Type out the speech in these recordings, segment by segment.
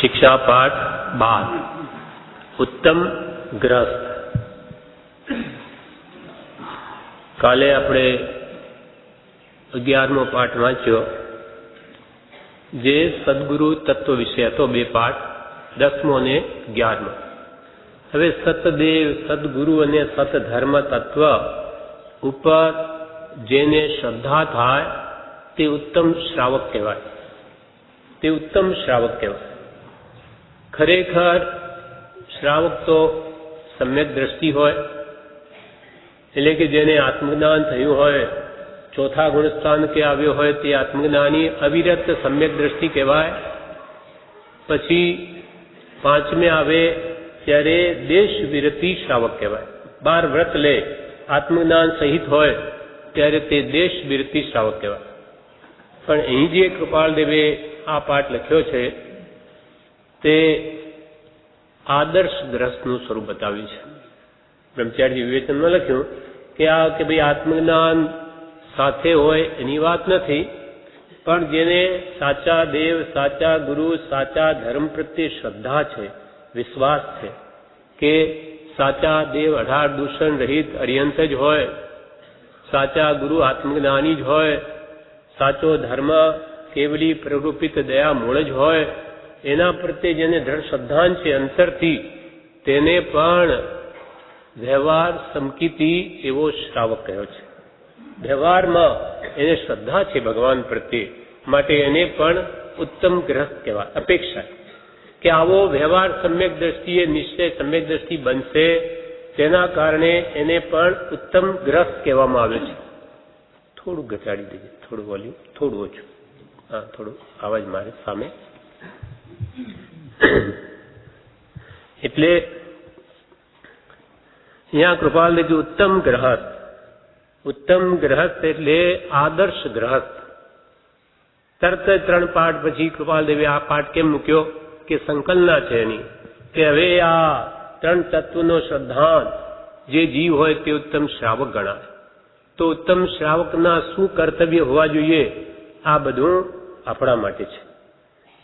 शिक्षा पाठ 12 उत्तम ग्रस्त। काले આપણે 11મો પાઠ વાંચ્યો જે સદગુરુ તત્વ વિશે હતો, 2 પાઠ 10મો અને 11મો। હવે સતદેવ, સદગુરુ અને સતધર્મ તત્વ ઉપર જેને શ્રદ્ધા થાય તે ઉત્તમ શ્રાવક કહેવાય, તે ઉત્તમ શ્રાવક કહેવાય। ખરેખર શ્રાવક તો સમ્યક દ્રષ્ટિ હોય, એટલે કે જેને આત્મજ્ઞાન થયું હોય, ચોથા ગુણસ્થાન કે આવ્યો હોય તે આત્મજ્ઞાની અવિરત સમ્યક દ્રષ્ટિ કહેવાય। પછી 5મે આવે ત્યારે દેશ વિરતિ શ્રાવક કહેવાય। 12 વ્રત લે, આત્મજ્ઞાન સહિત હોય ત્યારે તે દેશ વિરતિ શ્રાવક કહેવાય। પણ અહીં જે કૃપાળદેવે આ પાઠ લખ્યો છે તે આદર્શ ગ્રસ્તનું સ્વરૂપ બતાવ્યું છે। બ્રહ્મચારી વિવેચનમાં લખ્યું કે ભાઈ આત્મજ્ઞાન સાથે હોય એની વાત નથી, પણ જેને સાચા દેવ, સાચા ગુરુ, સાચા ધર્મ પ્રત્યે શ્રદ્ધા છે, વિશ્વાસ છે કે સાચા દેવ 18 દૂષણ રહિત અરિયંત જ હોય, સાચા ગુરુ આત્મજ્ઞાની જ હોય, સાચો ધર્મ કેવલી પ્રરૂપિત દયા મૂળ જ હોય, એના પ્રત્યે જેને દ્રઢ શ્રદ્ધા છે અંતરથી, તેને પણ વ્યવહાર સમકીતી એવો શ્રાવક કહ્યો છે। વ્યવહારમાં એને શ્રદ્ધા છે ભગવાન પ્રત્યે, માટે એને પણ ઉત્તમ ગ્રસ્ત કહેવાય। અપેક્ષા કે આવો વ્યવહાર સમ્યક દ્રષ્ટિએ નિશ્ચય સમ્યક દ્રષ્ટિ બનશે, તેના કારણે એને પણ ઉત્તમ ગ્રસ્ત કહેવામાં આવે છે। થોડું ઘટાડી દેજે, થોડું વોલ્યુમ, થોડું ઓછું, હા થોડું અવાજ મારે સામે। એટલે અહીંયા કૃપાલ દેખી ઉત્તમ ગ્રહસ્થ, ઉત્તમ ગ્રહસ્થ એટલે આદર્શ ગ્રહસ્થ। તરત 3 પાઠ પછી કૃપાલ દેવે આ પાઠ કેમ મૂક્યો કે સંકલના છે એની, કે હવે આ 3 તત્વનો શ્રદ્ધાન જે જીવ હોય તે ઉત્તમ શ્રાવક ગણાય। તો ઉત્તમ શ્રાવકના શું કર્તવ્ય હોવા જોઈએ, આ બધું આપણા માટે છે।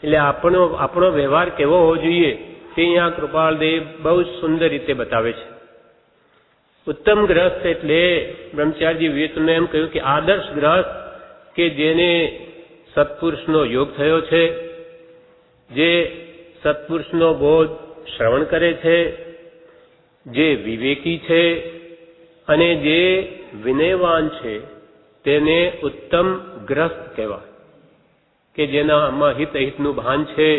એટલે આપણો વ્યવહાર કેવો હોવો જોઈએ તે અહીંયા કૃપાલદેવ બહુ સુંદર રીતે બતાવે છે। ઉત્તમ ગ્રસ્ત એટલે બ્રહ્મચારી વિવેચને એમ કહ્યું કે આદર્શ ગ્રસ્ત કે જેને સત્પુરુષનો યોગ થયો છે, જે સત્પુરુષનો બોધ શ્રવણ કરે છે, જે વિવેકી છે અને જે વિનયવાન છે, તેને ઉત્તમ ગ્રસ્ત કહેવાય। કે જેના આમાં હિત અહિતનું ભાન છે,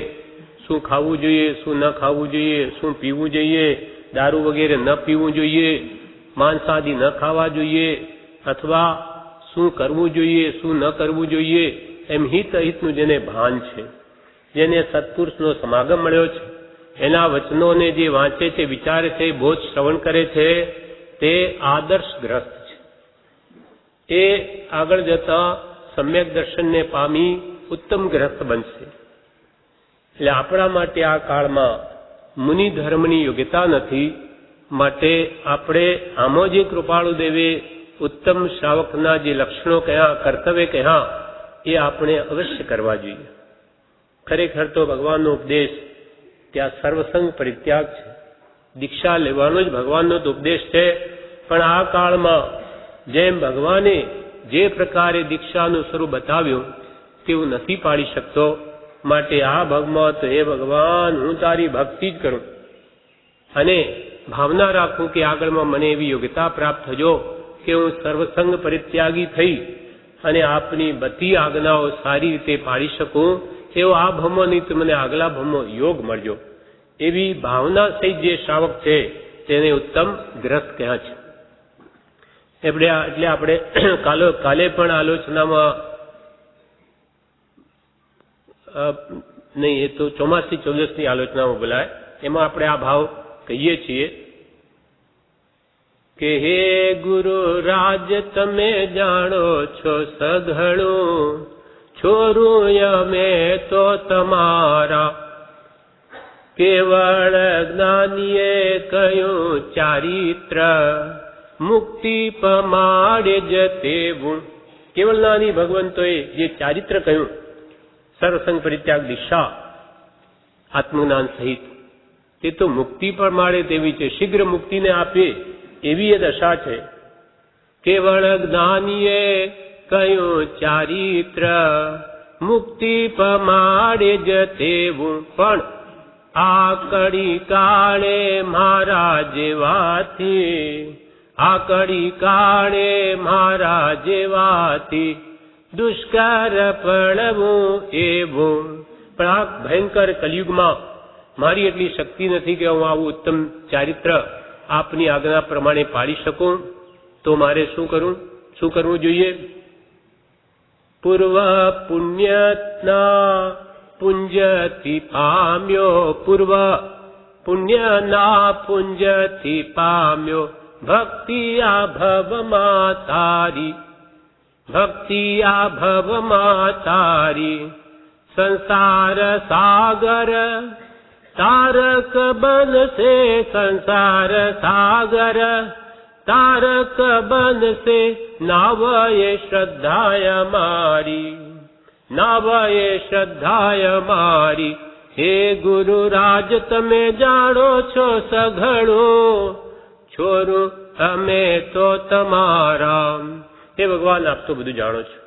શું ખાવું જોઈએ, શું ન ખાવું જોઈએ, શું પીવું જોઈએ, દારૂ વગેરે ન પીવું જોઈએ, માંસાદી ન ખાવા જોઈએ, અથવા શું કરવું જોઈએ, શું ન કરવું જોઈએ, એમ હિત અહિતનું જેને ભાન છે, જેને સત્પુરુષનો સમાગમ મળ્યો છે, એના વચનોને જે વાંચે છે, વિચારે છે, બોધ શ્રવણ કરે છે, તે આદર્શ ગ્રસ્ત છે। એ આગળ જતા સમ્યક દર્શનને પામી ઉત્તમ ગ્રસ્ત બનશે। એટલે આપણા માટે આ કાળમાં મુનિ ધર્મની યોગ્યતા નથી, માટે આપણે આમાં જે કૃપાળુ દેવે ઉત્તમ શ્રાવકના જે લક્ષણો કહ્યા, કર્તવ્ય કહ્યા, એ આપણે અવશ્ય કરવા જોઈએ। ખરેખર તો ભગવાનનો ઉપદેશ ત્યાં સર્વસંગ પરિત્યાગ છે, દીક્ષા લેવાનો જ ભગવાનનો તો ઉપદેશ છે। પણ આ કાળમાં જેમ ભગવાને જે પ્રકારે દીક્ષાનું સ્વરૂપ બતાવ્યું તેવું નથી પાડી શકતો, માટે આ ભાગમાં તો હે ભગવાન, હું તારી ભક્તિ જ કરું અને ભાવના રાખું કે આગળમાં મને એવી યોગ્યતા પ્રાપ્ત થજો કે હું સર્વસંગ પરિત્યાગી થઈ અને આપની બધી આજ્ઞાઓ સારી રીતે પાડી શકું, એવો આ ભાવમાં નહીં તો મને આગલા ભાવમાં યોગ મળજો, એવી ભાવના સહિત જે શ્રાવક છે તેને ઉત્તમ ગ્રસ્ત કહ્યા છે। એટલે આપણે કાલે પણ આલોચનામાં નહીં, એ તો 84-14ની આલોચનામાં બોલાય, એમાં આપણે આ ભાવ કહીએ છીએ કે હે ગુરુ રાજ તમે જાણો છો સઘળું, છોરું અમે તો તમારા, કેવળ જ્ઞાનીએ કહ્યું ચારિત્ર, મુક્તિ પમાડે જ તેવું। કેવળ જ્ઞાની ભગવંતોએ જે ચારિત્ર કહ્યું, સર્વસંગ પરિત્યાગ દિશા, આત્મજ્ઞાન સહિત. તે તો મુક્તિ પણ મળે તેવી છે, શીઘ્ર મુક્તિને આપે એવી એ દશા છે. કેવળ જ્ઞાનીએ કયું ચારિત્ર, મુક્તિ પમાડે જ તેવું, પણ આ કડી કાળે મારા જેવાથી, આ કડી કાળે મારા જેવાથી દુષ્કર પડવું એવું. પણ આ ભયંકર કલયુગમાં મારી એટલી શક્તિ નથી કે હું આવું ઉત્તમ ચારિત્ર આપની આજ્ઞા પ્રમાણે પાડી શકું. તો મારે શું કરવું જોઈએ? પૂર્વ પુણ્યના પુંજથી પામ્યો, પૂર્વ પુણ્યના પુંજથી પામ્યો, ભક્તિ આ ભવમાં તારી, ભક્તિ આ ભવમાં તારી. સંસાર સાગર તારક બનશે, સંસાર સાગર તારક બનશે, નાવયે શ્રદ્ધાય મારી, નાવયે શ્રદ્ધાય મારી. હે ગુરુરાજ તમે જાણો છો સઘળું, છોરું અમે તો તમારા. હે ભગવાન, આપ તો બધું જાણો છો.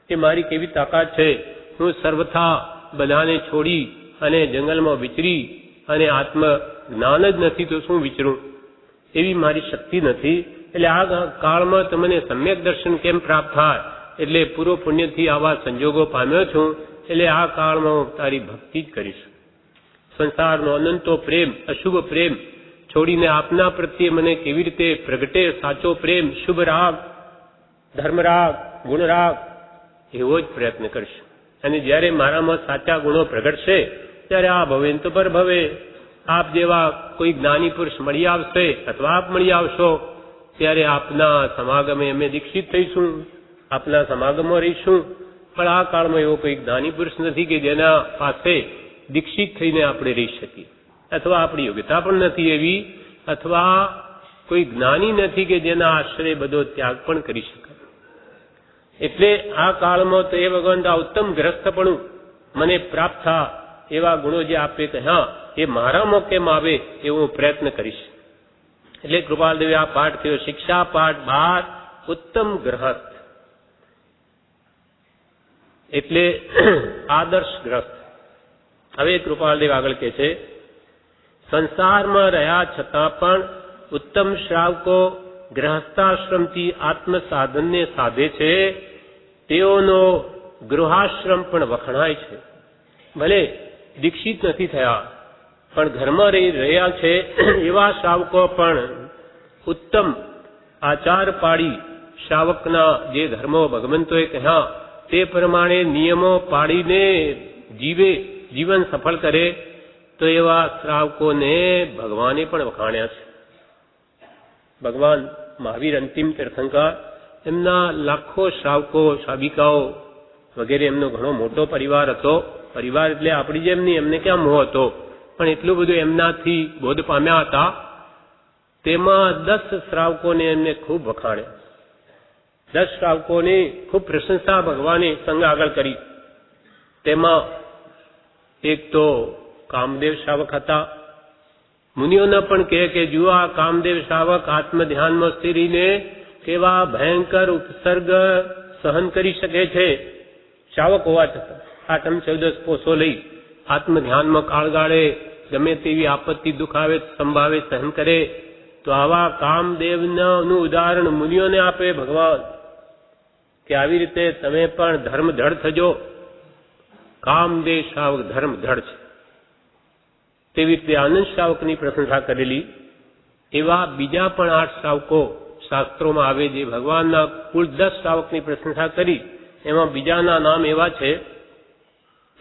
એ મારી કેવી તાકાત છે, હું સર્વથા બધાને છોડી અને જંગલમાં વિચરી અને આત્મ જ્ઞાન જ નથી તો શું વિચરું, એવી મારી શક્તિ નથી. એટલે આ કાળમાં તમને સમ્યક દર્શન કેમ પ્રાપ્ત થાય? એટલે પૂર્વ પુણ્યથી આવા સંજોગો પામ્યો છું, એટલે આ કાળમાં હું તારી ભક્તિ જ કરીશ. સંસારનો અનંતો પ્રેમ, અશુભ પ્રેમ છોડીને આપના પ્રત્યે મને કેવી રીતે પ્રગટે સાચો પ્રેમ, શુભ રાગ, ધર્મરાગ, ગુણરાગ, એવો જ પ્રયત્ન કરીશ. અને જ્યારે મારામાં સાચા ગુણો પ્રગટશે ત્યારે આ ભવે તો પર ભવે આપ જેવા કોઈ જ્ઞાની પુરુષ મળી આવશે અથવા આપ મળી આવશો ત્યારે આપના સમાગમે અમે દીક્ષિત થઈશું, આપના સમાગમમાં રહીશું. પણ આ કાળમાં એવો કોઈ જ્ઞાની પુરુષ નથી કે જેના પાસે દીક્ષિત થઈને આપણે રહી શકીએ, અથવા આપણી યોગ્યતા પણ નથી એવી, અથવા કોઈ જ્ઞાની નથી કે જેના આશ્રય બધો ત્યાગ પણ કરી શકાય. એટલે આ કાળમાં તો એ ભગવાન આ ઉત્તમ ગ્રસ્તપણું મને પ્રાપ્ત થા એવા ગુણો જે આપે કે હા એ મારામાં કેમ આવે એવો હું પ્રયત્ન કરીશ. એટલે કૃપાલદેવે આ પાઠ થયો, શિક્ષા પાઠ 12, ઉત્તમ ગ્રહસ્થ. એટલે આદર્શ ગ્રસ્ત. હવે કૃપાલદેવ આગળ કહે છે, સંસારમાં રહ્યા છતાં પણ ઉત્તમ શ્રાવકો ગ્રહસ્થાશ્રમથી આત્મ સાધનને સાધે છે, તેઓનો ગૃહાશ્રમ પણ વખણાય છે. ભલે દીક્ષિત નથી થયા પણ ઘરમાં રહી રહ્યા છે એવા શ્રાવકો પણ ઉત્તમ આચાર પાડી શ્રાવકના જે ધર્મો ભગવંતોએ કહ્યા તે પ્રમાણે નિયમો પાડીને જીવે, જીવન સફળ કરે, તો એવા શ્રાવકોને ભગવાને પણ વખાણ્યા છે. ભગવાન મહાવીર અંતિમ તીર્થંકર, એમના લાખો શ્રાવકો, શ્રાવિકાઓ વગેરે, એમનો ઘણો મોટો પરિવાર હતો. પરિવાર એટલે આપણી જેમ નહીં, એમને ક્યાં મોહ હતો, પણ એટલું બધું એમનાથી બોધ પામ્યા હતા. તેમાં 10 શ્રાવકોને એમને ખૂબ વખાણ્યા. 10 શ્રાવકોની ખૂબ પ્રશંસા ભગવાને સંગ આગળ કરી. તેમાં એક તો કામદેવ શ્રાવક હતા. મુનિઓને પણ કહે કે જુઓ આ કામદેવ શ્રાવક આત્મ ધ્યાનમાં સ્થિરીને કેવા ભયંકર ઉપસર્ગ સહન કરી શકે છે. શ્રાવક હોવા છતાં 8-14 કોષો લઈ આત્મ ધ્યાનમાં કાળગાળે ગમે તેવી આપત્તિ, દુઃખ આવે, સંભાવે, સહન કરે. તો આવા કામદેવનું ઉદાહરણ મુનિઓને આપે ભગવાન કે આવી રીતે તમે પણ ધર્મ ધડ થજો. કામદેવ શ્રાવક ધર્મ ધડ છે. તેવી રીતે આનંદ શ્રાવકની પ્રશંસા કરેલી. એવા બીજા પણ 8 શ્રાવકો શાસ્ત્રોમાં આવે જે ભગવાનના કુલ 10 શ્રાવકની પ્રશંસા કરી. એમાં બીજાના નામ એવા છે,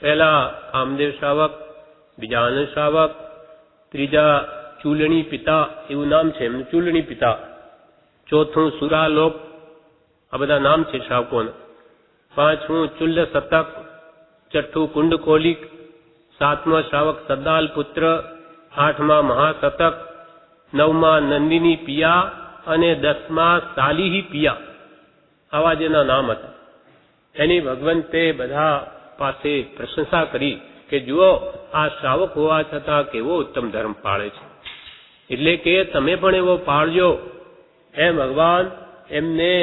પહેલા કામદેવ શ્રાવક, બીજા આનંદ શ્રાવક, ત્રીજા ચૂલણી પિતા, એવું નામ છે એમનું, ચૂલણી પિતા. ચોથું સુરાલોક, આ બધા નામ છે શ્રાવકોના. 5મું ચુલ્લ શતક, 6ઠું કુંડકોલિક, 7મા શ્રાવક સદ્દાલ પુત્ર, 8મા મહાશતક, 9મા નંદિની પિયા અને 10મા સાલીહી પિયા. આવા જેના નામ હતા. એની ભગવંતે બધા પાસે પ્રશંસા કરી કે જુઓ આ શ્રાવક હોવા છતાં કેવો ઉત્તમ ધર્મ પાળે છે, એટલે કે તમે પણ એવો પાળજો. એમ ભગવાન એમને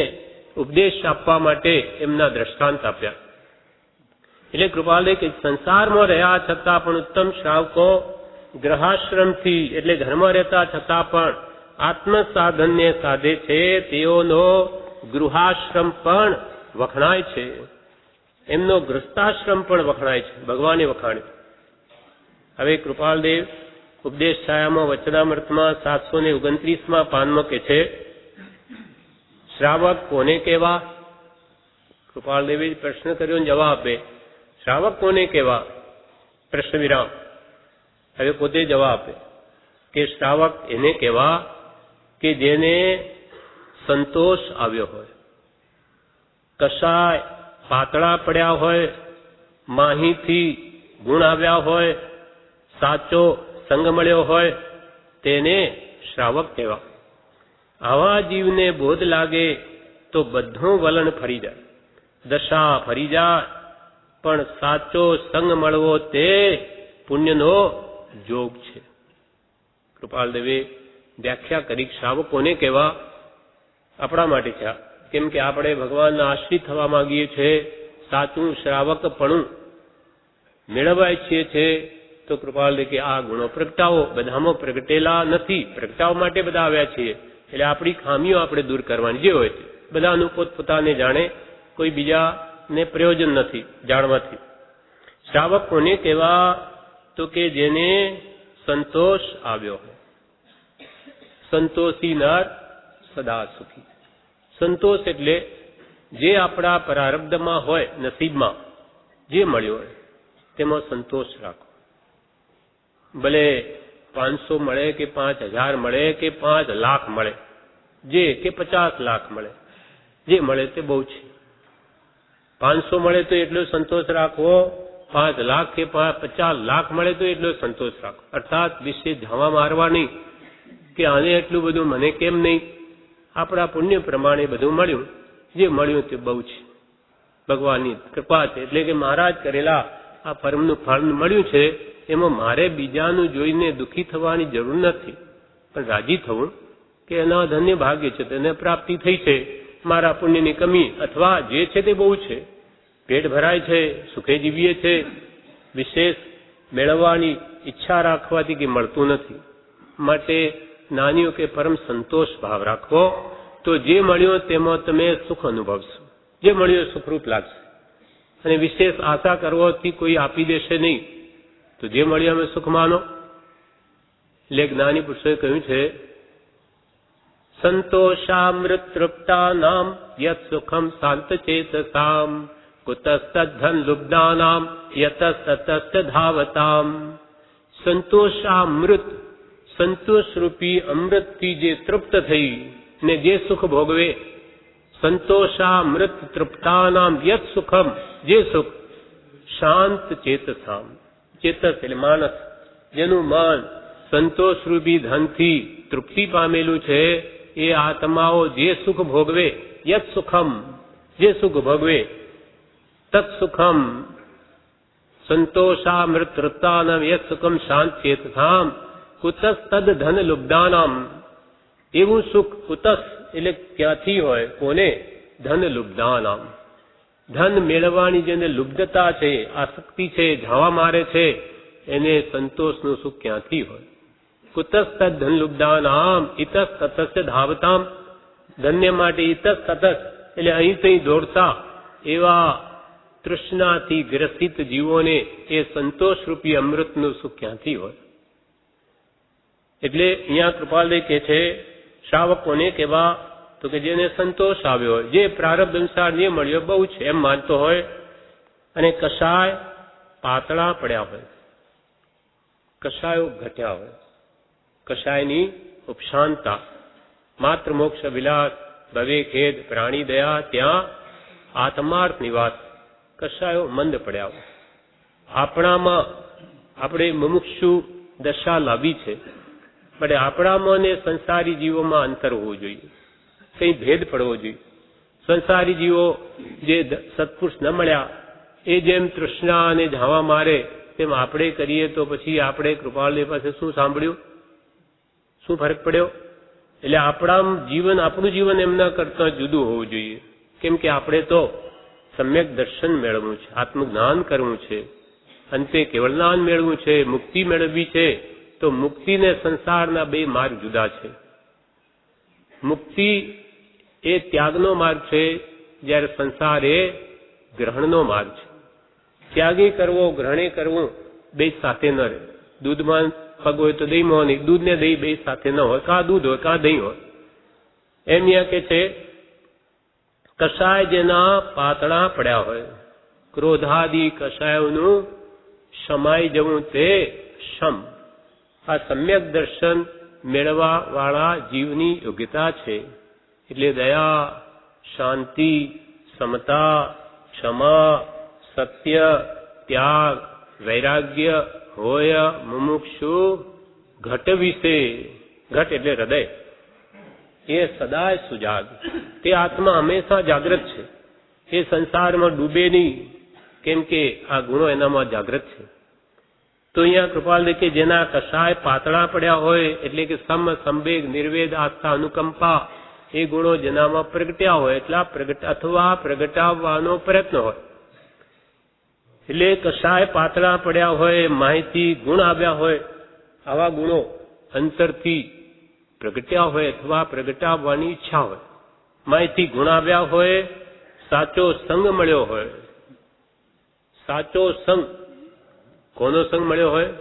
ઉપદેશ આપવા માટે એમના દ્રષ્ટાંત આપ્યા. એટલે કૃપાલય કે સંસારમાં રહ્યા છતાં પણ ઉત્તમ શ્રાવકો ગ્રહાશ્રમથી એટલે ઘરમાં રહેતા છતાં પણ આત્મ સાધનને સાધે છે, તેઓનો ગૃહાશ્રમ પણ વખણાય છે, એમનો ગૃહસ્થાશ્રમ પણ વખણાય છે, ભગવાને વખાણે. હવે કૃપાલદેવ ઉપદેશ છાયામાં વચનામૃતમાં 729માં પાનમાં કે છે, શ્રાવક કોને કહેવા? કૃપાલદેવે પ્રશ્ન કર્યો ને જવાબ આપે, શ્રાવક કોને કહેવા? પ્રશ્ન વિરામ. હવે પોતે જવાબ આપે કે શ્રાવક એને કહેવા કે જેને સંતોષ આવ્યો હોય, કશાય પાતળા પડ્યા હોય, માહીથી ગુણ આવ્યા હોય, સાચો સંગ મળ્યો હોય, તેને શ્રાવક કહેવા. આવા જીવને બોધ લાગે તો બધું વલણ ફરી જાય, દશા ફરી જાય, પણ સાચો સંગ મળવો તે પુણ્યનો જોગ છે. કૃપાલદેવે વ્યાખ્યા કરી શ્રાવક કોને કહેવા? આપણા માટે છે, કેમ કે આપણે ભગવાનના આશ્રિત થવા માંગીએ છીએ, સાચું શ્રાવકપણું મેળવવા ઈચ્છીએ છીએ. તો કૃપાલદેવ કે આ ગુણો પ્રગટાવો. બધામાં પ્રગટેલા નથી, પ્રગટાવવા માટે બધા આવ્યા છીએ. એટલે આપણી ખામીઓ આપણે દૂર કરવાની જે હોય છે. બધાનું પોતપોતાને જાણે, કોઈ બીજાને પ્રયોજન નથી જાણવાથી. શ્રાવક કોને કહેવા? તો કે જેને સંતોષ આવ્યો હોય. સંતોષી નર સદા સુખી. સંતોષ એટલે જે આપણા પ્રારબ્ધમાં હોય, નસીબમાં જે મળ્યો હોય તેમાં સંતોષ રાખો. ભલે 500 મળે કે 5000 મળે કે 5 લાખ મળે, જે કે 50 લાખ મળે, જે મળે તે બહુ છે. 500 મળે તો એટલો સંતોષ રાખવો, 5 લાખ કે 50 લાખ મળે તો એટલો સંતોષ રાખવો. અર્થાત વિશે ધાવા મારવા નહીં કે આને એટલું બધું મને કેમ નહીં. આપણા પુણ્ય પ્રમાણે બધું મળ્યું, જે મળ્યું તે બહુ છે, ભગવાનની કૃપા છે. એટલે કે મહારાજ કરેલા આ પરમનું ફળ મળ્યું છે, એમાં મારે બીજાનું જોઈને દુઃખી થવાની જરૂર નથી, પણ રાજી થવું કે એના ધન્ય ભાગ્ય છે, તેને પ્રાપ્તિ થઈ છે. મારા પુણ્યની કમી અથવા જે છે તે બહુ છે, પેટ ભરાય છે, સુખે જીવીએ છે, વિશેષ મેળવવાની ઈચ્છા રાખવાથી કે મળતું નથી. માટે નાનીઓ કે પરમ સંતોષ ભાવ રાખવો, તો જે મળ્યો તેમાં તમે સુખ અનુભવશો, જે મળ્યો સુખરૂપ લાગશે. અને વિશેષ આશા કરવાથી કોઈ આપી દેશે નહીં, તો જે મળ્યું અમે સુખ માનો. એટલે જ્ઞાની પુરુષોએ કહ્યું છે, સંતોષામૃત તૃપ્તાનામ યત સુખમ શાંત ચેતસામ કુતસ્તદ્ધન લુબ્ધાનામ યતસ્તતસ્ત ધાવતામ. સંતોષામૃત, સંતોષરૂપી અમૃતથી જે તૃપ્ત થઈ ને જે સુખ ભોગવે. સંતોષામૃત તૃપ્તાનામ યત સુખમ, જે સુખ શાંત ચેતસામ. ચેતસ એટલે માનસ, જેનું મન સંતોષરૂપી ધનથી તૃપ્તિ પામેલું છે, એ આત્માઓ જે સુખ ભોગવે, યત સુખમ, જે સુખ ભોગવે, તત સુખમ. સંતોષામૃત તૃપ્તાનામ યત સુખમ શાંત ચેતસામ કુતસ તદ ધન લુબ્ધાનામ. એવું સુખ કુતસ એટલે ક્યાંથી હોય? કોને? ધન લુબ્ધાનામ. ધન મેળવવાની જેને લુબ્ધતા છે, આસક્તિ છે, ઝાવા મારે છે, એને સંતોષનું સુખ ક્યાંથી હોય? કુતસ તદ ધન લુબ્ધાનામ ઇતસ તતસ્ય ધાવતામ. ધન્ય માટે ઇતસ તતસ એટલે અહીં તહીં દોડતા એવા તૃષ્ણાથી ગ્રસિત જીવોને એ સંતોષરૂપી અમૃતનું સુખ ક્યાંથી હોય? એટલે અહીંયા કૃપાલદેવ કહે છે, શ્રાવકોને કહેવા તો કે જેને સંતોષ આવ્યો હોય, જે પ્રારબ્ધ અનુસાર જે મળ્યો બહુ છે એમ માનતો હોય, અને કશાય પાતળા પડ્યા હોય, કશાયો ઘટ્યા હોય, કશાયની ઉપશાંતા, માત્ર મોક્ષ વિલાસ, ભવે ખેદ, પ્રાણી દયા, ત્યાં આત્માર્થ નિવાસ, કશાયો મંદ પડ્યા હોય. આપણામાં આપણે મુમુક્ષુ દશા લાવી છે, પણ આપણામાં ને સંસારી જીવોમાં અંતર હોવું જોઈએ, કંઈ ભેદ પડવો જોઈએ. સંસારી જીવો જે સત્પુરુષ ન મળ્યા, એ જેમ તૃષ્ણા અને ઝાવા મારે તેમ આપણે કરીએ તો પછી આપણે કૃપાળદેવ પાસે શું સાંભળ્યું, શું ફરક પડ્યો? એટલે આપણું જીવન એમના કરતા જુદું હોવું જોઈએ. કેમ કે આપણે તો સમ્યક દર્શન મેળવવું છે, આત્મજ્ઞાન કરવું છે, અંતે કેવળ જ્ઞાન મેળવવું છે, મુક્તિ મેળવવી છે. તો મુક્તિ ને સંસારના બે માર્ગ જુદા છે. મુક્તિ એ ત્યાગનો માર્ગ છે, જ્યારે સંસાર એ ગ્રહણનો માર્ગ છે. ત્યાગી કરવો, ગ્રહણે કરવું બે સાથે ન રહે. દૂધમાં પગ હોય તો દહીંમાં નહીં, દૂધ ને દહીં બે સાથે ન હોય, કાં દૂધ હોય કાં દહીં હોય. એમ અહીંયા કે છે કષાય જેના પાતળા પડ્યા હોય, ક્રોધાદિ કષાયોનું શમાઈ જવું તે શમ. આ સમ્યક દર્શન મેળવવા વાળા જીવની યોગ્યતા છે. એટલે દયા, શાંતિ, સમતા, ક્ષમા, સત્ય, ત્યાગ, વૈરાગ્ય હોય મુમુક્ષુ ઘટ વિશે. ઘટ એટલે હૃદય. એ સદાય સુજાગ. તે આત્મા હંમેશા જાગૃત છે. એ સંસારમાં ડૂબે નહીં, કેમ કે આ ગુણો એનામાં જાગૃત છે. તો અહીંયા કૃપાળદેવ કે જેના કષાય પાતળા પડ્યા હોય, એટલે કે સમ, સંવેગ, નિર્વેદ, આસ્થા, અનુકંપા, એ ગુણો જેનામાં પ્રગટ્યા હોય, એટલા અથવા પ્રગટાવવાનો પ્રયત્ન હોય. એટલે કષાય પાતળા પડ્યા હોય, માહિતી ગુણ આવ્યા હોય, આવા ગુણો અંતરથી પ્રગટ્યા હોય અથવા પ્રગટાવવાની ઈચ્છા હોય. માહિતી ગુણ આવ્યા હોય, સાચો સંગ મળ્યો હોય. સાચો સંગ કોનો સંગ મળ્યો હોય?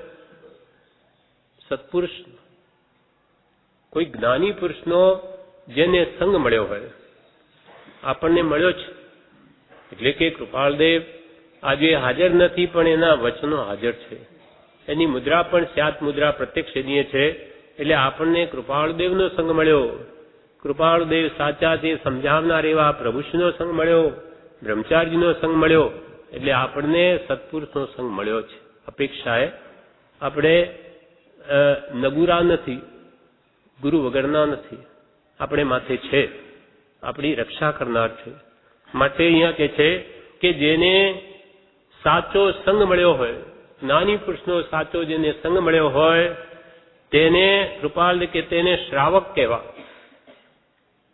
સત્પુરુષ, કોઈ જ્ઞાની પુરુષનો જેને સંગ મળ્યો હોય. આપણને મળ્યો છે. એટલે કે કૃપાળદેવ આજે હાજર નથી, પણ એના વચનો હાજર છે. એની મુદ્રા પણ સ્યાત મુદ્રા પ્રત્યક્ષનીય છે. એટલે આપણને કૃપાળદેવનો સંગ મળ્યો. કૃપાળદેવ સાચા તે સમજાવનાર એવા પ્રભુશ્રીનો સંગ મળ્યો, બ્રહ્મચારીનો સંગ મળ્યો. એટલે આપણને સત્પુરુષનો સંગ મળ્યો છે. અપેક્ષાએ આપણે નગુરા નથી, ગુરુ વગરના નથી. આપણે માથે છે, આપણી રક્ષા કરનાર છે. માટે અહીંયા કે છે કે જેને સાચો સંગ મળ્યો હોય, જ્ઞાની પુરુષનો સાચો જેને સંગ મળ્યો હોય, તેને કૃપાલ કે તેને શ્રાવક કહેવા.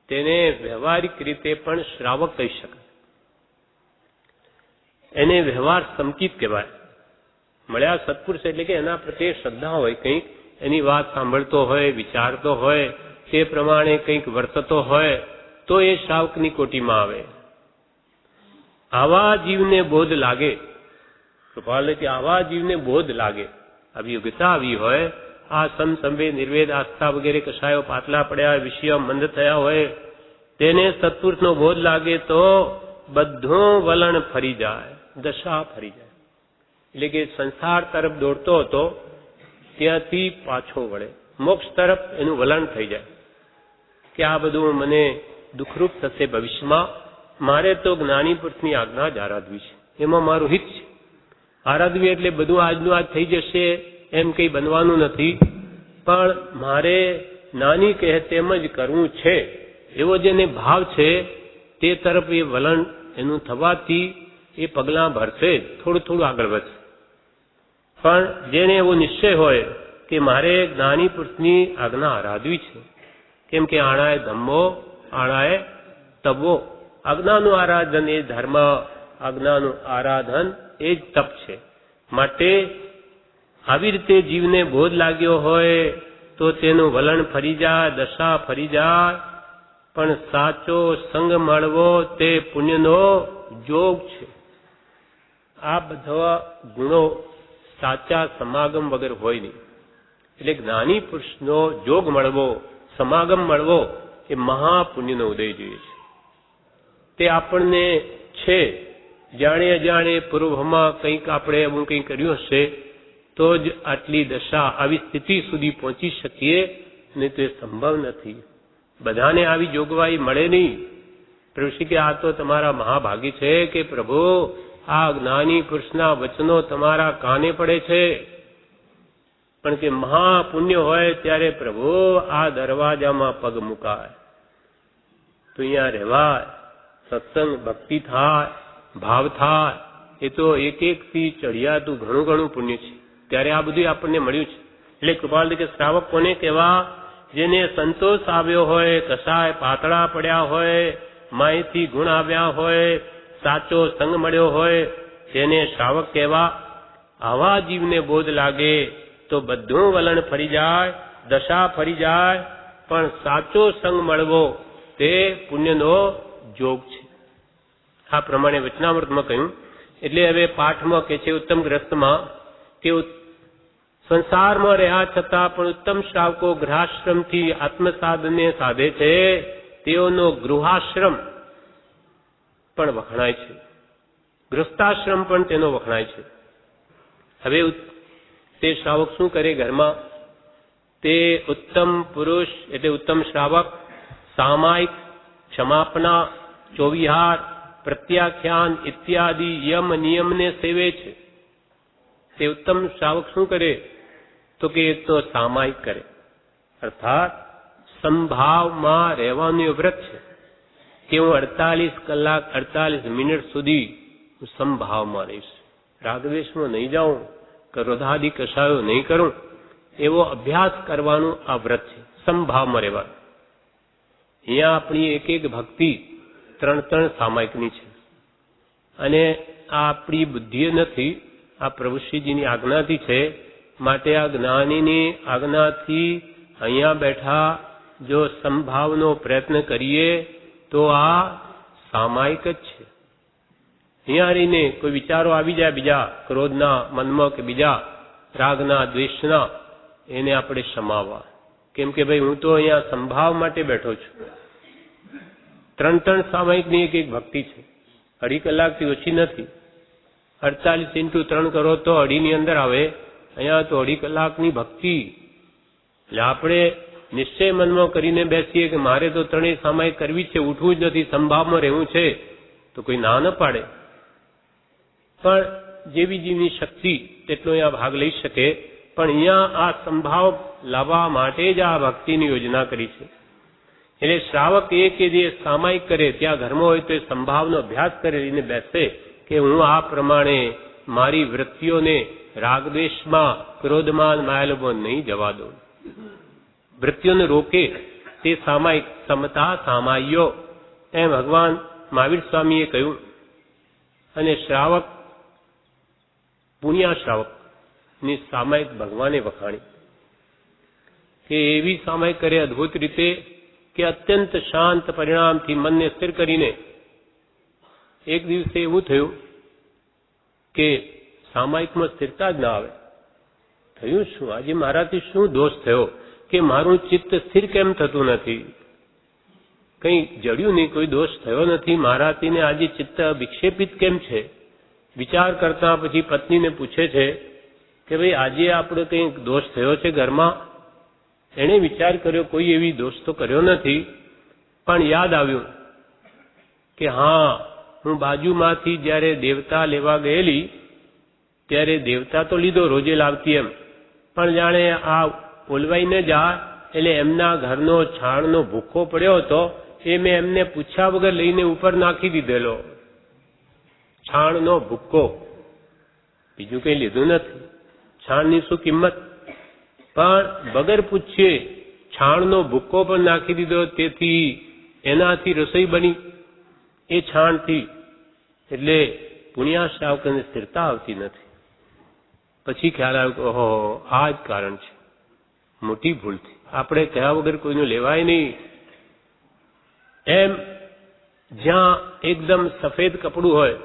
તેને વ્યવહારિક રીતે પણ શ્રાવક કહી શકાય. એને વ્યવહાર સંકિત કહેવાય. મળ્યા સત્પુરુષ એટલે કે એના પ્રત્યે શ્રદ્ધા હોય, કંઈક એની વાત સાંભળતો હોય, વિચારતો હોય, તે પ્રમાણે કંઈક વર્તતો હોય, તો એ શ્રાવકની કોટીમાં આવે. આવા જીવને બોધ લાગે. કૃપાલ કે આવા જીવને બોધ લાગે, આવી યોગ્યતા આવી હોય, આ સંવેદ, નિર્વેદ, આસ્થા વગેરે કશાયો પાતળા પડ્યા, વિષયો મંદ થયા હોય, તેને સત્પુરુષનો બોધ લાગે તો બધું વલણ ફરી જાય, દશા ફરી જાય. એટલે કે સંસાર તરફ દોડતો હતો, ત્યાંથી પાછો વળે, મોક્ષ તરફ એનું વલણ થઈ જાય કે આ બધું મને દુઃખરૂપ થશે ભવિષ્યમાં, મારે તો જ્ઞાની પુરુષની આજ્ઞા જ આરાધવી છે, એમાં મારું હિત છે. આરાધવી એટલે બધું આજનું આજ થઈ જશે એમ કંઈ બનવાનું નથી, પણ મારે નાની કહે તેમ જ કરવું છે, એવો જેને ભાવ છે તે તરફ એ વલણ એનું થવાથી એ પગલાં ભરશે, થોડું થોડું આગળ વધશે. પણ જેને એવો નિશ્ચય હોય કે મારે જ્ઞાની પુરુષની આજ્ઞા આરાધવી છે, કેમ કે આણાએ ધમ્મો, આણાએ તપો. આજ્ઞાનું આરાધન એ ધર્મ, આજ્ઞાનું આરાધન એ જ તપ છે. માટે આવી રીતે જીવને બોધ લાગ્યો હોય તો તેનું વલણ ફરી જાય, દશા ફરી જાય. પણ સાચો સંગ મળવો તે પુણ્યનો જોગ છે. આ બધા ગુણો સાચા સમાગમ વગર હોય નહીં. એટલે જ્ઞાની પુરુષનો જોગ મળવો, સમાગમ મળવો એ મહાપુણ્યનો ઉદય જોઈએ છે. તે આપણને છે. જાણે અજાણે પૂર્વમાં કંઈક આપણે એવું કંઈક કર્યું હશે તો જ આટલી દશા, આવી સ્થિતિ સુધી પહોંચી શકીએ, નહીં તો એ સંભવ નથી. બધાને આવી જોગવાઈ મળે નહીં. પ્રભુ કે આ તો તમારા મહાભાગી છે કે પ્રભુ આ જ્ઞાની પુરુષના વચનો તમારા કાને પડે છે. પણ કે મહાપુણ્ય હોય ત્યારે પ્રભુ આ દરવાજામાં પગ મુકાય તો અહીંયા રહેવાય, સત્સંગ ભક્તિ થાય, ભાવ થાય, એ તો એક થી ચડિયાતું ઘણું ઘણું પુણ્ય છે. ત્યારે આ બધું આપણને મળ્યું છે. એટલે કૃપાલ કે શ્રાવક કોને કહેવા? જેને સંતોષ આવ્યો હોય, કસાય પાતળા પડ્યા હોય, માહિતી ગુણ આવ્યા હોય, સાચો સંગ મળ્યો હોય, તેને શ્રાવક કહેવા. આવા જીવને બોધ લાગે તો બધું વલણ ફરી જાય, દશા ફરી જાય, પણ સાચો સંગ મળવો તે પુણ્યનો જોગ છે. આ પ્રમાણે વચનામૃતમાં કહ્યું. એટલે હવે પાઠમાં કે છે ઉત્તમ ગ્રસ્તમાં કે સંસારમાં રહ્યા છતાં પણ ઉત્તમ શ્રાવકો ગૃહાશ્રમથી આત્મસાધને સાધે છે, તેઓનો ગૃહાશ્રમ પણ વખણાય છે, ગૃહસ્થાશ્રમ પણ તેનો વખણાય છે. હવે તે શ્રાવક શું કરે ઘરમાં? તે ઉત્તમ પુરુષ એટલે ઉત્તમ શ્રાવક સામાયિક, ક્ષમાપના, ચોવિહાર, પ્રત્યાખ્યાન ઇત્યાદિ યમ નિયમને સેવે છે. તે ઉત્તમ શ્રાવક શું કરે? તો કે તો સામાયિક કરે, અર્થાત સંભાવમાં રહેવાનું વ્રત છે કે હું 48 કલાક 48 મિનિટ સુધી હું સંભાવમાં રહીશ, રાગદ્વેષમાં નહીં જાઉં, ક્રોધાદિ કશાયો નહીં કરું, એવો અભ્યાસ કરવાનું આ વ્રત છે, સંભાવમાં રહેવાનું. અહીંયા આપણી એક એક ભક્તિ 3 સામાયિકની છે, અને આ આપણી બુદ્ધિ નથી, આ પ્રભુશ્રીજીની આજ્ઞાથી છે. માટે આ જ્ઞાનીની આજ્ઞાથી અહીંયા બેઠા જો સંભાવનો પ્રયત્ન કરીએ તો આ સામાયિક જ છે. અહીંયા રહીને કોઈ વિચારો આવી જાય બીજા ક્રોધના મનમાં કે બીજા રાગના દ્વેષના, એને આપણે સમાવવા. કેમ કે ભાઈ હું તો અહીંયા સંભાવ માટે બેઠો છું. 3 સામાયિકની એક એક ભક્તિ છે, 2.5 કલાકથી ઓછી નથી. 48 × 3 કરો તો 2.5 ની અંદર આવે. અહીંયા તો 2.5 કલાકની ભક્તિ. એટલે આપણે નિશ્ચય મનમાં કરીને બેસીએ કે મારે તો 3 સામાયિક કરવી છે, ઉઠવું જ નથી, સંભાવમાં રહેવું છે, તો કોઈ ના ન પાડે. પણ જેવી જીવની શક્તિ તેટલો અહીંયા ભાગ લઈ શકે. પણ અહીંયા આ સંભાવ લાવવા માટે જ આ ભક્તિની યોજના કરી છે. એટલે શ્રાવક એ કે જે સામાયિક કરે, ત્યાં ઘરમાં હોય તો એ સંભાવનો અભ્યાસ કરીને બેસે કે હું આ પ્રમાણે મારી વૃત્તિઓને રાગદ્વેષમાં, ક્રોધમાં, માયાલોભમાં નહીં જવા દઉં. વૃત્તિઓને રોકે તે સામાયિક, સમતા સામાય્યો એમ ભગવાન મહાવીર સ્વામીએ કહ્યું. અને શ્રાવક, પુણ્યા શ્રાવક ની સામાયિક ભગવાને વખાણી કે એવી સામાયિક કરે અદભુત રીતે કે અત્યંત શાંત પરિણામથી મનને સ્થિર કરીને. એક દિવસે એવું થયું કે સામાયિકમાં સ્થિરતા જ ના આવે. થયું શું? આજે મારાથી શું દોષ થયો કે મારું ચિત્ત સ્થિર કેમ થતું નથી? કંઈ જડ્યું નહીં, કોઈ દોષ થયો નથી મારાથી ને આજે ચિત્ત વિક્ષેપિત કેમ છે? વિચાર કરતા પછી પત્નીને પૂછે છે કે ભાઈ આજે આપણે કંઈક દોષ થયો છે ઘરમાં? એણે વિચાર કર્યો કોઈ એવી દોષ તો કર્યો નથી, પણ યાદ આવ્યું કે હા, હું બાજુમાંથી જ્યારે દેવતા લેવા ગયેલી ત્યારે દેવતા તો લીધો રોજે લાવતી એમ, પણ જાણે આ ઓલવાઈ ન જાય એટલે એમના ઘરનો છાણનો ભૂખો પડ્યો હતો, એ મેં એમને પૂછ્યા વગર લઈને ઉપર નાખી દીધેલો. છાણનો ભૂક્કો, બીજું કંઈ લીધું નથી. છાણની શું કિંમત? પણ વગર પૂછીએ છાણનો ભૂક્કો પણ નાખી દીધો. તેથી એનાથી રસોઈ બની એ છાણથી. એટલે પુણ્યા શ્રાવકને સ્થિરતા આવતી નથી. પછી ખ્યાલ આવ્યો કે ઓહો, આ જ કારણ છે. મોટી ભૂલ થઈ. આપણે કહ્યા વગર કોઈનું લેવાય નહીં. એમ જ્યાં એકદમ સફેદ કપડું હોય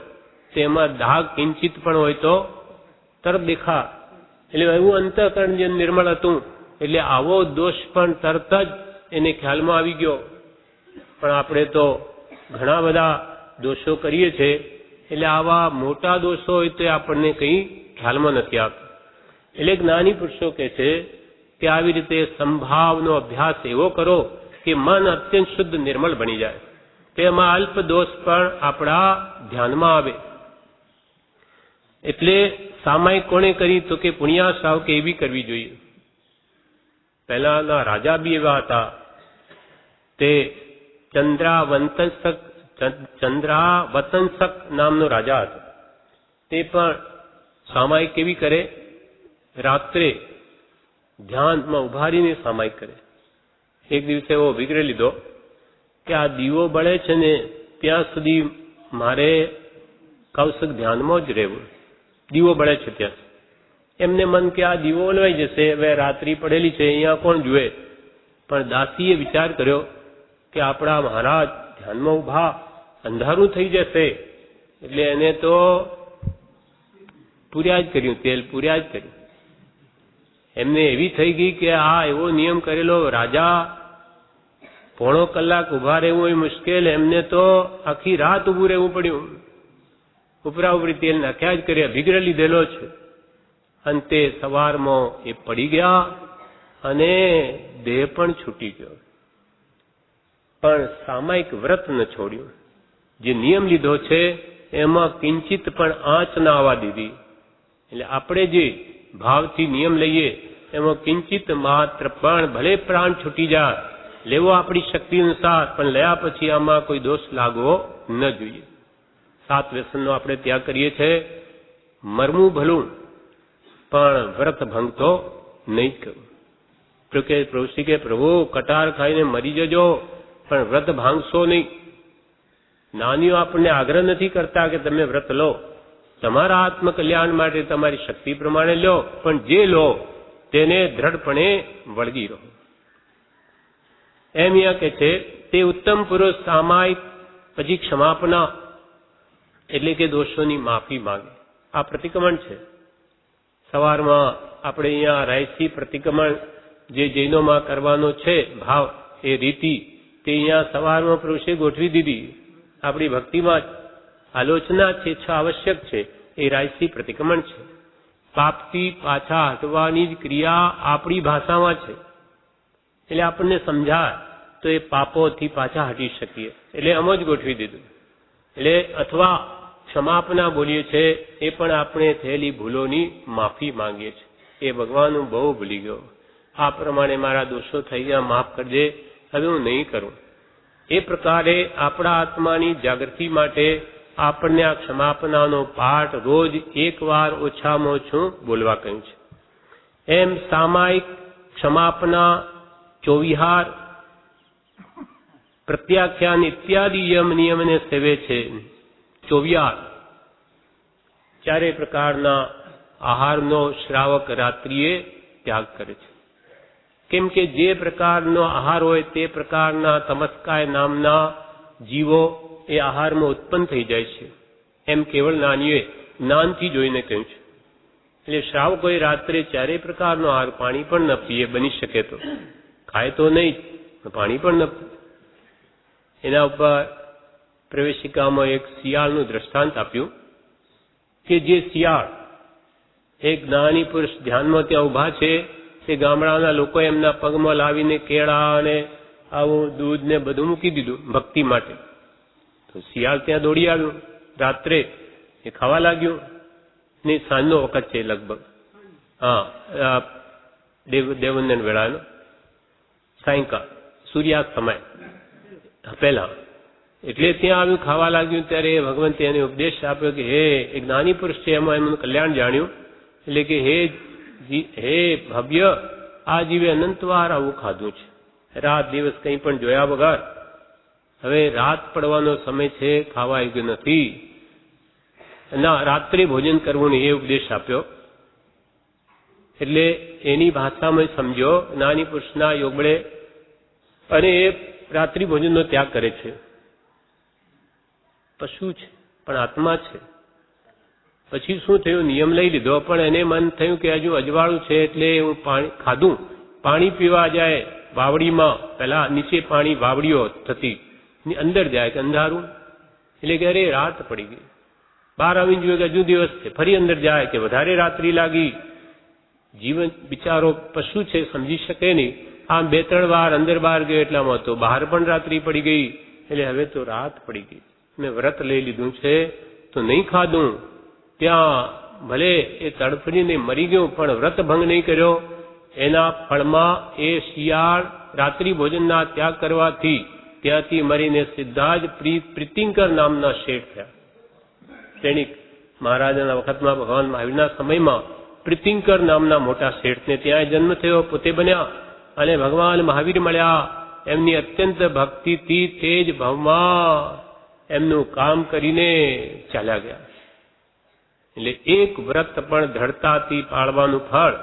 તેમાં ડાઘ કિંચિત પણ હોય તો તરત દેખા. એટલે એવું અંતઃકરણ જે નિર્મળ હતું, એટલે આવો દોષ પણ તરત જ એને ખ્યાલમાં આવી ગયો. પણ આપણે તો ઘણા બધા દોષો કરીએ છીએ, એટલે આવા મોટા દોષો હોય તો આપણને કંઈ ખ્યાલમાં નથી આવતું. એટલે જ્ઞાની પુરુષો કહે છે કે આવી રીતે સંભાવનો અભ્યાસ એવો કરો કે મન અત્યંત શુદ્ધ નિર્મળ બની જાય, તેમાં અલ્પ દોષ પણ આપણા ધ્યાનમાં આવે. એટલે સામાયિક કોણે કરી? તો કે પુણ્યા શ્રાવકે એવી કરવી જોઈએ. પહેલાના રાજા બી એવા હતા. તે ચંદ્રાવતંસક નામનો રાજા હતો. તે પણ સામાયિક કેવી કરે? રાત્રે ધ્યાનમાં ઉભા રહીને સામાયિક કરે. એક દિવસે એવો અભિગ્રહ લીધો કે આ દીવો બળે છે ને ત્યાં સુધી મારે કૌશક ધ્યાનમાં જ રહેવું. દીવો બળે છે ત્યાં એમને મન કે આ દીવો ઓલવાઈ જશે, હવે રાત્રિ પડેલી છે, અહીંયા કોણ જુએ? પણ દાસીએ વિચાર કર્યો કે આપણા મહારાજ ધ્યાનમાં ઉભા, અંધારું થઈ જશે, એટલે એને તો પૂર્યા જ કર્યું, તેલ પૂર્યા જ કર્યું. એમને એવી થઈ ગઈ કે આ એવો નિયમ કરેલો, રાજા પોણો કલાક ઉભા રહેવું એ મુશ્કેલ, એમને તો આખી રાત ઉભું રહેવું પડ્યું. ઉપરા ઉપરી તેલ નાખ્યા જ કરે, અભિગ્રહ લીધેલો છે. અંતે સવારમાં એ પડી ગયા અને દેહ પણ છૂટી ગયો. પણ સામાયિક વ્રત ન છોડ્યું. જે નિયમ લીધો છે એમાં કિંચિત પણ આંચ ના આવવા દીધી. એટલે આપણે જે ભાવથી નિયમ લઈએ એમાં કિંચિત માત્ર પણ, ભલે પ્રાણ છૂટી જાય, લેવો આપણી શક્તિ અનુસાર, પણ લયા પછી આમાં કોઈ દોષ લાગવો ન જોઈએ. 7 વ્યસનનો આપણે ત્યાગ કરીએ છીએ, મરવું ભલું પણ વ્રત ભંગ તો નહીં કરવું. પ્રભુ કે પ્રભુ કટાર ખાઈને મરી જજો પણ વ્રત ભાંગશો નહીં. નાનીઓ આપણને આગ્રહ નથી કરતા કે તમે વ્રત લો, તમારા આત્મકલ્યાણ માટે તમારી શક્તિ પ્રમાણે લો, પણ જે લો તેને દ્રઢપણે વળગી રહો. એમ અહીંયા કે છે તે ઉત્તમ પુરુષ સામાયિક, પછી ક્ષમાપના એટલે કે દોષોની માફી માંગે. આ પ્રતિક્રમણ છે. સવારમાં આપણે અહીંયા રાયસી પ્રતિક્રમણ જે જૈનોમાં કરવાનો છે ભાવ, એ રીતિ તે અહીંયા સવારમાં પુરુષે ગોઠવી દીધી. આપણી ભક્તિમાં આલોચના છે, આવશ્યક છે, એ રાયસી પ્રતિક્રમણ છે. પાપથી પાછા હટવાની જ ક્રિયા આપણી ભાષામાં છે. એટલે આપણને સમજાય તો એ પાપોથી પાછા હટી શકીએ, એટલે આમ જ ગોઠવી દીધું. એટલે અથવા ક્ષમાપના બોલીએ છે, એ પણ આપણે થયેલી ભૂલોની માફી માંગીએ છીએ. એ ભગવાન હું બહુ ભૂલી ગયો, આ પ્રમાણે મારા દોષો થઈ ગયા, માફ કરજે, હવે હું નહીં કરું. એ પ્રકારે આપણા આત્માની જાગૃતિ માટે આપણને આ ક્ષમાપનાનો પાઠ રોજ 1 વાર ઓછામાં ઓછું બોલવા કહ્યું છે. એમ સામાયિક ક્ષમાપના, ચોવિહાર, પ્રત્યાખ્યાન ઇત્યાદિ નિયમને સેવે છે. ચોવિહાર 4 પ્રકારના આહારનો શ્રાવક રાત્રિએ ત્યાગ કરે છે. કેમ કે જે પ્રકારનો આહાર હોય તે પ્રકારના તમસ્કાય નામના જીવો એ આહારમાં ઉત્પન્ન થઈ જાય છે. એમ કેવળ નાનીઓએ જ્ઞાનથી જોઈને કહ્યું છે. એટલે શ્રાવકોએ રાત્રે 4 પ્રકારનો આહાર, પાણી પણ ન પીએ, બની શકે તો ખાય તો નહીં, પાણી પણ ન પીએ. એના ઉપર પ્રવેશિકામાં એક શિયાળનું દ્રષ્ટાંત આપ્યું કે જે શિયાળ એક જ્ઞાની પુરુષ ધ્યાનમાં ત્યાં ઉભા છે, તે ગામડાના લોકો એમના પગમાં લાવીને કેળા અને આવું દૂધ ને બધું મૂકી દીધું ભક્તિ માટે. તો શિયાળ ત્યાં દોડી આવ્યું, રાત્રે એ ખાવા લાગ્યું. ને સાંજનો વખત છે લગભગ, દેવવંદન વેળાનો સાયંકાળ, સૂર્યાસ્ત સમય પહેલા. એટલે ત્યાં આવ્યું, ખાવા લાગ્યું. ત્યારે ભગવંતે એને ઉપદેશ આપ્યો કે હે એક જ્ઞાની પુરુષ છે, એમાં એમનું કલ્યાણ જાણ્યું. એટલે કે હે ભવ્ય, આ જીવે અનંતવાર આવું ખાધું છે, રાત દિવસ કંઈ પણ જોયા વગર. હવે રાત પડવાનો સમય છે, ખાવા યોગ્ય નથી, ના રાત્રે ભોજન કરવું નહીં, એ ઉપદેશ આપ્યો. એટલે એની ભાષામાં સમજો, જ્ઞાની પુરુષના યોગબળે, અને એ રાત્રિ ભોજનનો ત્યાગ કરે છે. પશુ છે પણ આત્મા છે. પછી શું થયું? નિયમ લઈ લીધો, પણ એને મન થયું કે હજુ અજવાળું છે, એટલે હું પાણી ખાધું. પાણી પીવા જાય વાવડીમાં, પેલા નીચે પાણી વાવડીઓ થતી, અંદર જાય કે અંધારું, એટલે કે અરે રાત પડી ગઈ. બહાર આવીને જોયું કે હજુ દિવસ છે, ફરી અંદર જાય કે વધારે રાત્રિ લાગી. જીવન બિચારો પશુ છે, સમજી શકે નહીં. આમ 2-3 વાર અંદર બહાર ગયો, એટલામાં તો બહાર પણ રાત્રિ પડી ગઈ. એટલે હવે તો રાત પડી ગઈ, મેં વ્રત લઈ લીધું છે તો નહીં ખાધું. ત્યાં ભલે એ તડફડીને મરી ગયું, પણ વ્રત ભંગ નહીં કર્યો. એના ફળમાં એ શિયાળ રાત્રિ ભોજનના ત્યાગ કરવાથી ત્યાંથી મરીને સીધા જ પ્રીતિંકર નામના શેઠ થયા. તેની મહારાજના વખતમાં ભગવાન મહાવીરના સમયમાં પ્રીતિંકર નામના મોટા શેઠને ત્યાં જન્મ થયો, પોતે બન્યા અને ભગવાન મહાવીર મળ્યા. એમની અત્યંત ભક્તિથી તે જ ભાવમાં એમનું કામ કરીને ચાલ્યા ગયા. એટલે એક વ્રત પણ ધડતાથી પાળવાનું ફળ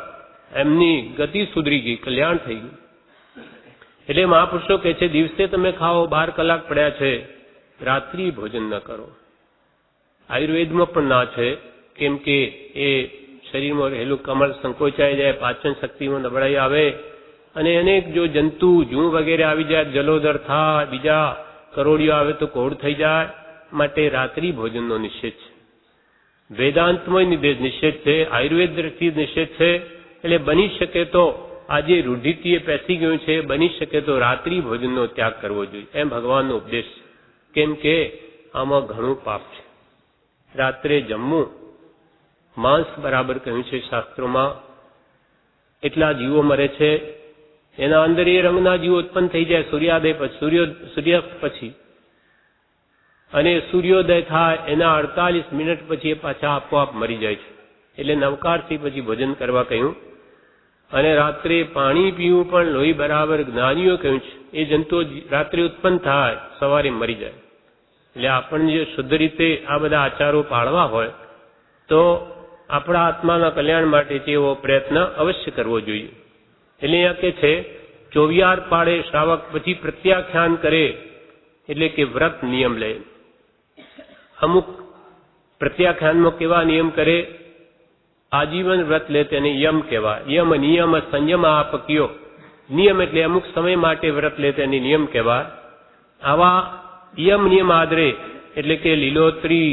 એમની ગતિ સુધરી ગઈ, કલ્યાણ થઈ ગયું. એટલે મહાપુરુષો કહે છે, દિવસે તમે ખાઓ, 12 કલાક પડ્યા છે, રાત્રિ ભોજન ન કરો. આયુર્વેદમાં પણ ના છે, કેમ કે એ શરીરમાં રહેલું કમળ સંકોચાઈ જાય, પાચન શક્તિમાં નબળાઈ આવે અને અનેક જો જંતુ જૂ વગેરે આવી જાય, જલોદર થાય, બીજા કરોડિયો આવે તો કોડ થઈ જાય. માટે રાત્રિ ભોજનનો નિષેધ છે. વેદાંતમાં નિષેધ છે, આયુર્વેદ દ્રષ્ટિએ નિષેધ છે. એટલે બની શકે તો આજે રૂઢિટીએ પેસી ગયું છે, બની શકે તો રાત્રિ ભોજનનો ત્યાગ કરવો જોઈએ, એમ ભગવાનનો ઉપદેશ છે. કેમ કે આમાં ઘણું પાપ છે. રાત્રે જમવું માંસ બરાબર કહ્યું છે શાસ્ત્રોમાં. એટલા જીવો મરે છે, એના અંદર એ રંગના જીવો ઉત્પન્ન થઈ જાય સૂર્યોદય પછી, સૂર્યાસ્ત પછી, અને સૂર્યોદય થાય એના 48 મિનિટ પછી એ પાછા આપોઆપ મરી જાય છે. એટલે નવકારથી પછી ભોજન કરવા કહ્યું. અને રાત્રે પાણી પીવું પણ લોહી બરાબર જ્ઞાનીઓ કહ્યું છે. એ જંતુઓ રાત્રે ઉત્પન્ન થાય, સવારે મરી જાય. એટલે આપણને જે શુદ્ધ રીતે આ બધા આચારો પાળવા હોય તો આપણા આત્માના કલ્યાણ માટે એવો પ્રયત્ન અવશ્ય કરવો જોઈએ. એટલે અહીંયા કે છે, 24 પાળે શ્રાવક પછી પ્રત્યાખ્યાન કરે, એટલે કે વ્રત નિયમ લે. અમુક પ્રત્યાખ્યાનમાં કેવા નિયમ કરે? આજીવન વ્રત લે તેને યમ કહેવાય. યમ નિયમ સંયમ આપક્યો. નિયમ એટલે અમુક સમય માટે વ્રત લે તેને નિયમ કહેવાય. આવા યમ નિયમ આદરે, એટલે કે લીલોતરી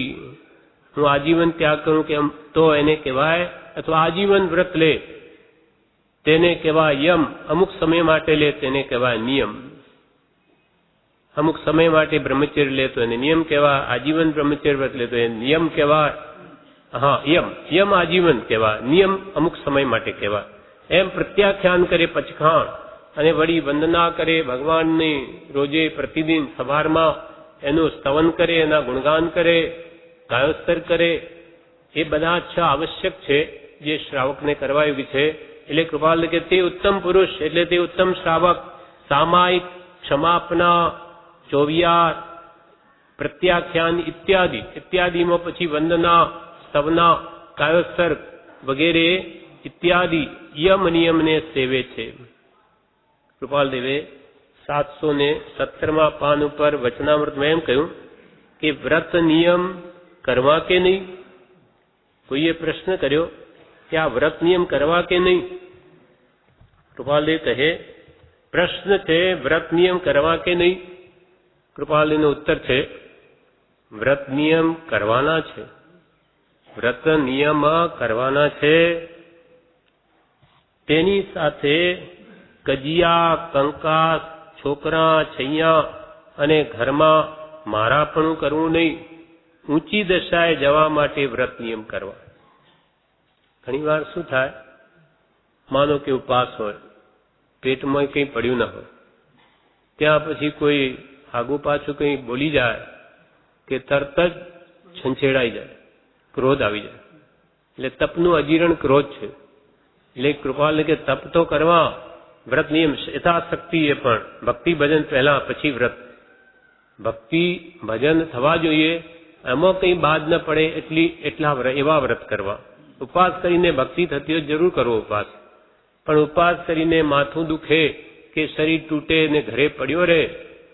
હું આજીવન ત્યાગ કરું કે તો એને કહેવાય, અથવા આજીવન વ્રત લે તેને કહેવાય યમ. અમુક સમય માટે લે તેને કહેવાય નિયમ. અમુક સમય માટે બ્રહ્મચર્ય લે તો એને નિયમ કહેવાય, આજીવન બ્રહ્મચર્ય વ્રત લે તો એને નિયમ કહેવાય. હા, યમ આજીવન કહેવાય, નિયમ અમુક સમય માટે કહેવાય. એમ પ્રત્યાખ્યાન કરે પચખાણ, અને વળી વંદના કરે ભગવાનની, રોજે પ્રતિદિન સવારમાં એનું સ્તવન કરે, એના ગુણગાન કરે, કાયોસ્તર કરે. એ બધા આવશ્યક છે જે શ્રાવકને કરવા યોગ્ય છે. એટલે કૃપાલ કે તે ઉત્તમ પુરુષ, એટલે તે ઉત્તમ શ્રાવક સામાયિક, ક્ષમાપના, 24, પ્રત્યાખ્યાન ઇત્યાદિમાં પછી વંદના, સ્તવના, કાયોસ્તર વગેરે ઇત્યાદિ યમ નિયમને સેવે છે. કૃપાલ દેવે 717 પાન ઉપર વચનામૃતમાં એમ કહ્યું કે વ્રત નિયમ કરવા કે નહીં? કોઈએ પ્રશ્ન કર્યો કે આ વ્રત નિયમ કરવા કે નહીં? કૃપાલદેવ કહે, પ્રશ્ન છે વ્રત નિયમ કરવા કે નહીં? કૃપાલદેવનો ઉત્તર છે, વ્રત નિયમ કરવાના છે. વ્રત નિયમ કરવાના છે. તેની સાથે કજિયા, કંકાસ, છોકરા, છૈયા અને ઘરમાં મારાપણું કરવું નહીં. ઊંચી દશાએ જવા માટે વ્રત નિયમ કરવા. ઘણી વાર શું થાય, માનો કે ઉપવાસ હોય, પેટમાં કંઈ પડ્યું ના હોય, ત્યાં પછી કોઈ આગુ પાછું કંઈ બોલી જાય કે તરત જ છંછેડાઈ જાય, ક્રોધ આવી જાય. એટલે તપનું અજીરણ ક્રોધ છે. એટલે કૃપાલ કે તપ તો કરવા, વ્રત નિયમ યથાશક્તિ. એ પણ ભક્તિ ભજન પહેલા, પછી વ્રત. ભક્તિ ભજન થવા જોઈએ, એમાં કંઈ બાદ ન પડે એવા વ્રત કરવા. ઉપવાસ કરીને ભક્તિ થતી હોય જરૂર કરવો ઉપવાસ, પણ ઉપવાસ કરીને માથું દુખે કે શરીર તૂટે ને ઘરે પડ્યો રહે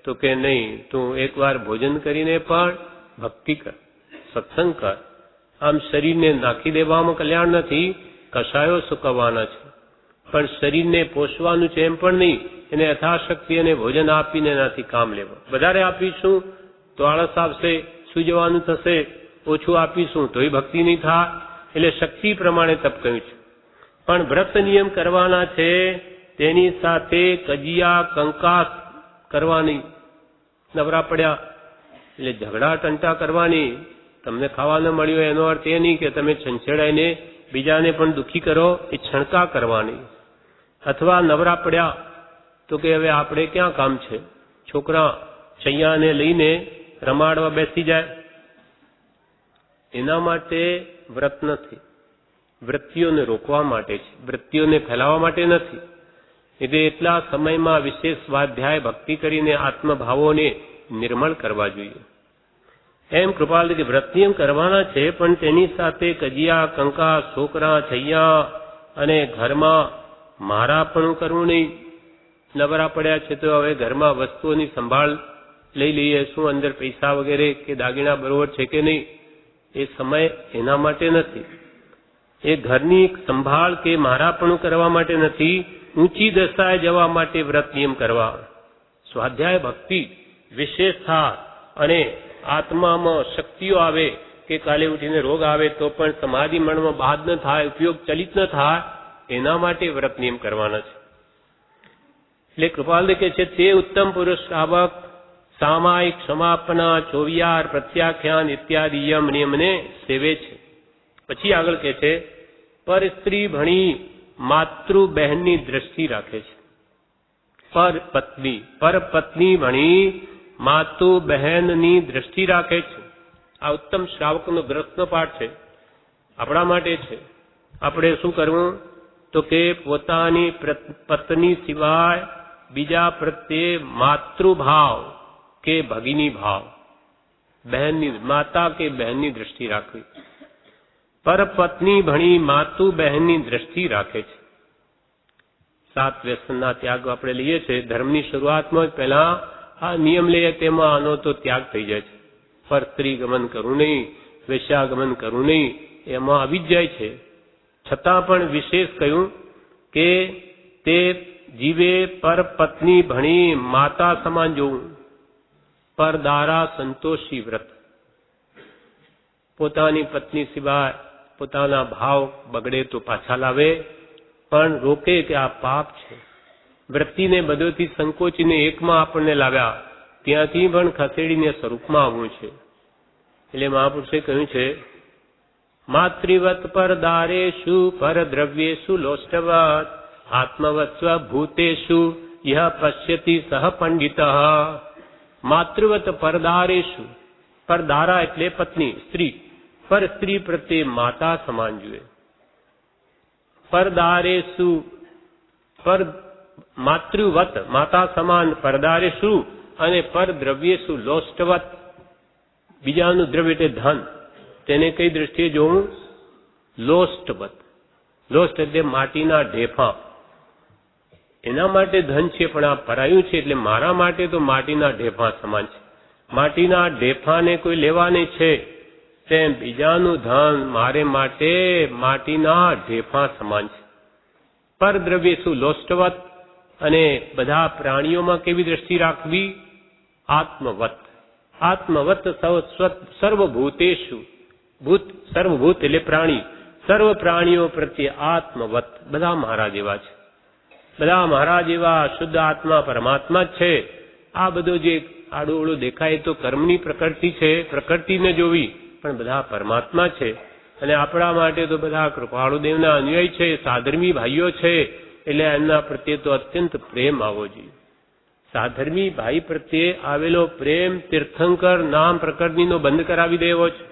તો કે નહીં, તું એકવાર ભોજન કરીને પણ ભક્તિ કર, સત્સંગ કર. આમ શરીરને નાખી દેવામાં કલ્યાણ નથી, કશાયો સુકવવાના છે. પણ શરીરને પોષવાનું છે એમ પણ નહીં, એને યથાશક્તિ અને ભોજન આપીને એનાથી કામ લેવા. વધારે આપીશું તો આળસ આવશે, સુઈ જવાનું થશે. ઓછું આપીશું તોય ભક્તિ નહીં થાય. એટલે શક્તિ પ્રમાણે તપ કહ્યું છે. પણ વ્રત નિયમ કરવાના છે, તેની સાથે કજિયા, કંકાસ કરવાની. નવરા પડ્યા એટલે ઝઘડા ટંટા કરવાની. તમને ખાવા ન મળ્યું એનો અર્થ એ નહીં કે તમે છંછેડાઈને બીજાને પણ દુઃખી કરો, એ છણકા કરવાની. અથવા નવરા પડ્યા તો કે હવે આપણે ક્યાં કામ છે, છોકરા છૈયાને લઈને રમાડવા બેસી જાય. એના માટે વ્રત નથી, વૃત્તિઓને રોકવા માટે છે, વૃત્તિઓને ફેલાવવા માટે નથી. એટલે એટલા સમયમાં વિશેષ સ્વાધ્યાય ભક્તિ કરીને આત્મભાવોને નિર્મળ કરવા જોઈએ. એમ કૃપાલજી વ્રત નિયમ કરવાના છે, પણ તેની સાથે કજિયા, કંકા, છોકરા, છૈયા અને ઘરમાં મારાપણું કરવું નહીં. નવરા પડ્યા છે તો હવે ઘરમાં વસ્તુઓની સંભાળ લઈ લઈએ, શું અંદર પૈસા વગેરે કે દાગીના બરોબર છે કે નહીં, એ સમય એના માટે નથી. એ ઘરની સંભાળ કે મારાપણું કરવા માટે નથી, ઊંચી દશાએ જવા માટે વ્રત નિયમ કરવા. સ્વાધ્યાય ભક્તિ વિશેષ થાય અને આત્મામાં શક્તિઓ આવે કે કાલે ઉઠીને રોગ આવે તો પણ સમાધિ મનમાં બાદ ન થાય, ઉપયોગ ચલિત ન થાય, એના માટે વ્રત નિયમ કરવાના છે. એટલે કૃપાલદેવ કહે છે તે ઉત્તમ પુરુષ શ્રાવક સામાયિક સમાપના, ચોવિયાર, પ્રત્યાખ્યાન ઇત્યાદિ યમ નિયમને સેવે છે. પછી આગળ કહે છે પર સ્ત્રી ભણી માતૃ બહેનની દ્રષ્ટિ રાખે છે. પર પત્ની ભણી માતુ બહેનની દ્રષ્ટિ રાખે છે. આ ઉત્તમ શ્રાવકનો ગ્રંથનો પાઠ છે, આપણા માટે છે. આપણે શું કરવું તો કે પોતાની પત્ની સિવાય બીજા પ્રત્યે માતૃભાવ કે ભગિની ભાવ, બહેનની માતા કે બહેનની દ્રષ્ટિ રાખવી. પર પત્ની ભણી માતુ બહેનની દ્રષ્ટિ રાખે છે. 7 વ્યસનના ત્યાગ આપણે લઈએ છીએ. ધર્મની શરૂઆતમાં જ પહેલા આ નિયમ લઈએ, તેમાં આનો તો ત્યાગ થઈ જાય છે. પર સ્ત્રી ગમન કરવું નહીં, વેશ્યાગમન કરવું નહીં, એમાં આવી જ જાય છે. છતાં પણ વિશેષ કહ્યું કે તે જીવે પર પત્ની ભણી માતા સમાન જોવું. પર દારા સંતોષી વ્રત, પોતાની પત્ની સિવાય પોતાના ભાવ બગડે તો પાછા લાવે, પણ રોકે કે આ પાપ છે. વૃત્તિને બધોથી સંકોચીને એકમાં આપણને લાવ્યા, ત્યાંથી પણ ખસેડીને સ્વરૂપમાં આવવું છે. એટલે મહાપુરુષે કહ્યું છે માતૃવત પર દારેશુ પર દ્રવ્યેશુ લોષ્ટવત આત્મવત સ્વભૂતેશુ યહ પશ્યતિ સહ પંડિત. માતૃવત પરદારેશુ, પરદારા એટલે પત્ની, સ્ત્રી, પર સ્ત્રી પ્રત્યે માતા સમાન જુએ. પરદારેશુ પર માતૃવત માતા સમાન, પરદારેશુ અને પર દ્રવ્યેશુ લોષ્ટવત, બીજાનું દ્રવ્ય એટલે ધન, તેને કઈ દ્રષ્ટિએ જોવું? લોષ્ટવત. લોષ્ટ એટલે માટીના ઢેફા, એના માટે ધન છે પણ આ પરાયું છે એટલે મારા માટે તો માટીના ઢેફા સમાન છે. માટીના ઢેફાને કોઈ લેવાની છે તેમ બીજાનું ધન મારે માટે માટીના ઢેફા સમાન છે. પરદ્રવ્ય શું લોષ્ટવત, અને બધા પ્રાણીઓમાં કેવી દ્રષ્ટિ રાખવી? આત્મવત. આત્મવત સર્વભૂતેષુ, ભૂત સર્વભૂત એટલે પ્રાણી, સર્વ પ્રાણીઓ પ્રત્યે આત્મવત, બધા મારા જેવા છે, બધા મારા જેવા શુદ્ધ આત્મા પરમાત્મા જ છે. આ બધો જે આડું અવળું દેખાય તો કર્મની પ્રકૃતિ છે, પ્રકૃતિને જોવી, પણ બધા પરમાત્મા છે. અને આપણા માટે તો બધા કૃપાળુદેવના અનુયાયી છે, સાધર્મી ભાઈઓ છે, એટલે એમના પ્રત્યે તો અત્યંત પ્રેમ આવવો જોઈએ. સાધર્મી ભાઈ પ્રત્યે આવેલો પ્રેમ તીર્થંકર નામ પ્રકરણીનો બંધ કરાવી દેવો છે.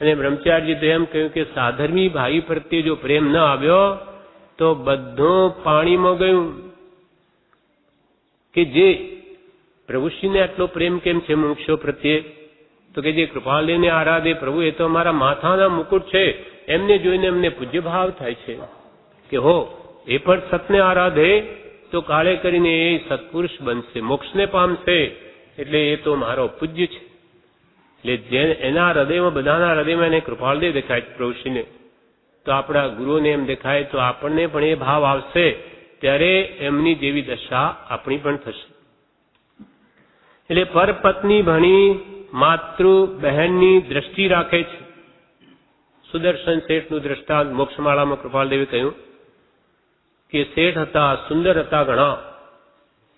અને બ્રહ્મચારીજી તો એમ કહ્યું કે સાધર્મી ભાઈ પ્રત્યે જો પ્રેમ ન આવ્યો તો બધું પાણીમાં ગયું. કે જે પ્રભુશ્રીને આટલો પ્રેમ કેમ છે મુમુક્ષો પ્રત્યે? તો કે જે કૃપાલદેવને આરાધે, પ્રભુ એ તો અમારા માથાના મુકુટ છે, એમને જોઈને એમને પૂજ્ય ભાવ થાય છે કે હો એ પણ સતને આરાધે તો કાળે કરીને એ સત્પુરુષ બનશે, મોક્ષને પામશે, એટલે એ તો મારો પૂજ્ય છે. એટલે જે એના હૃદયમાં, બધાના હૃદયમાં એને કૃપાલદેવ દેખાય છે પ્રભુશ્રીને, તો આપણા ગુરુઓને એમ દેખાય તો આપણને પણ એ ભાવ આવશે, ત્યારે એમની જેવી દશા આપણી પણ થશે. એટલે પરપત્ની ભણી માતૃ બહેનની દ્રષ્ટિ રાખે છે. સુદર્શન શેઠનું દ્રષ્ટાંત મોક્ષમાળામાં કૃપાલદેવે કહ્યું કે શેઠ હતા, સુંદર હતા ઘણા.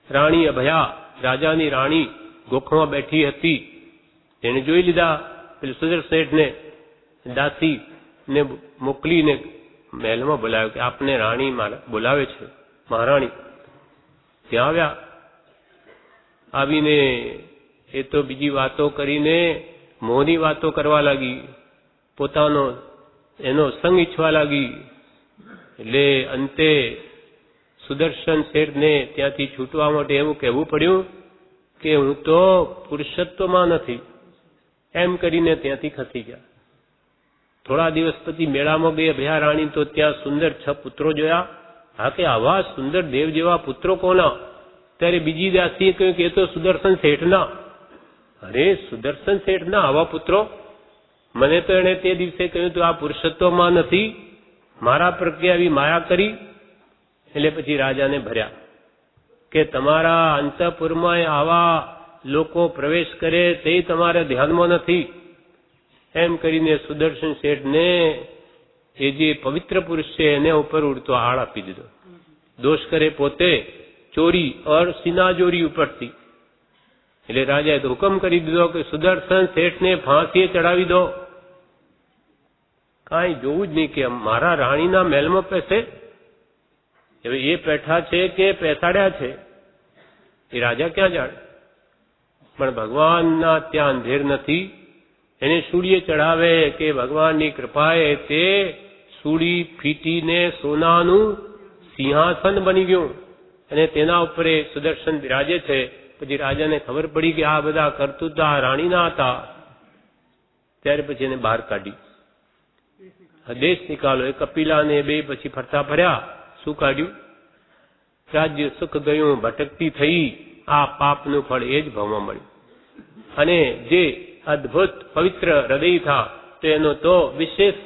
રાણી અભયા, રાજાની રાણી ગોખમાં બેઠી હતી, તેને જોઈ લીધા. પેલું સુદર્શન શેઠને દાસી ને મોકલીને મહેલમાં બોલાવ્યો કે આપને રાણી બોલાવે છે, મહારાણી. ત્યાં આવ્યા. આવીને એ તો બીજી વાતો કરીને મોહની વાતો કરવા લાગી પોતાનો એનો સંગ ઈચ્છવા લાગી. એટલે અંતે સુદર્શન શેઠને ત્યાંથી છૂટવા માટે એવું કહેવું પડ્યું કે હું તો પુરુષત્વમાં નથી, એમ કરીને ત્યાંથી ખસી ગયા. થોડા દિવસ પછી મેળામાં ગયા ભયા રાણી, તો ત્યાં સુંદર 6 પુત્રો જોયા. હા, કે આવા સુંદર દેવ જેવા પુત્રો કોના? ત્યારે બીજી દાસીએ કહ્યું કે એ તો સુદર્શન શેઠના. અરે, સુદર્શન શેઠના આવા પુત્રો? મને તો એણે તે દિવસે કહ્યું તો આ પુરુષત્વમાં નથી, મારા પ્રત્યે આવી માયા કરી. એટલે પછી રાજાને ભર્યા કે તમારા અંતઃપુરમાં આવા લોકો પ્રવેશ કરે તે તમારે ધ્યાનમાં નથી. એમ કરીને સુદર્શન શેઠને એ જે પવિત્ર પુરુષ છે એને ઉપર ઉડતો આળ આપી દીધો. દોષ કરે પોતે, ચોરી ઓર સિનાજોરી ઉપરથી. એટલે રાજાએ તો હુકમ કરી દીધો કે સુદર્શન શેઠને ફાંસીએ ચડાવી દો. કાંઈ જોવું જ નહીં કે મારા રાણીના મહેલમાં પેસે. હવે એ પેઠા છે કે પેસાડ્યા છે એ રાજા ક્યાં જાણે. પણ ભગવાનના ત્યાં અંધેર નથી. એને સૂળીએ ચડાવે કે ભગવાનની કૃપાએ તે સૂળી ફીટીને સોનાનું સિંહાસન બની ગયું અને તેના ઉપર સુદર્શન બિરાજે છે. પછી રાજાને ખબર પડી કે આ બધા કરતૂતા રાણીના હતા. ત્યારે પછી એને બહાર કાઢી, દેશ નિકાલો. એ કપિલાને બે પછી ફરતા ફર્યા. શું કાઢ્યું? રાજ્ય સુખ ગયું, ભટકતી થઈ. આ પાપનું ફળ એ જ ભાવમાં મળ્યું. અને જે અદ્ભુત પવિત્ર હૃદય થા તો એનો તો વિશેષ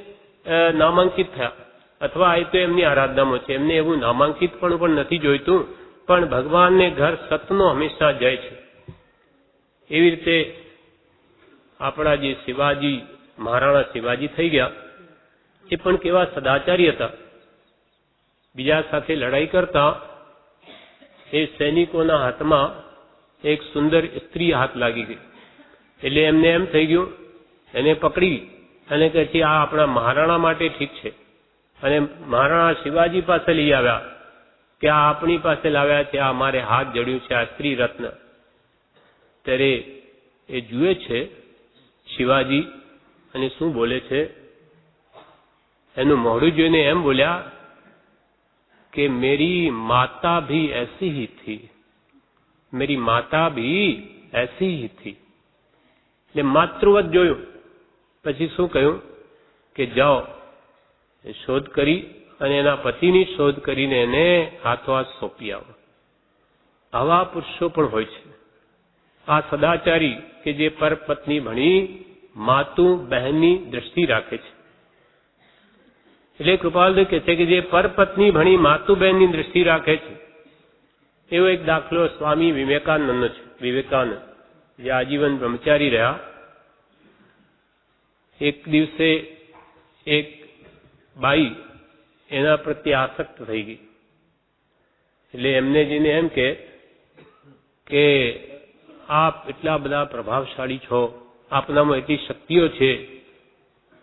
નામાંકિત થયા. અથવા એ તો એમની આરાધનામાં છે, એમને એવું નામાંકિત પણ નથી જોઈતું. પણ ભગવાનને ઘર સતનો હંમેશા જાય છે. એવી રીતે આપણા જે શિવાજી, મહારાણા શિવાજી થઈ ગયા, એ પણ કેવા સદાચારી હતા. બીજા સાથે લડાઈ કરતા એ સૈનિકોના હાથમાં એક સુંદર સ્ત્રી હાથ લાગી ગઈ. એટલે એમને એમ થઈ ગયું, એને પકડી અને કહે છે આ આપણા મહારાણા માટે ઠીક છે. અને મહારાણા શિવાજી પાસે લઈ આવ્યા કે આ આપણી પાસે લાવ્યા છે, આ અમારે હાથ જડ્યું છે, આ સ્ત્રી રત્ન. ત્યારે એ જુએ છે શિવાજી અને શું બોલે છે, એનું મોઢું જોઈને એમ બોલ્યા કે મેરી માતા ભી એસી ही थी, मेरी माता भी ऐसी ही थी. એટલે માતૃવત જોયું. પછી શું કહ્યું કે જાઓ શોધ કરી અને એના પતિની શોધ કરીને એને હાથોહાથ સોંપી આવો. આવા પુરુષો પણ હોય છે. આ સદાચારી કે જે પરપત્ની ભણી માતું બહેનની દ્રષ્ટિ રાખે છે. એટલે કૃપાલદેવ કહે છે કે જે પરપત્ની ભણી માતુ બહેનની દ્રષ્ટિ રાખે છે, એવો એક દાખલો સ્વામી વિવેકાનંદનો છે. વિવેકાનંદ જે આજીવન બ્રહ્મચારી રહ્યા. એક દિવસે એક બાઈ એના પ્રત્યે આસક્ત થઈ ગઈ. એટલે એમને જઈને એમ કે આપ એટલા બધા પ્રભાવશાળી છો, આપનામાં એટલી શક્તિઓ છે,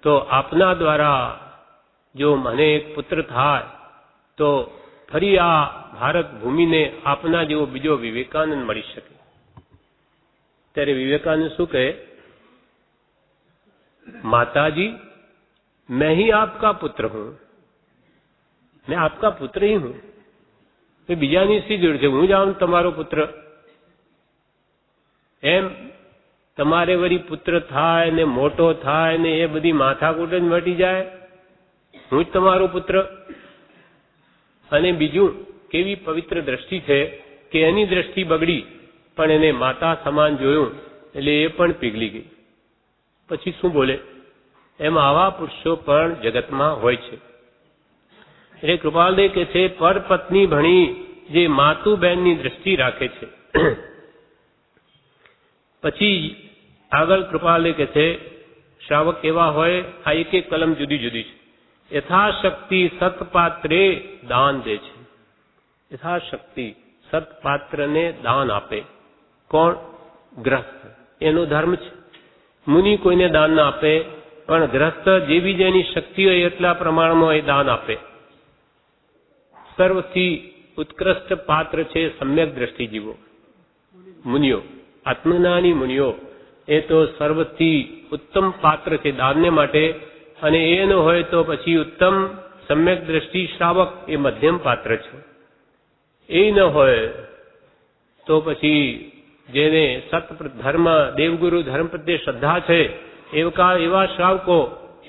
તો આપના દ્વારા જો મને એક પુત્ર થાય તો ફરી આ ભારત ભૂમિને આપના જેવો બીજો વિવેકાનંદ મળી શકે. ત્યારે વિવેકાનંદ શું કહે, माताजी मैं ही आपका पुत्र हूं, मैं आपका पुत्र ही हूं. બીજાની શી જરૂર છે, હું જ આમ તમારો પુત્ર. એમ તમારે વળી પુત્ર થાય ને મોટો થાય ને એ બધી માથાકૂટ જ મટી જાય, હું જ તમારો પુત્ર. અને બીજું કેવી પવિત્ર દ્રષ્ટિ છે કે એની દ્રષ્ટિ બગડી પણ એને માતા સમાન જોયું એટલે એ પણ પીગળી ગઈ. પછી શું બોલે, એમ આવા પુરુષો પણ જગતમાં હોય છે. એટલે કૃપાલદેવ કે છે પરપત્ની ભણી જે માતુ બહેનની દ્રષ્ટિ રાખે છે. પછી આગળ કૃપાલદેવ કે છે શ્રાવક કેવા હોય, આ એક એક કલમ જુદી જુદી છે. યથાશક્તિ સત્પાત્રે દાન દે છે. યથાશક્તિ સત્પાત્રને દાન આપે. કોણ? ગ્રસ્ત. એનો ધર્મ છે. મુનિ કોઈને દાન ના આપે, પણ ગ્રસ્ત જેવી જેની શક્તિ હોય એટલા પ્રમાણમાં એ દાન આપે. સર્વથી ઉત્કૃષ્ટ પાત્ર છે સમ્યક દ્રષ્ટિ જીવો, મુનિઓ, આત્મજ્ઞાની મુનિઓ. એ તો સર્વથી ઉત્તમ પાત્ર છે દાનને માટે. અને એ ન હોય તો પછી ઉત્તમ સમ્યક દ્રષ્ટિ શ્રાવક એ મધ્યમ પાત્ર છે. એ ન હોય તો પછી જેને સત ધર્મ દેવગુરુ ધર્મ પ્રત્યે શ્રદ્ધા છે એવા શ્રાવકો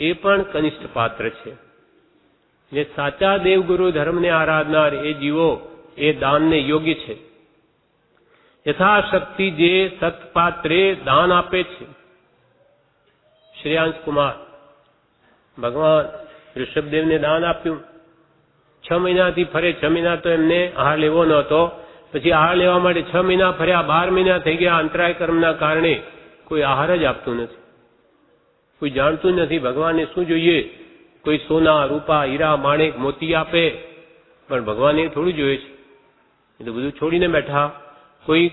એ પણ કનિષ્ઠ પાત્ર છે. જે સાચા દેવગુરુ ધર્મને આરાધનાર એ જીવો એ દાનને યોગ્ય છે. યથાશક્તિ જે સત્પાત્રે દાન આપે છે. શ્રેયાંશ કુમાર ભગવાન ઋષભદેવને દાન આપ્યું. 6 મહિનાથી ફરે. 6 મહિના તો એમને આહાર લેવો નહોતો. પછી આહાર લેવા માટે 6 મહિના ફર્યા. 12 મહિના થઈ ગયા. અંતરાય કર્મના કારણે કોઈ આહાર જ આપતું નથી. કોઈ જાણતું નથી ભગવાનને શું જોઈએ. કોઈ સોના રૂપા હીરા માણેક મોતી આપે, પણ ભગવાન એ થોડું જોઈએ છે. એ તો બધું છોડીને બેઠા. કોઈ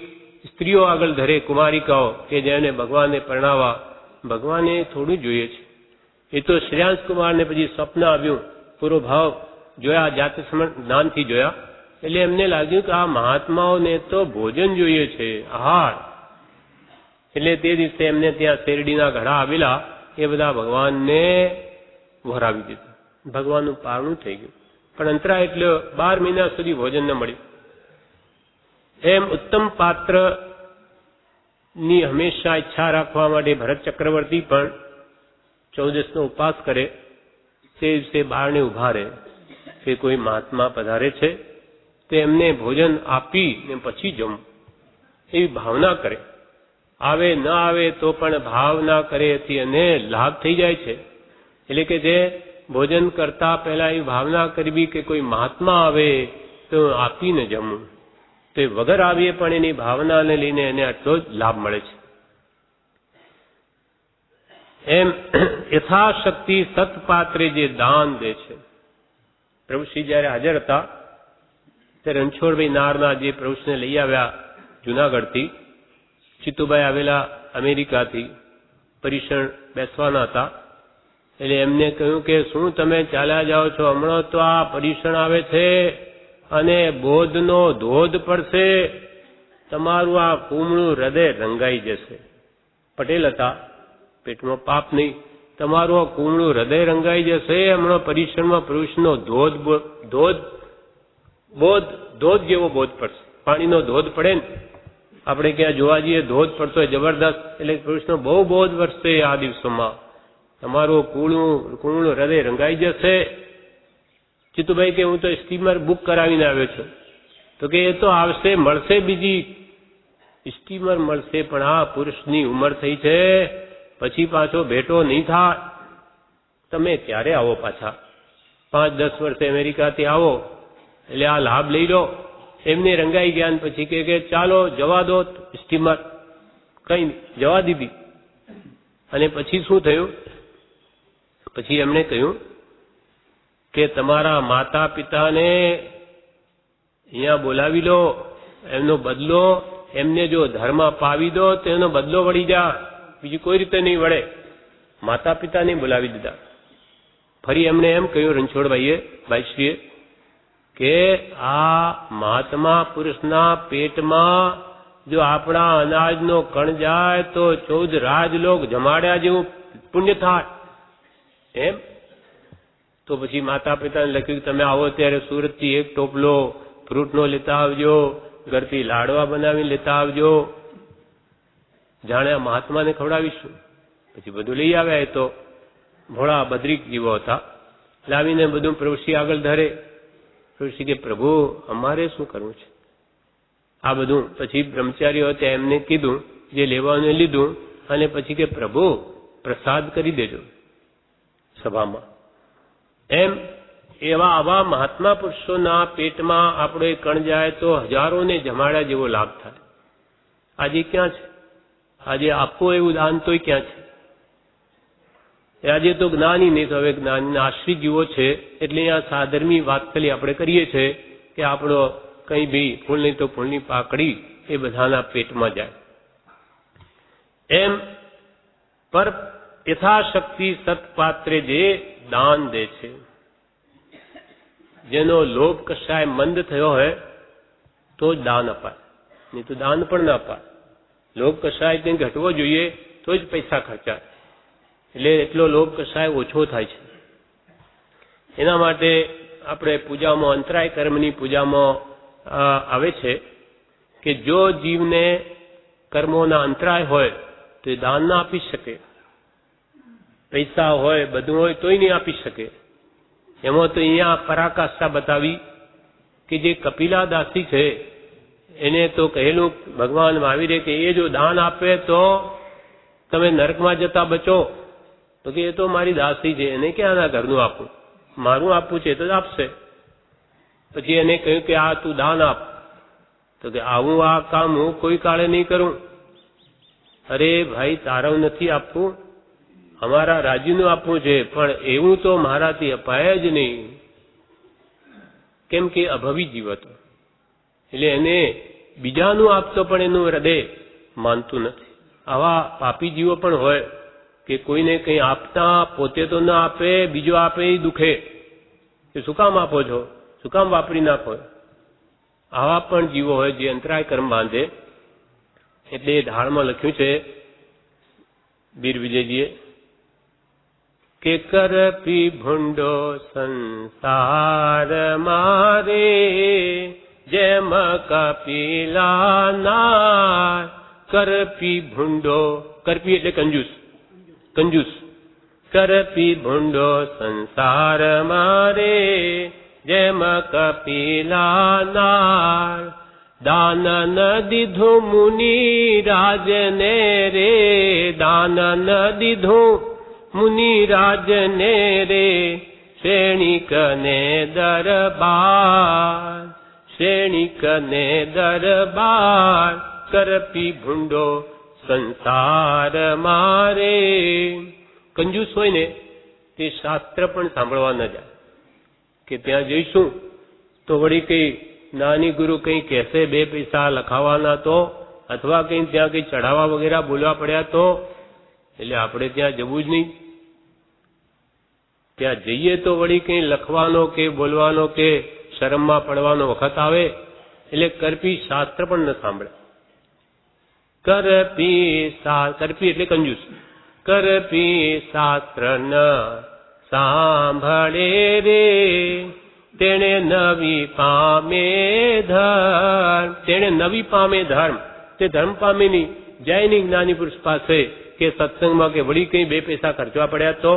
સ્ત્રીઓ આગળ ધરે, કુમારિકાઓ કે જેને ભગવાનને પરણાવવા, ભગવાને થોડું જોઈએ છે. એ તો શ્રેયાંશ કુમારને પછી સ્વપ્ન આવ્યું, પૂરો ભાવ જોયા, જાત જ્ઞાનથી જોયા, એટલે એમને લાગ્યું કે આ મહાત્માઓને તો ભોજન જોઈએ છે, આહાર. એટલે તે દિવસે એમને ત્યાં શેરડીના ઘડા આવેલા, એ બધા ભગવાનને વરાવી દીધું. ભગવાનનું પારણું થઈ ગયું. પણ અંતરા એટલે 12 મહિના સુધી ભોજન ન મળ્યું. એમ ઉત્તમ પાત્ર ની હંમેશા ઈચ્છા રાખવા માટે ભરત ચક્રવર્તી પણ 14નો ઉપવાસ કરે. તે દિવસે બારણે ઉભા રહે કે કોઈ મહાત્મા પધારે છે તે એમને ભોજન આપી ને પછી જમવું, એવી ભાવના કરે. આવે ન આવે તો પણ ભાવના કરે એથી એને લાભ થઈ જાય છે. એટલે કે જે ભોજન કરતા પહેલા એ ભાવના કરવી કે કોઈ મહાત્મા આવે તો આપીને જમવું. તો એ વગર આવીએ પણ એની ભાવનાને લઈને એને આટલો જ લાભ મળે છે. એમ યથાશક્તિ સત્પાત્રે જે દાન દે છે. પ્રભુશ્રી જયારે હાજર હતા ત્યારે રણછોડભાઈ નારના જે પ્રભુશ્રીને લઈ આવ્યા જુનાગઢથી, ચિત્તુભાઈ આવેલા અમેરિકાથી, પરીક્ષણ બેસવાના હતા. એટલે એમને કહ્યું કે શું તમે ચાલ્યા જાઓ છો, હમણાં તો આ પરીક્ષણ આવે છે અને બોધનો ધોધ પડશે, તમારું આ કુમળું હૃદય રંગાઈ જશે. પટેલ હતા, પેટમાં પાપ નહીં. તમારું આ કુમળું હૃદય રંગાઈ જશે, હમણાં પરીક્ષણમાં પુરુષનો ધોધ જેવો બોધ પડશે. પાણીનો ધોધ પડે ને, આપણે ક્યાં જોવા જઈએ ધોધ પડતો હોય જબરદસ્ત, એટલે પુરુષનો બહુ બોધ વરસશે આ દિવસોમાં. તમારું કુમળું હૃદય રંગાઈ જશે. ચિત્તુભાઈ કે હું તો સ્ટીમર બુક કરાવીને આવ્યો છું. તો કે એ તો આવશે, મળશે, બીજી સ્ટીમર મળશે, પણ આ પુરુષની ઉંમર થઈ છે, પછી પાછો ભેટો નહીં થાય. તમે ક્યારે આવો પાછા? 5-10 વર્ષે અમેરિકાથી આવો એટલે આ લાભ લઈ લો. એમને રંગાઈ ગયા પછી કે ચાલો જવા દો સ્ટીમર. કઈ નહીં, જવા દીધી. અને પછી શું થયું? પછી એમણે કહ્યું કે તમારા માતા પિતાને અહીંયા બોલાવી લો, એમનો બદલો, એમને જો ધર્મ પાવી દો તો એનો બદલો વળી જાય, બીજી કોઈ રીતે નહીં વળે. માતા પિતાને બોલાવી દીધા. ફરી એમણે એમ કહ્યું રણછોડભાઈએ, ભાઈશ્રીએ, કે આ મહાત્મા પુરુષના પેટમાં જો આપણા અનાજનો કણ જાય તો 14 રાજલોક જમાડ્યા જેવું પુણ્ય થાય. એમ તો પછી માતા પિતાને લખ્યું કે તમે આવો ત્યારે સુરતથી એક ટોપલો ફ્રૂટનો લેતા આવજો, ઘરથી લાડવા બનાવીને લેતા આવજો, જાણે આ મહાત્માને ખવડાવીશું. પછી બધું લઈ આવ્યા. એ તો ભોળા બદ્રિક જીવો હતા. લાવીને બધું પ્રભુશ્રી આગળ ધરે. પ્રભુશ્રી કે પ્રભુ અમારે શું કરવું છે આ બધું? પછી બ્રહ્મચારીઓ હતા એમને કીધું, જે લેવાનું લીધું, અને પછી કે પ્રભુ પ્રસાદ કરી દેજો સભામાં. એમ એવા આવા મહાત્મા પુરુષોના પેટમાં આપણો એ કણ જાય તો હજારોને જમાડ્યા જેવો લાભ થાય. આજે ક્યાં છે? આજે આપો એવું દાન તોય ક્યાં છે? આજે તો જ્ઞાની નહીં, તો હવે જ્ઞાનીના આશ્રિત જીવો છે. એટલે આ સાધર્મી વાતખલી આપણે કરીએ છીએ કે આપણો કંઈ બી ફૂલ નહીં તો ફૂલની પાકડી એ બધાના પેટમાં જાય. એમ પર યથાશક્તિ સત્પાત્રે જે દાન દે છે, જેનો લોભ કશાય મંદ થયો હોય તો જ દાન અપાય, નહીં તો દાન પણ ના અપાય. લોભ કશાય તે ઘટવો જોઈએ તો જ પૈસા ખર્ચાય. એટલે એટલો લોભ કશાય ઓછો થાય છે. એના માટે આપણે પૂજામાં અંતરાય કર્મની પૂજામાં આવે છે કે જો જીવને કર્મોના અંતરાય હોય તો એ દાન ના આપી શકે, પૈસા હોય બધું હોય તોય નહીં આપી શકે. એમાં તો અહીંયા પરાકાષ્ઠા બતાવી કે જે કપિલા દાસી છે એને તો કહેલું ભગવાન મહાવીરે કે એ જો દાન આપે તો તમે નરકમાં જતા બચો. તો કે એ તો મારી દાસી છે, એને ક્યાં આના ઘરનું આપું, મારું આપવું છે તો જ આપશે. પછી એને કહ્યું કે આ તું દાન આપ. તો કે આવું આ કામ હું કોઈ કાળે નહીં કરું. અરે ભાઈ તારું નથી આપવું, અમારા રાજ્યનું આપવું છે, પણ એવું તો મારાથી અપાય જ નહીં. કેમ કે અભવી જીવ હતો એટલે એને બીજાનું આપતો પણ એનું હૃદય માનતું નથી. આવા પાપી જીવો પણ હોય કે કોઈને કંઈ આપતા પોતે તો ના આપે, બીજો આપે એ દુખે કે શું કામ આપો છો, શું કામ વાપરી નાખો. આવા પણ જીવો હોય જે અંતરાય કર્મ બાંધે. એટલે ઢાળમાં લખ્યું છે વીર વિજયજીએ કે કરપી ભૂંડો સંસાર મારે જેમ કપિલા નાર. કરપી ભૂંડો, કરપી એટલે કંજૂસ, કંજૂસ. કરપી ભૂંડો સંસાર મારે જેમ કપિલા નાર. દાન ન દીધું મુનિ રાજને રે, દાન ન દીધું મુનિ રાજને રે. શ્રેણિક ને દરબાર, શ્રેણિક ને દરબાર. કરપી ભૂંડો સંસાર મારે. કંજૂસ હોય ને તે શાસ્ત્ર પણ સાંભળવા ન જાય કે ત્યાં જઈશું તો વળી કઈ નાની ગુરુ કંઈ કહેશે, 2 પૈસા લખાવાના તો, અથવા કંઈ ત્યાં કંઈ ચઢાવા વગેરે બોલવા પડ્યા તો, એટલે આપણે ત્યાં જવું જ નહીં. ત્યાં જઈએ તો વળી કંઈ લખવાનો કે બોલવાનો કે શરમમાં પડવાનો વખત આવે. એટલે કરપી શાસ્ત્ર પણ ન સાંભળે. કરપી કરપી એટલે કંજૂસ. કરપી શાસ્ત્ર ન સાંભળે રે તેણે નવી પામે ધર્મ. તેણે નવી પામે ધર્મ, તે ધર્મ પામે નહીં. જાય નહીં જ્ઞાની પુરુષ પાસે કે સત્સંગમાં કે વળી કંઈ 2 પૈસા ખર્ચવા પડ્યા તો.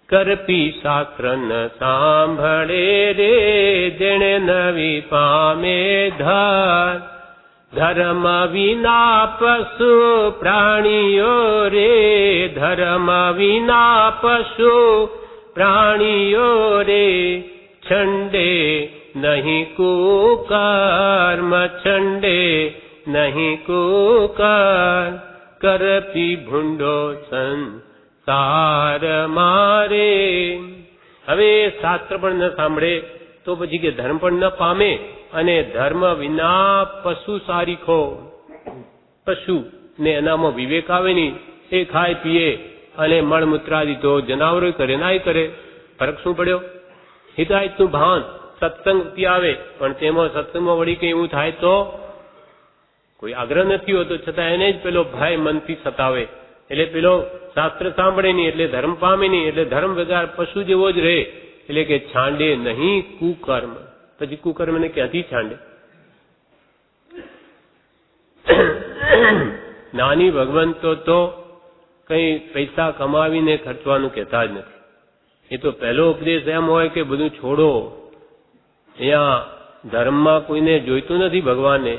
કરપી શાસ્ત્ર ન સાંભળે રે જેણે નવી પામે ધર્મ. ધર્મ વિના પશુ પ્રાણીઓ રે, ધર્મ વિના પશુ પ્રાણીઓ રે. છંડે નહીં કુકર્મ, છંડે નહીં કુકર્મ. કરપી ભૂંડો સંસાર મારે. હવે શાસ્ત્ર પણ ન સાંભળે તો પછી કે ધર્મ પણ ન પામે. અને ધર્મ વિના પશુ સારીખો, પશુ ને એનામાં વિવેક આવે નહીં. એ ખાય પીએ અને મળમૂત્રાદિ તો જનાવરો કરે ના કરે, ફરક શું પડ્યો? હિતાહિતનું ભાન સત્સંગ આવે પણ તેમાં સત્સંગમાં વળી કંઈ એવું થાય તો કોઈ આગ્રહ નથી હોતો, છતાં એને જ પેલો ભય મનથી સતાવે. એટલે પેલો શાસ્ત્ર સાંભળે નહીં એટલે ધર્મ પામે નહીં. એટલે ધર્મ વગર પશુ જેવો જ રહે. એટલે કે છાંડે નહીં કુકર્મ. પછી કુકર્મને ક્યાંથી છાંડે? નાની ભગવંતો તો કંઈ પૈસા કમાવીને ખર્ચવાનું કહેતા જ નથી. એ તો પહેલો ઉપદેશ એમ હોય કે બધું છોડો. અહીંયા ધર્મમાં કોઈને જોઈતું નથી ભગવાને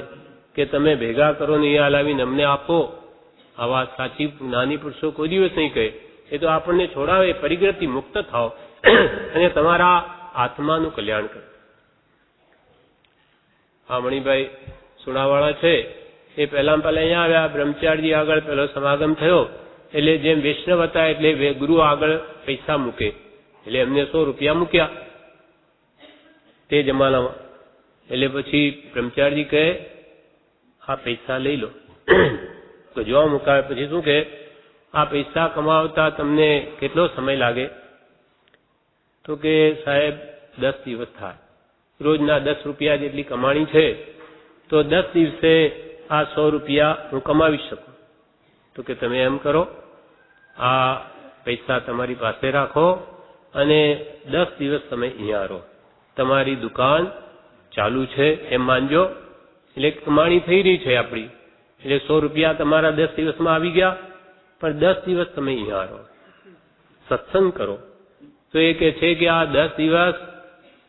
કે તમે ભેગા કરો ને અહીંયા લાવીને અમને આપો. આવા સાચી નાની પુરુષો કોઈ દિવસ નહીં કહે. એ તો આપણને છોડાવે, પરિગ્રહથી મુક્ત થાઓ અને તમારા આત્માનું કલ્યાણ કરો. આ મણિભાઈ સુણાવાળા છે એ પહેલા અહીંયા આવ્યા. બ્રહ્મચારીજી આગળ પેલો સમાગમ થયો એટલે જેમ વૈષ્ણવ હતા એટલે ગુરુ આગળ પૈસા મૂકે એટલે એમને 100 રૂપિયા મૂક્યા તે જમાનામાં. એટલે પછી બ્રહ્મચારીજી કહે આ પૈસા લઈ લો. તો જોવા મુકાવે પછી શું કહે, આ પૈસા કમાવતા તમને કેટલો સમય લાગે? તો કે સાહેબ 10 દિવસ થાય. રોજના 10 રૂપિયા જેટલી કમાણી છે તો 10 દિવસે આ 100 રૂપિયા હું કમાવી શકું. તો કે તમે એમ કરો આ પૈસા તમારી પાસે રાખો અને 10 દિવસ તમે અહીંયા રહો. તમારી દુકાન ચાલુ છે એમ માનજો, એટલે કમાણી થઈ રહી છે આપણી, એટલે 100 રૂપિયા તમારા 10 દિવસમાં આવી ગયા, પણ 10 દિવસ તમે અહીંયા રહો, સત્સંગ કરો. તો એ કહે છે કે આ 10 દિવસ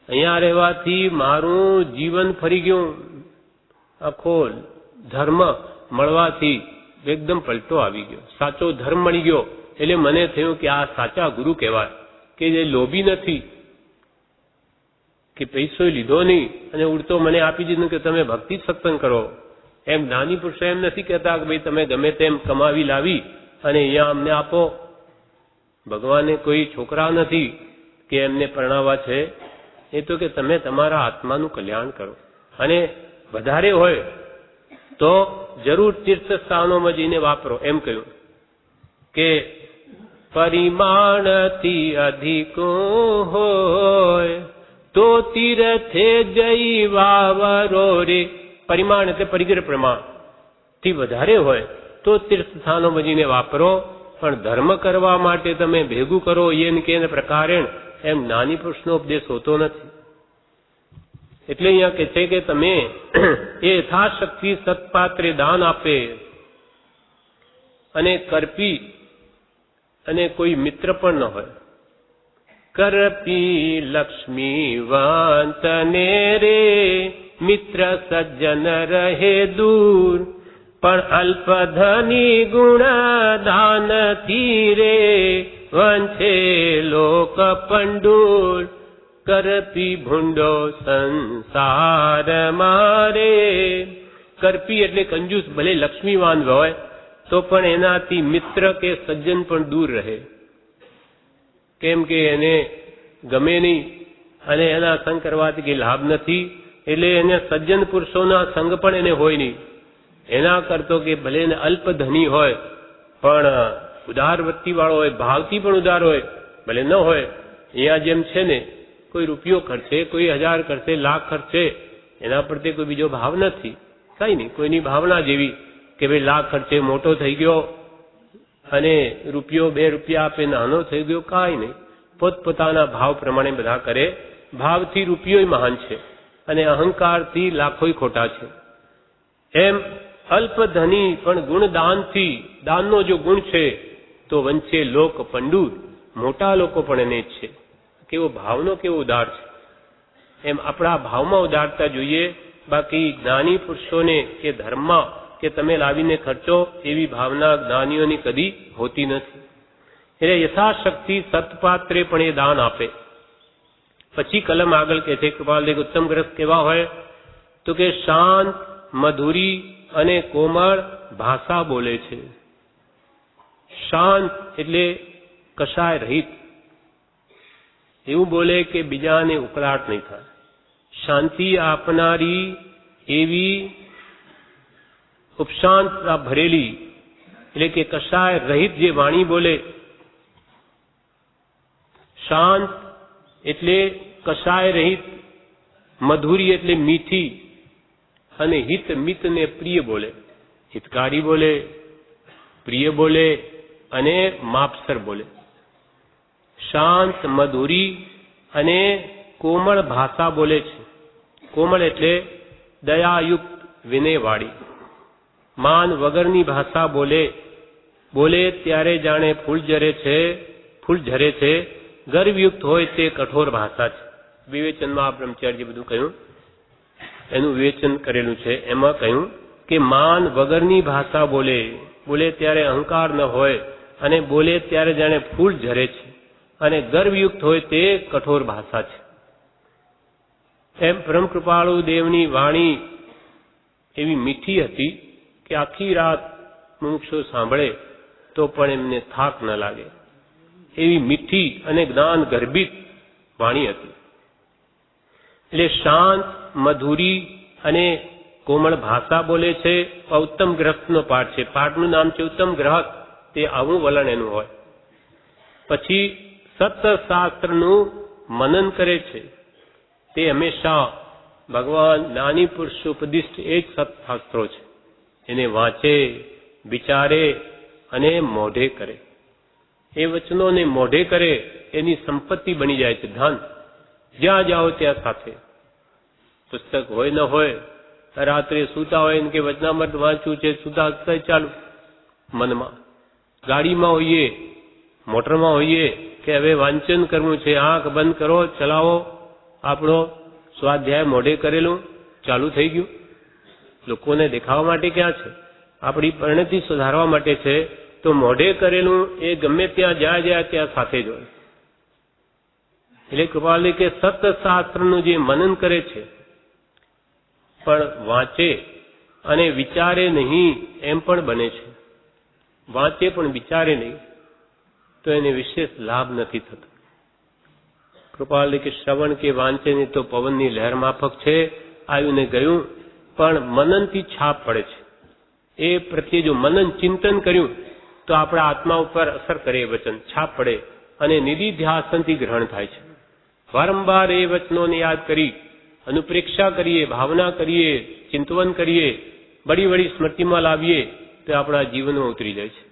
અહીંયા રહેવાથી મારું જીવન ફરી ગયું, આખો ધર્મ મળવાથી એકદમ પલટો આવી ગયો, સાચો ધર્મ મળી ગયો. એટલે મને થયું કે આ સાચા ગુરુ કહેવાય, કે જે લોભી નથી, કે પૈસો લીધો નહીં અને ઉડતો મને આપી દીધું કે તમે ભક્તિ સત્સંગ કરો. એમ જ્ઞાની પુરુષો એમ નથી કહેતા કે ભાઈ તમે ગમે તેમ કમાવી લાવી અને અહીંયા અમને આપો. ભગવાને કોઈ છોકરા નથી કે એમને પરણાવવા છે, એ તો કે તમે તમારા આત્માનું કલ્યાણ કરો, અને વધારે હોય તો જરૂર તીર્થ સ્થાનોમાં જઈને વાપરો. એમ કહ્યું કે પરિમાણથી અધિકો હોય તો તીર્થે જઈ વાવરો રે. પરિમાણ એટલે પરિગ્રહ પ્રમાણ થી વધારે હોય તો તીર્થ સ્થાનોમાં જઈને વાપરો, પણ ધર્મ કરવા માટે તમે ભેગું કરો એને કે પ્રકારે એમ જ્ઞાની પુરુષનો ઉપદેશ હોતો નથી. એટલે અહીંયા કે છે કે તમે એ યથાશક્તિ સત્પાત્રે દાન આપે અને કરપી અને કોઈ મિત્ર પણ ન હોય. કરપી લક્ષ્મીવંતને રે મિત્ર સજ્જન રહે દૂર, પણ અલ્પધની ગુણ દાનથી રે વંચે લોક પંડુર. કરપી ભૂંડો સંસાર મારે. કરપી એટલે કંજૂસ, ભલે લક્ષ્મીવાન હોય તો પણ એનાથી મિત્ર કે સજ્જન પણ દૂર રહે, કેમ કે એને ગમે નહીં અને એના સંગ કરવાથી કે લાભ નથી, એટલે એને સજ્જન પુરુષોના સંગ પણ એને હોય નહીં. એના કરતો કે ભલે એને અલ્પ ધની હોય પણ ઉદાર વૃત્તિ વાળો હોય, ભાવથી પણ ઉદાર હોય, ભલે ન હોય અહીંયા જેમ છે ને, કોઈ રૂપિયો ખર્ચે, કોઈ 1000 ખર્ચે, લાખ ખર્ચે, એના પ્રત્યે કોઈ બીજો ભાવ નથી, કઈ નહીં. કોઈની ભાવના જેવી કે ભાઈ લાખ ખર્ચે મોટો થઈ ગયો અને રૂપિયો 2 રૂપિયા આપે નાનો થઈ ગયો, કાંઈ નહીં. પોતપોતાના ભાવ પ્રમાણે બધા કરે. ભાવથી રૂપિયો મહાન છે અને અહંકારથી લાખોય ખોટા છે. એમ અલ્પ ધની પણ ગુણદાનથી, દાનનો જો ગુણ છે તો વંચે લોક પંડુર, મોટા લોકો પણ એને જ છે. કેવો ભાવનો કેવો ઉદાર છે. એમ આપણા ભાવમાં ઉદારતા જોઈએ, બાકી જ્ઞાની પુરુષોને કે ધર્મમાં કે તમે લાવીને ખર્ચો એવી ભાવના જ્ઞાનીઓની કદી હોતી નથી. એટલે યથાશક્તિ સત્પાત્રે પણ એ દાન આપે. પછી કલમ આગળ કે છે કૃપાલદેવ ઉત્તમ ગ્રસ્ત કેવા હોય તો કે શાંત, મધુરી અને કોમળ ભાષા બોલે છે. શાંત એટલે કશાય રહિત, એવું બોલે કે બીજાને ઉકળાટ નહીં થાય. શાંતિ આપનારી એવી ઉપશાંતતા ભરેલી, એટલે કે કશાય રહિત જે વાણી બોલે. શાંત એટલે કશાય રહિત, મધુરી એટલે મીઠી, અને હિત મિત ને પ્રિય બોલે. હિતકારી બોલે, પ્રિય બોલે અને માપસર બોલે. શાંત, મધુરી અને કોમળ ભાષા બોલે છે. કોમળ એટલે દયાયુક્ત, વિનયવાળી. માન વગરની ભાષા બોલે. બોલે ત્યારે જાણે ફૂલ ઝરે છે. ગર્વયુક્ત હોય તે કઠોર ભાષા છે. વિવેચનમાં આ બ્રહ્મચાર્ય બધું કહ્યું, એનું વિવેચન કરેલું છે. એમાં કહ્યું કે માન વગરની ભાષા બોલે. બોલે ત્યારે અહંકાર ન હોય અને બોલે ત્યારે જાણે ફૂલ ઝરે છે, અને ગર્વયુક્ત હોય તે કઠોર ભાષા છે. એમ પરમ કૃપાળુ દેવની વાણી એવી મીઠી હતી કે આખી રાત મુમુક્ષુ સાંભળે તો પણ એમને થાક ન લાગે, એવી મીઠી અને જ્ઞાન ગર્ભિત વાણી હતી. એટલે શાંત, મધુરી અને કોમળ ભાષા બોલે છે. ઉત્તમ ગ્રહનો પાઠ છે. પાઠનું નામ છે ઉત્તમ ગ્રહ. તે આવું વલણ એનું હોય. પછી સત્શાસ્ત્રનું મનન કરે છે. તે હંમેશા ભગવાન જ્ઞાની પુરુષ ઉપદિષ્ટ એ જ સત્શાસ્ત્રો છે. એને વાંચે, વિચારે અને મોઢે કરે. એ વચનોને મોઢે કરે એની સંપત્તિ બની જાય છે, ધન. જ્યાં જાઓ ત્યાં સાથે. પુસ્તક હોય ન હોય, રાત્રે સૂતા હોય કે વચનામૃત વાંચવું છે, સૂતા સૂતા ચાલુ મનમાં. ગાડીમાં હોઈએ, મોટરમાં હોઈએ કે હવે વાંચન કરવું છે, આંખ બંધ કરો, ચલાવો, આપણો સ્વાધ્યાય મોઢે કરેલું ચાલુ થઈ ગયું. લોકોને દેખાવા માટે ક્યાં છે? આપણી પરિણતિ સુધારવા માટે છે. તો મોઢે કરેલું એ ગમે ત્યાં જાય ત્યાં સાથે જ હોય. એટલે કૃપાલુ કે સતશાસ્ત્રનું જે મનન કરે છે પણ વાંચે અને વિચારે નહીં એમ પણ બને છે. વાંચે પણ વિચારે નહીં તો એને વિશેષ લાભ નથી થતો. કૃપાલુ કે શ્રવણ કે વાંચે તો પવનની લહેર માફક છે, આવ્યું ને ગયું, પણ મનનથી છાપ પડે છે. એ પ્રત્યે જો મનન ચિંતન કર્યું તો આપણા આત્મા ઉપર અસર કરે, વચન છાપ પડે અને નિધિધ્યાસનથી ગ્રહણ થાય છે. વારંવાર એ વચનોને યાદ કરી, અનુપ્રેક્ષા કરીએ, ભાવના કરીએ, ચિંતવન કરીએ, બડી બડી સ્મૃતિમાં લાવીએ તો આપણા જીવનમાં ઉતરી જાય છે.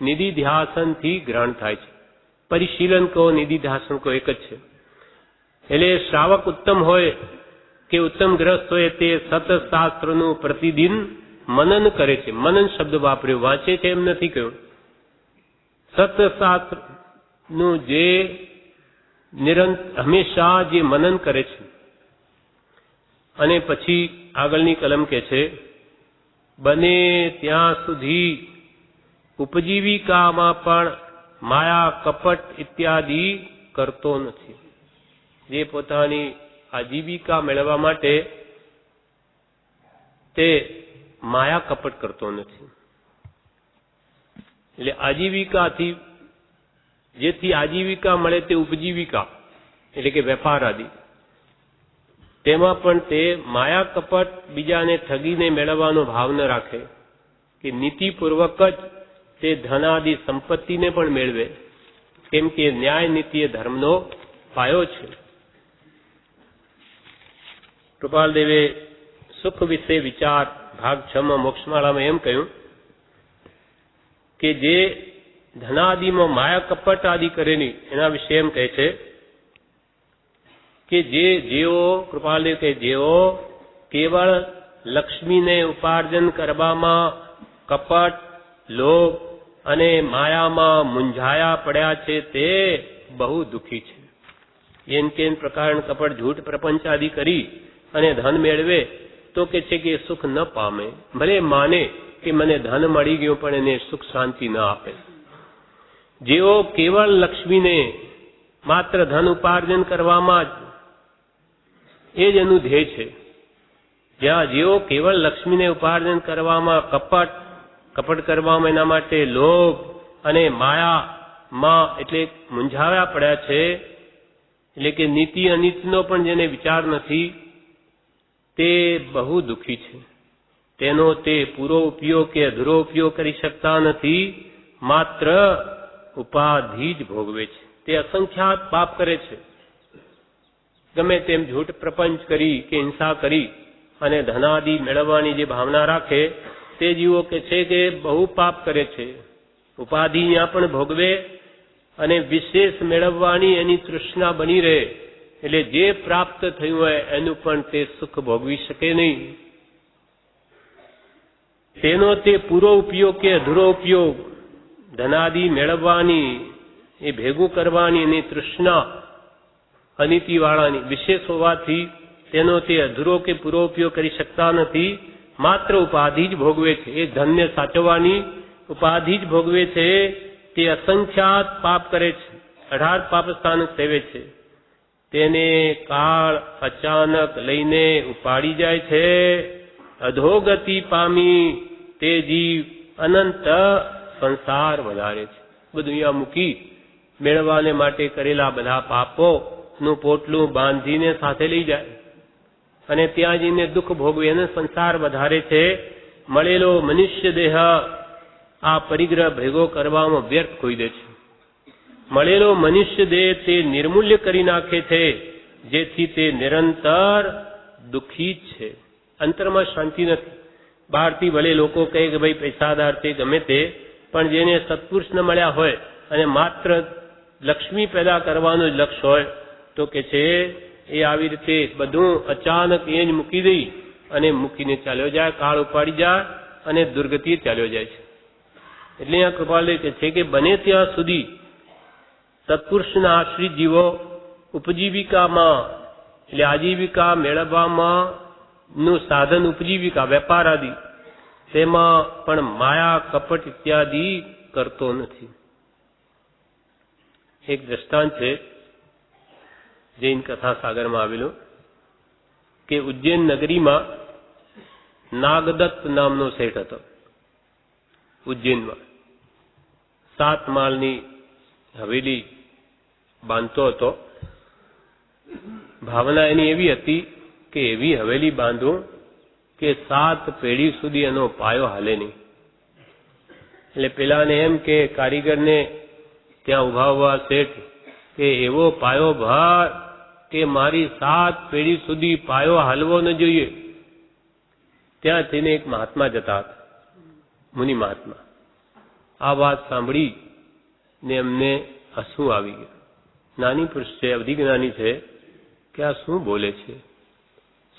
નિધિધ્યાસનથી ગ્રહણ થાય છે. પરિશીલન કહો, નિધિધ્યાસન કહો, એક જ છે. એટલે શ્રાવક ઉત્તમ હોય કે ઉત્તમ ગ્રસ્ત હોય તે સતશાસ્ત્રનું પ્રતિદિન મનન કરે છે. મનન શબ્દ વાપર્યો, વાંચે છે એમ નથી કહ્યું. સતશાસ્ત્રનું જે હંમેશા જે મનન કરે છે. અને પછી આગળની કલમ કે છે, બને ત્યાં સુધી ઉપજીવિકામાં પણ માયા કપટ ઇત્યાદિ કરતો નથી. જે પોતાની આજીવિકા મેળવવા માટે તે માયા કપટ કરતો નથી. એટલે આજીવિકાથી જેથી આજીવિકા મળે તે ઉપજીવિકા એટલે કે વેપાર આદિ, તેમાં પણ તે માયા કપટ બીજાને ઠગીને મેળવવાનો ભાવ ન રાખે કે નીતિપૂર્વક જ તે ધનાદિ સંપત્તિને પણ મેળવે, કેમ કે ન્યાય નીતિ એ ધર્મનો પાયો છે. કૃપાલદેવે સુખ વિશે વિચાર ભાગ 6 માં મોક્ષમાળામાં એમ કહ્યું કે જે ધનાદિમાં માયા કપટ આદિ કરે નહીં, એના વિશે એમ કહે છે કે જેઓ કૃપાલદેવ કે જેઓ કેવળ લક્ષ્મીને ઉપાર્જન કરવામાં કપટ, લોભ અને માયામાં મૂંઝાયા પડ્યા છે તે બહુ દુઃખી છે. એન કેન પ્રકાર કપટ ઝૂઠ પ્રપંચ આદિ કરી અને ધન મેળવે તો કે છે કે સુખ ન પામે. ભલે માને કે મને ધન મળી ગયું પણ એને સુખ શાંતિ ન આપે. જેઓ કેવળ લક્ષ્મીને માત્ર ધન ઉપાર્જન કરવામાં જ એ જ એનું ધ્યેય છે, જ્યાં જેઓ કેવળ લક્ષ્મીને ઉપાર્જન કરવામાં કપટ કરવામાં એના માટે લોભ અને માયામાં એટલે મૂંઝાવ્યા પડ્યા છે, એટલે કે નીતિ અનીતિનો પણ જેને વિચાર નથી તે બહુ દુઃખી છે. તેનો તે પૂરો ઉપયોગ કે અધૂરો ઉપયોગ કરી શકતા નથી, માત્ર ઉપાધિ જ ભોગવે છે. તે અસંખ્યાત પાપ કરે છે. ગમે તેમ ઝૂઠ પ્રપંચ કરી કે હિંસા કરી અને ધનાદિ મેળવવાની જે ભાવના રાખે તે જીવો કે છે કે બહુ પાપ કરે છે. ઉપાધિ ત્યાં પણ ભોગવે અને વિશેષ મેળવવાની એની તૃષ્ણા બની રહે, એટલે જે પ્રાપ્ત થયું હોય એનું પણ તે સુખ ભોગવી શકે નહીં. તેનો તે પૂરો ઉપયોગ કે અધૂરો ઉપયોગ ધનાદિ મેળવવાની એ ભેગું કરવાની એની તૃષ્ણા અનીતિવાળાની વિશેષ હોવાથી તેનો તે અધૂરો કે પૂરો ઉપયોગ કરી શકતા નથી, માત્ર ઉપાધિ જ ભોગવે છે. એ ધનને સાચવવાની ઉપાધિ જ ભોગવે છે. તે અસંખ્યાત પાપ કરે છે, 18 પાપ સ્થાનક સેવે છે. તેને કાળ અચાનક લઈને ઉપાડી જાય છે. અધોગતિ પામી તે જીવ અનંત સંસાર વધારે છે. બધું અહીંયા મૂકી મેળવવાને માટે કરેલા બધા પાપોનું પોટલું બાંધીને સાથે લઈ જાય અને ત્યાં જઈને દુઃખ ભોગવે અને સંસાર વધારે છે. મળેલો મનુષ્ય દેહ આ પરિગ્રહ ભેગો કરવામાં વ્યર્થ ખોઈ દે છે. મળેલો મનુષ્ય દેહ તે નિર્મૂલ્ય કરી નાખે છે, જેથી તે નિરંતર દુઃખી જ છે. અંતરમાં શાંતિ નથી. બહારથી ભલે લોકો કહે કે ભાઈ પૈસાદાર છે ગમે તે, પણ જેને સત્પુરુષ ન મળ્યા હોય અને માત્ર લક્ષ્મી પેદા કરવાનું જ લક્ષ્ય હોય તો કે છે એ આવી રીતે બધું અચાનક એ જ મૂકી દઈ અને મૂકીને ચાલ્યો જાય, કાળ ઉપાડી જાય અને દુર્ગતિ ચાલ્યો જાય છે. એટલે અહીંયા કૃપાલય કહે છે કે બને ત્યાં સુધી સત્પુરુષના આશ્રિત જીવો ઉપજીવિકામાં એટલે આજીવિકા મેળવવામાં નું સાધન ઉપજીવિકા વેપાર આદિ તેમાં પણ માયા કપટ ઇત્યાદિ કરતો નથી. એક દ્રષ્ટાંત છે જૈન કથા સાગરમાં આવેલું કે ઉજ્જૈન નગરીમાં નાગદત્ત નામનો શેઠ હતો. ઉજ્જૈનમાં 7 માળની હવેલી બાંધતો હતો. ભાવના એની એવી હતી કે એવી હવેલી બાંધું કે 7 પેઢી સુધી એનો પાયો હાલે નહીં. એટલે પેલાને એમ કે કારીગરને ત્યાં ઉભા શેઠ કે એવો પાયો ભાર કે મારી 7 પેઢી સુધી પાયો હાલવો ન જોઈએ. ત્યાં થઈને એક મહાત્મા જતા હતા, મુનિ મહાત્મા. આ વાત સાંભળી ને એમને હસવું આવી ગયું. નાની પુરુષ છે, અવધિજ્ઞાની છે કે આ શું બોલે છે?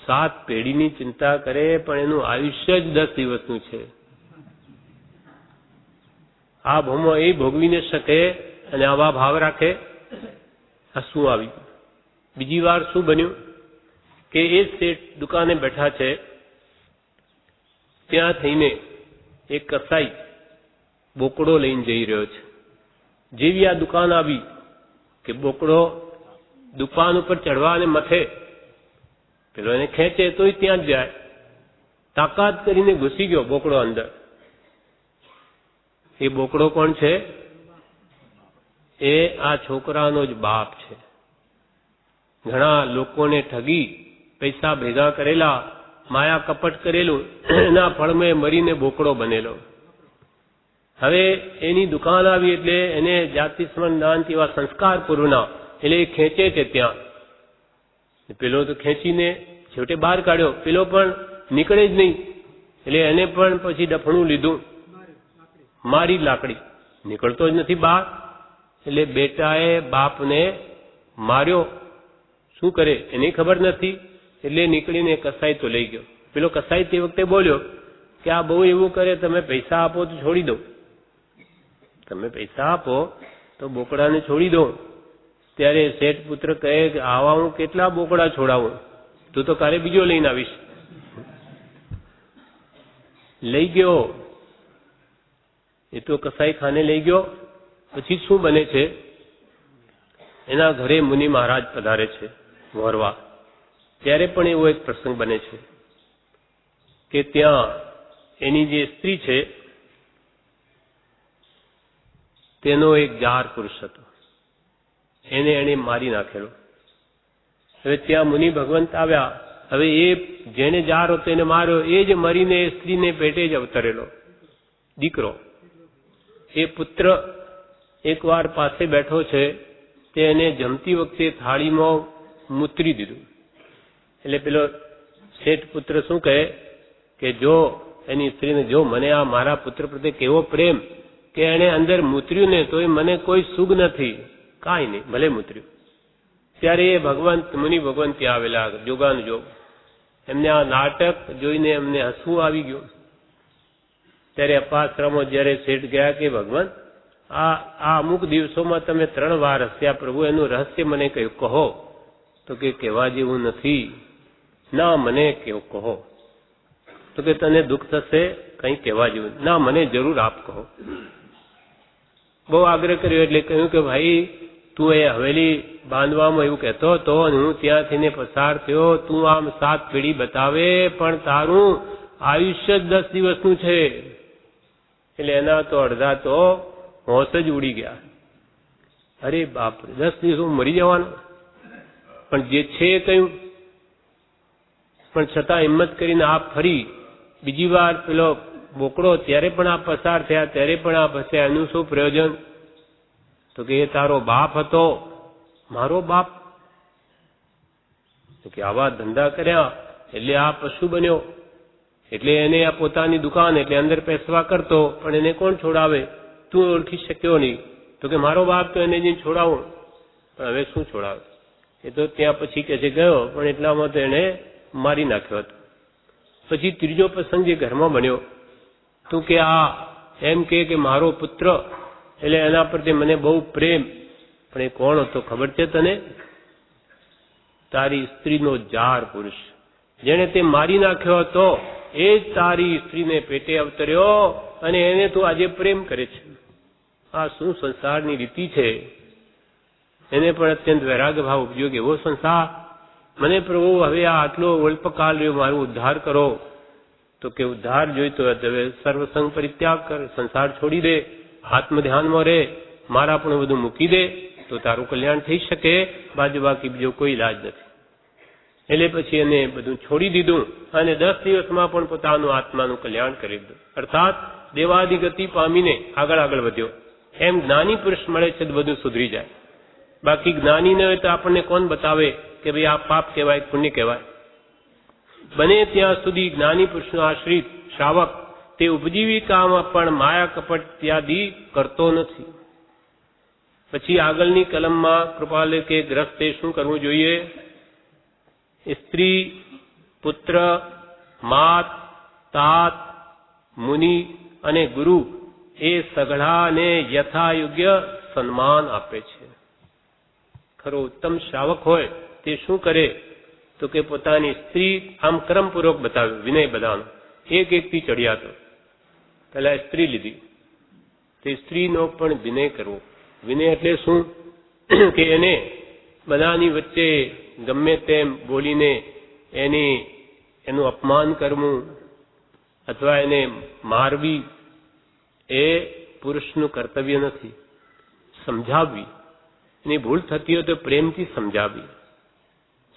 7 પેઢીની ચિંતા કરે પણ એનું આયુષ્ય જ 10 દિવસનું છે. આ ભોમો એ ભોગવી ન શકે અને આવા ભાવ રાખે. આ શું આવી ગયું? બીજી વાર શું બન્યું કે એ શેઠ દુકાને બેઠા છે, ત્યાં થઈને એક કસાઈ બોકડો લઈને જઈ રહ્યો છે. જેવી આ દુકાન આવી કે બોકડો દુકાન ઉપર ચડવા અને મથે, પેલો એને ખેંચે તોય ત્યાં જ જાય. તાકાત કરીને ઘૂસી ગયો બોકડો અંદર. એ બોકડો કોણ છે? એ આ છોકરાનો જ બાપ છે. ઘણા લોકોને ઠગી પૈસા ભેગા કરેલા, માયા કપટ કરેલું, એના ફળમે મરીને બોકડો બનેલો. હવે એની દુકાન આવી એટલે એને જાતિ સ્મરણ દાન એવા સંસ્કાર પૂર્વના એટલે એ ખેંચે છે ત્યાં. પેલો તો ખેંચીને છેવટે બહાર કાઢ્યો, પેલો પણ નીકળે જ નહીં. એટલે એને પણ પછી ડફણું લીધું, મારી લાકડી, નીકળતો જ નથી બહાર. એટલે બેટાએ બાપને માર્યો. શું કરે એની ખબર નથી. એટલે નીકળીને કસાઈ તો લઈ ગયો. પેલો કસાઈ તે વખતે બોલ્યો કે આ બહુ એવું કરે, તમે પૈસા આપો તો છોડી દો, તમે પૈસા આપો તો બોકડાને છોડી દો. ત્યારે શેઠ પુત્ર કહે કે આવા હું કેટલા બોકડા છોડાવું, તું તો કાલે બીજો લઈને આવીશ. લઈ ગયો. એ તો કસાઈ ખાને લઈ ગયો. પછી શું બને છે, એના ઘરે મુનિ મહારાજ પધારે છે વરવા. ત્યારે પણ એવો એક પ્રસંગ બને છે કે ત્યાં એની જે સ્ત્રી છે તેનો એક જાર પુરુષ હતો, એને મારી નાખેલો. હવે ત્યાં મુનિ ભગવંત આવ્યા. હવે એ જેને જાર હતો એને માર્યો, એ જ મરીને એ સ્ત્રીને પેટે જ અવતરેલો દીકરો. એ પુત્ર એકવાર પાસે બેઠો છે, તે એને જમતી વખતે થાળીમાં મૂતરી દીધું. એટલે પેલો શેઠ પુત્ર શું કહે કે જો એની સ્ત્રીને, જો મને આ મારા પુત્ર પ્રત્યે કેવો પ્રેમ કે એને અંદર મૂતર્યું ને તોય મને કોઈ સુખ નથી, કાંઈ નહીં, ભલે મૂતર્યું. ત્યારે એ ભગવંત મુનિ ભગવંત ત્યાં આવેલા જોગાનુજોગ. એમને આ નાટક જોઈને એમને હસવું આવી ગયું. ત્યારે અપાશ્રમો જયારે શેઠ ગયા કે ભગવાન આ અમુક દિવસોમાં તમે 3 વાર હસ્યા પ્રભુ, એનું રહસ્ય મને કહ્યું કહો. તો કે કહેવા જેવું નથી. ના મને કેવું કહો. તો કે તને દુઃખ થશે, કંઈ કહેવા જેવું ના, મને જરૂર આપ કહો. બહુ આગ્રહ કર્યો એટલે કહ્યું કે ભાઈ તું એ હવેલી બાંધવામાં એવું કહેતો હતો અને હું ત્યાંથી પસાર થયો, તું આમ 7 પેઢી બતાવે પણ તારું આયુષ્ય જ 10 દિવસનું છે. એટલે એના તો અડધા તો હોશ જ ઉડી ગયા. અરે બાપ, 10 દિવસ હું મરી જવાનું. પણ જે છે એ કહ્યું, પણ છતાં હિંમત કરીને આપ ફરી બીજી વાર પેલો બોકડો ત્યારે પણ આ પસાર થયા, ત્યારે પણ આ ફસ્યા, એનું શું પ્રયોજન? તો કે એ તારો બાપ હતો. મારો બાપ? તો કે આવા ધંધા કર્યા એટલે આ પશુ બન્યો. એટલે એને આ પોતાની દુકાન એટલે અંદર પેસવા કરતો, પણ એને કોણ છોડાવે? તું ઓળખી શક્યો નહીં. તો કે મારો બાપ તો એને જઈને છોડાવું, પણ હવે શું છોડાવે? એ તો ત્યાં પછી કે છે ગયો, પણ એટલામાં તો એને મારી નાખ્યો હતો. પછી ત્રીજો પ્રસંગ જે ઘરમાં બન્યો તો કે આ એમ કે મારો પુત્ર, એટલે એના પ્રત્યે મને બહુ પ્રેમ, પણ એ કોણ હતો ખબર છે તને? તારી સ્ત્રીનો જાર પુરુષ, જેને તે મારી નાખ્યો હતો એ જ તારી સ્ત્રીને પેટે અવતર્યો અને એને તું આજે પ્રેમ કરે છે. આ શું સંસારની રીતિ છે? એને પણ અત્યંત વૈરાગ્ય ભાવ ઉપજ્યો કે એવો સંસાર, મને પ્રભુ હવે આ આટલો અલ્પકાલ રહ્યો, મારો ઉદ્ધાર કરો. તો કે ઉદ્ધાર જોઈતો હવે સર્વસંગ પરિત્યાગ કર, સંસાર છોડી દે, આત્મ ધ્યાનમાં રહે, મારા પણ બધું મૂકી દે તો તારું કલ્યાણ થઈ શકે, બાકી બીજો કોઈ ઇલાજ નથી. એટલે પછી એને બધું છોડી દીધું અને 10 દિવસમાં પણ પોતાનું આત્માનું કલ્યાણ કરી દીધું. અર્થાત દેવાદિગતિ પામીને આગળ વધ્યો. એમ જ્ઞાની પુરુષ મળે છે તો બધું સુધરી જાય. બાકી જ્ઞાની ન હોય તો આપણને કોણ બતાવે કે ભાઈ આ પાપ કહેવાય, પુણ્ય કહેવાય? બને ત્યાં સુધી જ્ઞાની પુરુષનો આશ્રિત શ્રાવક તે ઉપજીવિકામાં પણ માયા કપટ ત્યાદી કરતો નથી. પછી આગળની કલમમાં કૃપાલે કે ગ્રસ્તે શું કરવું જોઈએ? સ્ત્રી, પુત્ર, માત, તાત, મુનિ અને ગુરુ એ સઘળાને યથાયોગ્ય સન્માન આપે છે. ખરો ઉત્તમ શ્રાવક હોય તે શું કરે તો કે પોતાની સ્ત્રી આમ ક્રમપૂર્વક બતાવ્યું, વિનય બધાનો એક-એકથી ચડિયાતો. પહેલા સ્ત્રી લીધી, તે સ્ત્રીનો પણ વિનય કરવો. વિનય એટલે શું કે એને બધાની વચ્ચે ગમે તેમ બોલીને એનું અપમાન કરવું અથવા એને મારવી એ પુરુષનું કર્તવ્ય નથી. સમજાવવી, એની ભૂલ થતી હોય તો પ્રેમથી સમજાવવી.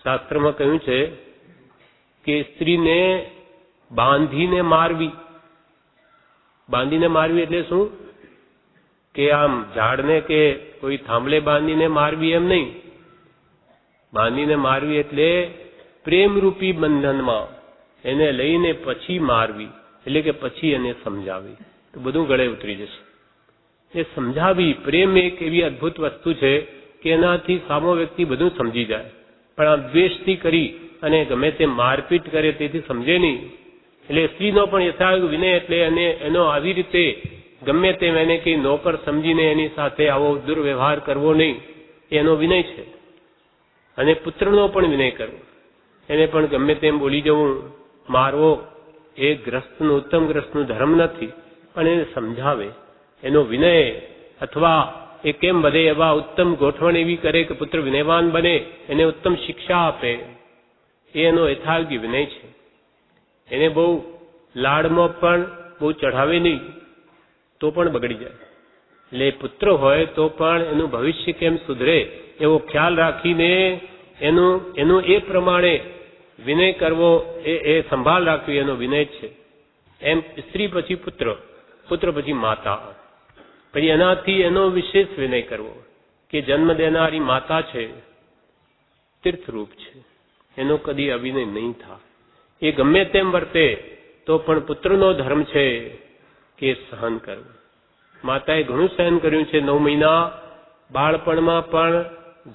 શાસ્ત્રમાં કહ્યું છે કે સ્ત્રીને બાંધીને મારવી. બાંધીને મારવી એટલે શું કે આમ ઝાડને કે કોઈ થાંભલે બાંધીને મારવી એમ નહીં. બાંધીને મારવી એટલે પ્રેમરૂપી બંધનમાં એને લઈને પછી મારવી, એટલે કે પછી એને સમજાવી તો બધું ગળે ઉતરી જશે. એ સમજાવી, પ્રેમ એક એવી અદ્ભુત વસ્તુ છે કે એનાથી સામો વ્યક્તિ બધું સમજી જાય. પણ આ દ્વેષથી કરી અને ગમે તે મારપીટ કરે તેથી સમજે નહીં. એટલે સ્ત્રીનો પણ યથાયોગ વિનય એટલે એનો આવી રીતે ગમે તેમ એને કઈ નોકર સમજીને એની સાથે આવો દુર્વ્યવહાર કરવો નહીં, એનો વિનય છે. અને પુત્રનો પણ વિનય કરવો, એને પણ ગમે તેમ બોલી જવું, મારવો એ ગ્રસ્તનું, ઉત્તમ ગ્રસ્તનું ધર્મ નથી. પણ એને સમજાવે, એનો વિનય, અથવા એ કેમ વધે એવા ઉત્તમ ગોઠવણ એવી કરે કે પુત્ર વિનયવાન બને, એને ઉત્તમ શિક્ષા આપે, એ એનો યથાયોગી વિનય છે. એને બહુ લાડમાં પણ બહુ ચઢાવે નહીં તો પણ બગડી જાય. એટલે પુત્ર હોય તો પણ એનું ભવિષ્ય કેમ સુધરે એવો ખ્યાલ રાખીને એનું એ પ્રમાણે વિનય કરવો, એ સંભાળ રાખવી એનો વિનય છે. એમ સ્ત્રી પછી પુત્ર, પુત્ર પછી માતા, પછી એનાથી એનો વિશેષ વિનય કરવો કે જન્મ દેનારી માતા છે, તીર્થરૂપ છે, એનો કદી અવિનય નહીં થાય. એ ગમે તેમ વર્તે તો પણ પુત્રનો ધર્મ છે કે સહન કરવું. માતાએ ઘણું સહન કર્યું છે. 9 મહિના બાળપણમાં પણ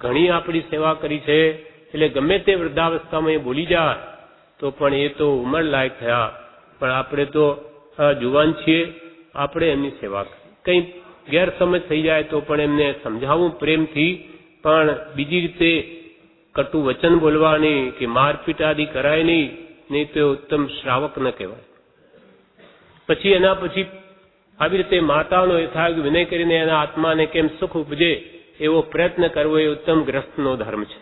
ઘણી આપણી સેવા કરી છે. એટલે ગમે તે વૃદ્ધાવસ્થામાં એ બોલી જાય તો પણ એ તો ઉંમર લાયક થયા, પણ આપણે તો જુવાન છીએ, આપણે એમની સેવા કરી. કંઈ ગેરસમજ થઈ જાય તો પણ એમને સમજાવવું પ્રેમથી, પણ બીજી રીતે કટુ વચન બોલવાની કે મારપીટ આદિ કરાય નહીં તો ઉત્તમ શ્રાવક ન કહેવાય. પછી એના પછી આવી રીતે માતાનો યથાયોગ વિનય કરીને એના આત્માને કેમ સુખ ઉપજે એવો પ્રયત્ન કરવો એ ઉત્તમ ગ્રસ્તનો ધર્મ છે.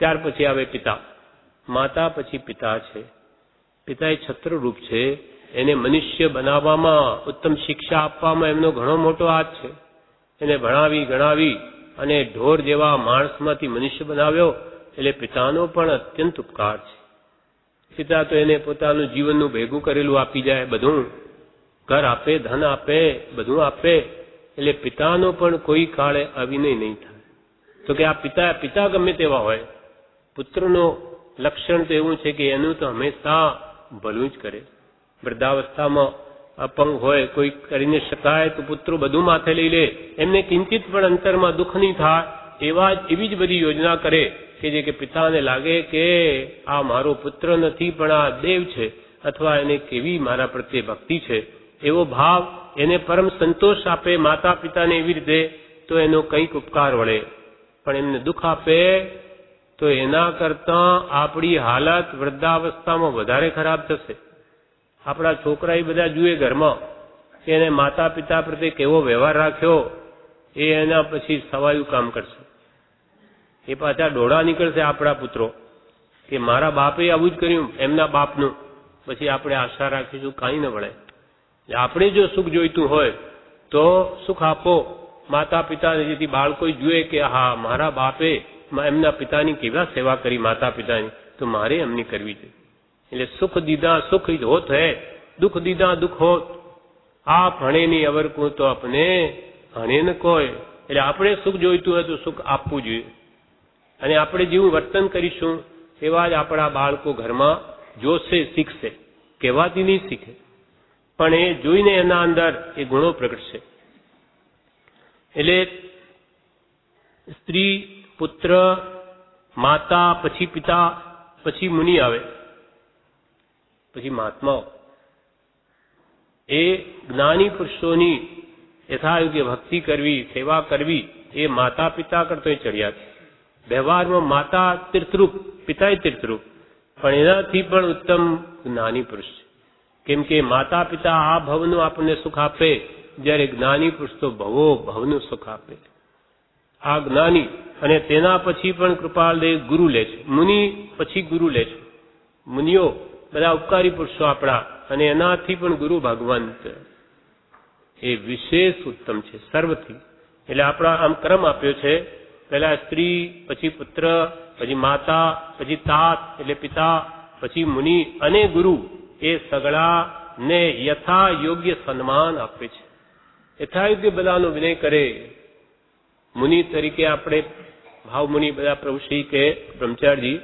ત્યાર પછી આવે પિતા. માતા પછી પિતા છે. પિતા એ છત્રરૂપ છે. એને મનુષ્ય બનાવવામાં, ઉત્તમ શિક્ષા આપવામાં એમનો ઘણો મોટો હાથ છે. એને ભણાવી ગણાવી અને ઢોર જેવા માણસમાંથી મનુષ્ય બનાવ્યો, એટલે પિતાનો પણ અત્યંત ઉપકાર છે. પિતા તો એને પોતાનું જીવનનું ભેગું કરેલું આપી જાય, બધું ઘર આપે, ધન આપે, બધું આપે, એટલે પિતાનો પણ કોઈ કાળે અવિનય નહીં થાય. તો કે આ પિતા ગમે તેવા હોય, પુત્રનો લક્ષણ તો એવું છે કે એનું તો હંમેશા ભલું જ કરે. વૃદ્ધાવસ્થામાં અપંગ હોય, કોઈ કરીને શકાય તો પુત્રો બધું માથે લઈ લે, એમને કિંચિત પણ અંતરમાં દુઃખ નહીં થાય, એવી જ બધી યોજના કરે કે જે કે પિતાને લાગે કે આ મારો પુત્ર નથી પણ આ દેવ છે, અથવા એને કેવી મારા પ્રત્યે ભક્તિ છે, એવો ભાવ એને પરમ સંતોષ આપે માતા પિતાને એવી રીતે, તો એનો કંઈક ઉપકાર વળે. પણ એમને દુઃખ આપે તો એના કરતાં આપણી હાલત વૃદ્ધાવસ્થામાં વધારે ખરાબ થશે. આપણા છોકરા એ બધા જુએ ઘરમાં કે એને માતા પિતા પ્રત્યે કેવો વ્યવહાર રાખ્યો, એ એના પછી સવાયું કામ કરશે. એ પાછા ડોળા નીકળશે આપણા પુત્રો કે મારા બાપે આવું જ કર્યું એમના બાપનું. પછી આપણે આશા રાખીશું કાંઈ ન વળે. આપણે જો સુખ જોઈતું હોય તો સુખ આપો માતા પિતાને, જેથી બાળકો જુએ કે હા મારા બાપે એમના પિતાની કેવા સેવા કરી માતા પિતાની, તો મારે એમની કરવી છે. એટલે સુખ દીધા સુખ હોત હે, દુઃખ દીધા દુઃખ હોત. આપ હણે નહીં અવર કો તો આપને હણે ન કોઈ. એટલે આપણે સુખ જોઈતું હોય તો સુખ આપવું જોઈએ, અને આપણે જેવું વર્તન કરીશું એવા જ આપણા બાળકો ઘરમાં જોશે, શીખશે. કહેવાથી નહીં શીખે, પણ એ જોઈને એના અંદર એ ગુણો પ્રગટશે. એટલે સ્ત્રી, પુત્ર, માતા, પછી પિતા, પછી મુનિ આવે, પછી મહાત્માઓ. એ જ્ઞાની પુરુષોની યથાયોગ્ય ભક્તિ કરવી, સેવા કરવી એ માતા પિતા કરતોય ચડિયાત. વ્યવહારમાં માતા તીર્થરૂપ, પિતાએ તીર્થરૂપ, પણ એનાથી પણ ઉત્તમ જ્ઞાની પુરુષ છે. કેમ કે માતા પિતા આ ભવનું આપણને સુખ આપે, જ્યારે જ્ઞાની પુરુષ તો ભવો ભવનું સુખ આપે. આ જ્ઞાની, અને તેના પછી પણ કૃપાળદેવ ગુરુ લે છે. મુનિ પછી ગુરુ લે છે. મુનિઓ બધા ઉપકારી પુરુષો આપણા, અને એનાથી પણ ગુરુ ભગવાન એ વિશેષ ઉત્તમ છે સર્વથી. એટલે આપણા આમ ક્રમ આપ્યો છે, પહેલા સ્ત્રી, પછી પુત્ર, પછી માતા, પછી તાત એટલે પિતા, પછી મુનિ અને ગુરુ. એ સગળાને યથા યોગ્ય સન્માન આપે છે. યથાયોગ્ય બધાનો વિનય કરે. મુનિ તરીકે આપણે ભાવ મુનિ બધા પ્રભુશ્રી કે બ્રહ્મચારી,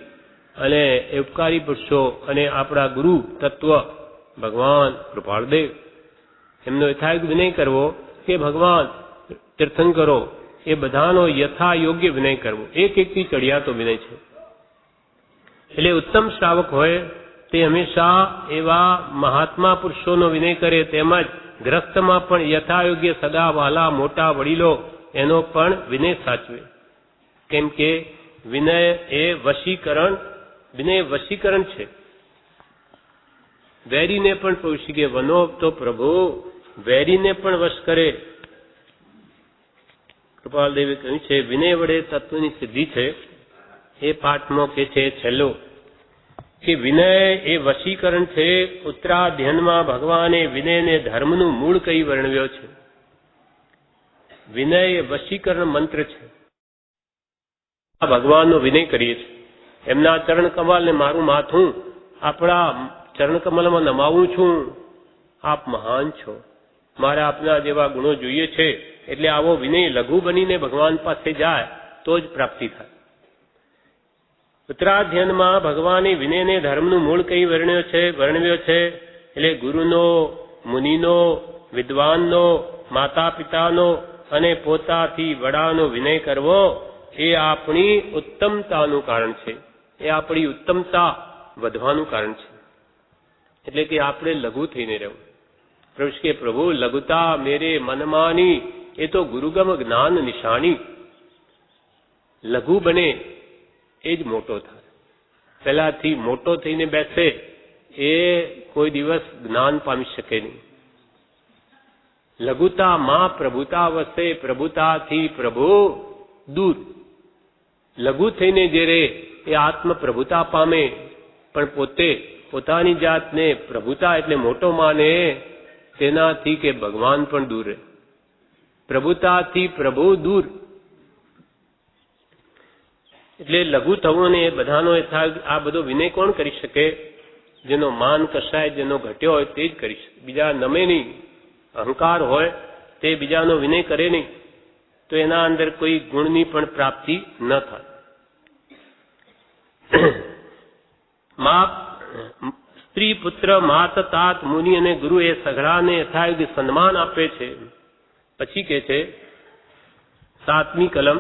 અને એ ઉપકારી પુરુષો, અને આપણા ગુરુ તત્વ ભગવાન કૃપાળદેવ, એમનો યથાયોગ્ય વિનય કરવો કે ભગવાન તીર્થંકરો, એ બધાનો યથા યોગ્ય વિનય કરવો. એક એકથી ચડિયાતો વિનય છે. એટલે ઉત્તમ શ્રાવક હોય તે હંમેશા એવા મહાત્મા પુરુષોનો વિનય કરે, તેમજ ગ્રસ્તમાં પણ યથાયોગ્ય સદા વાલા મોટા વડીલો એનો પણ વિનય સાચવે. કેમ કે વિનય એ વશીકરણ, વિનય વશીકરણ છે. વેરીને પણ પહોંચી કે વનો તો પ્રભુ વેરીને પણ વશ કરે. કૃપાલદેવે કહ્યું છે વિનય વડે તત્વની સિદ્ધિ છે. એ પાઠમાં કે છે છેલ્લો કે વિનય એ વશીકરણ છે. ઉત્તરાધ્યયનમાં ભગવાને વિનયને ધર્મનું મૂળ કહી વર્ણવ્યો છે. વિનય એ વશીકરણ મંત્ર છે. ભગવાનનો વિનય કરીએ છીએ. એમના ચરણ કમલને મારું માથું આપણા ચરણ કમલમાં નમાવું છું. આપ મહાન છો, મારે આપના જેવા ગુણો જોઈએ છે. એટલે આવો વિનય લઘુ બનીને ભગવાન પાસે જાય તો જ પ્રાપ્તિ થાય. ઉત્તરાધ્યયનમાં ભગવાને વિનયને ધર્મનું મૂળ કહી વર્ણવ્યો છે. એટલે ગુરુનો, મુનિનો, વિદ્વાનનો, માતા પિતાનો અને પોતાથી વડાનો વિનય કરવો એ આપણી ઉત્તમતાનું કારણ છે. એ આપણી ઉત્તમતા વધવાનું કારણ છે. એટલે કે આપણે લઘુ થઈને રહેવું. પ્રભુ કે પ્રભુ લઘુતા મેરે મનમાની, એ તો ગુરુગમ જ્ઞાન નિશાની. લઘુ બને એ જ મોટો થાય. પહેલાથી મોટો થઈને બેસે એ કોઈ દિવસ જ્ઞાન પામી શકે નહીં. લઘુતા માં પ્રભુતા વસે, પ્રભુતાથી પ્રભુ દૂર. લઘુ થઈને જે રે એ આત્મ પ્રભુતા પામે, પણ પોતે પોતાની જાતને પ્રભુતા એટલે મોટો માને, તેનાથી કે ભગવાન પણ દૂર રહે. પ્રભુતાથી પ્રભુ દૂર. એટલે લઘુ થવું ને એ બધાનો આ બધો વિનય કોણ કરી શકે? જેનો માન કસાય, જેનો ઘટ્યો હોય તે જ કરી શકે. બીજા નમે નહીં. અહંકાર હોય તે બીજાનો વિનય કરે નહીં, તો એના અંદર કોઈ ગુણની પણ પ્રાપ્તિ ન થાય. સ્ત્રી, પુત્ર, માત, તાત, મુનિ અને ગુરુ એ સઘળાને યથાયોગ્ય સન્માન આપે છે. પછી કે છે 7મી કલમ,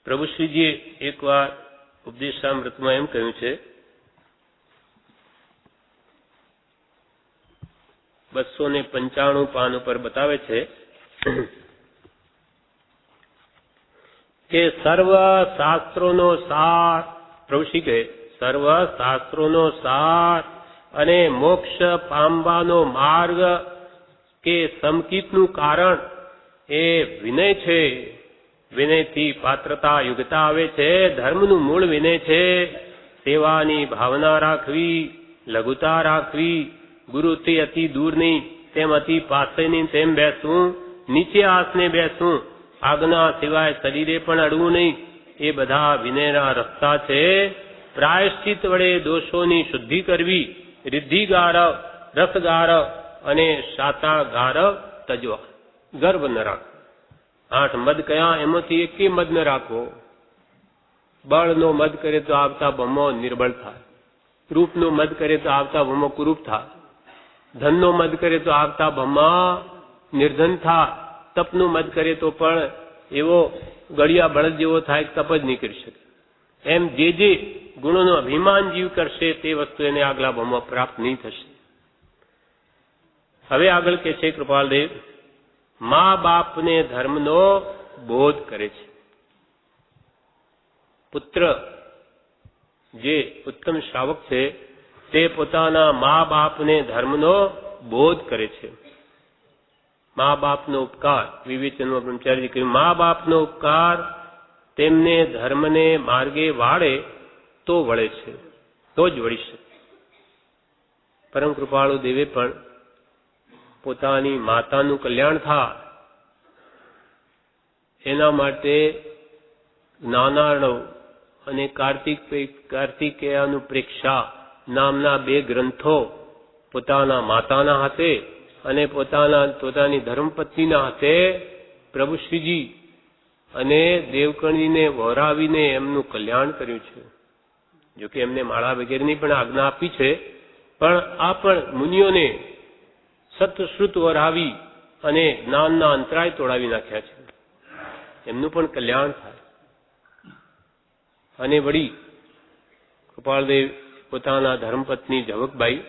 પ્રભુશ્રીજીએ એકવાર ઉપદેશામૃતમાં એમ કહ્યું છે, 295 પાન ઉપર બતાવે છે કે સર્વ શાસ્ત્રોનો સાર, પ્રભુશ્રી કહે સર્વ શાસ્ત્રોનો સાર અને મોક્ષ પામવાનો માર્ગ કે સમકિતનું કારણ એ વિનય છે. વિનયથી પાત્રતા યુક્તા આવે છે. ધર્મનું મૂળ વિનય છે. સેવાની ભાવના રાખવી, લઘુતા રાખવી, ગુરુથી અતિ દૂર નહીં, તેમ અતિ પાસે નહીં તેમ બેસવું, નીચે આસને બેસવું, આજ્ઞા સિવાય શરીરે પણ અડવું નહીં, એ બધા વિનયના રસ્તા છે. પ્રાયશ્ચિત વડે દોષોની શુદ્ધિ કરવી, રિદ્ધિ ગારવ, રસ ગારવ અને શાતા ગારવ તજવા. ગર્વ ન રાખવો. 8 મદ કયા, એમાંથી એકેય મદ ન રાખવો. બળનો મદ કરે તો આવતા ભમો નિર્બળ થાય, રૂપનો મદ કરે તો આવતા ભમો કુરૂપ થાય, ધનનો મદ કરે તો આવતા ભમા નિર્ધન થાય, તપનું મદ કરે તો પણ એવો ગળિયા બળદ જેવો થાય, તપ જ નહીં કરી શકે. એમ જે ગુણોનો અભિમાન જીવ કરશે તે વસ્તુ એને આગલા ભમો પ્રાપ્ત નહીં થશે. હવે આગળ કે છે કૃપાલદેવ, મા બાપને ધર્મનો બોધ કરે છે. પુત્ર જે ઉત્તમ શ્રાવક છે તે પોતાના મા બાપને ધર્મનો બોધ કરે છે. મા બાપનો ઉપકાર, વિવેચનમાં બ્રહ્મચારી કહ્યું, મા બાપનો ઉપકાર તેમને ધર્મને માર્ગે વાળે તો વળે છે, તો જ વળી શકે. પરમ કૃપાળુ દેવે પણ પોતાની માતાનું કલ્યાણ થાય એના માટે જ્ઞાનાર્ણવ અને કાર્તિકેયનું પ્રેક્ષા નામના 2 ગ્રંથો પોતાના માતાના હાથે અને પોતાની ધર્મપત્નીના હાથે પ્રભુશ્રીજી અને દેવકણીને વહોરાવીને એમનું કલ્યાણ કર્યું છે. જોકે એમને માળા વગેરેની પણ આજ્ઞા આપી છે, પણ આ પણ મુનિઓને સતશ્રુત વરાવી અને જ્ઞાનના અંતરાય તોડાવી નાખ્યા છે. એમનું પણ કલ્યાણ થાય. અને વળી કૃપાળદેવ પોતાના ધર્મપત્ની ઝવકબાઈ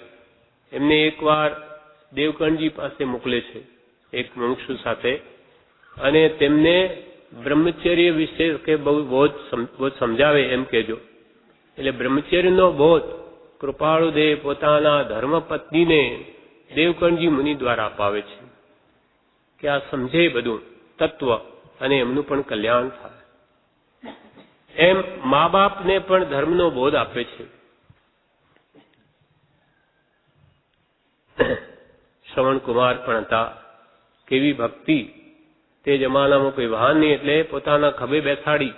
એમને એકવાર દેવકણજી પાસે મોકલે છે એક મુમુક્ષુ સાથે, અને તેમને બ્રહ્મચર્ય વિશે કે બહુ સમજાવે એમ કહેજો. એટલે બ્રહ્મચર્યનો બોધ કૃપાળુદેવ પોતાના ધર્મપત્નીને દેવકણજી મુનિ દ્વારા અપાવે છે કે આ સમજે બધું તત્વ અને એમનું પણ કલ્યાણ થાય. એમ મા બાપને પણ ધર્મનો બોધ આપે છે. શ્રવણકુમાર પણ હતા. કેવી ભક્તિ! તે જમાનામાં કોઈ વાહન નહીં એટલે પોતાના ખભે બેસાડી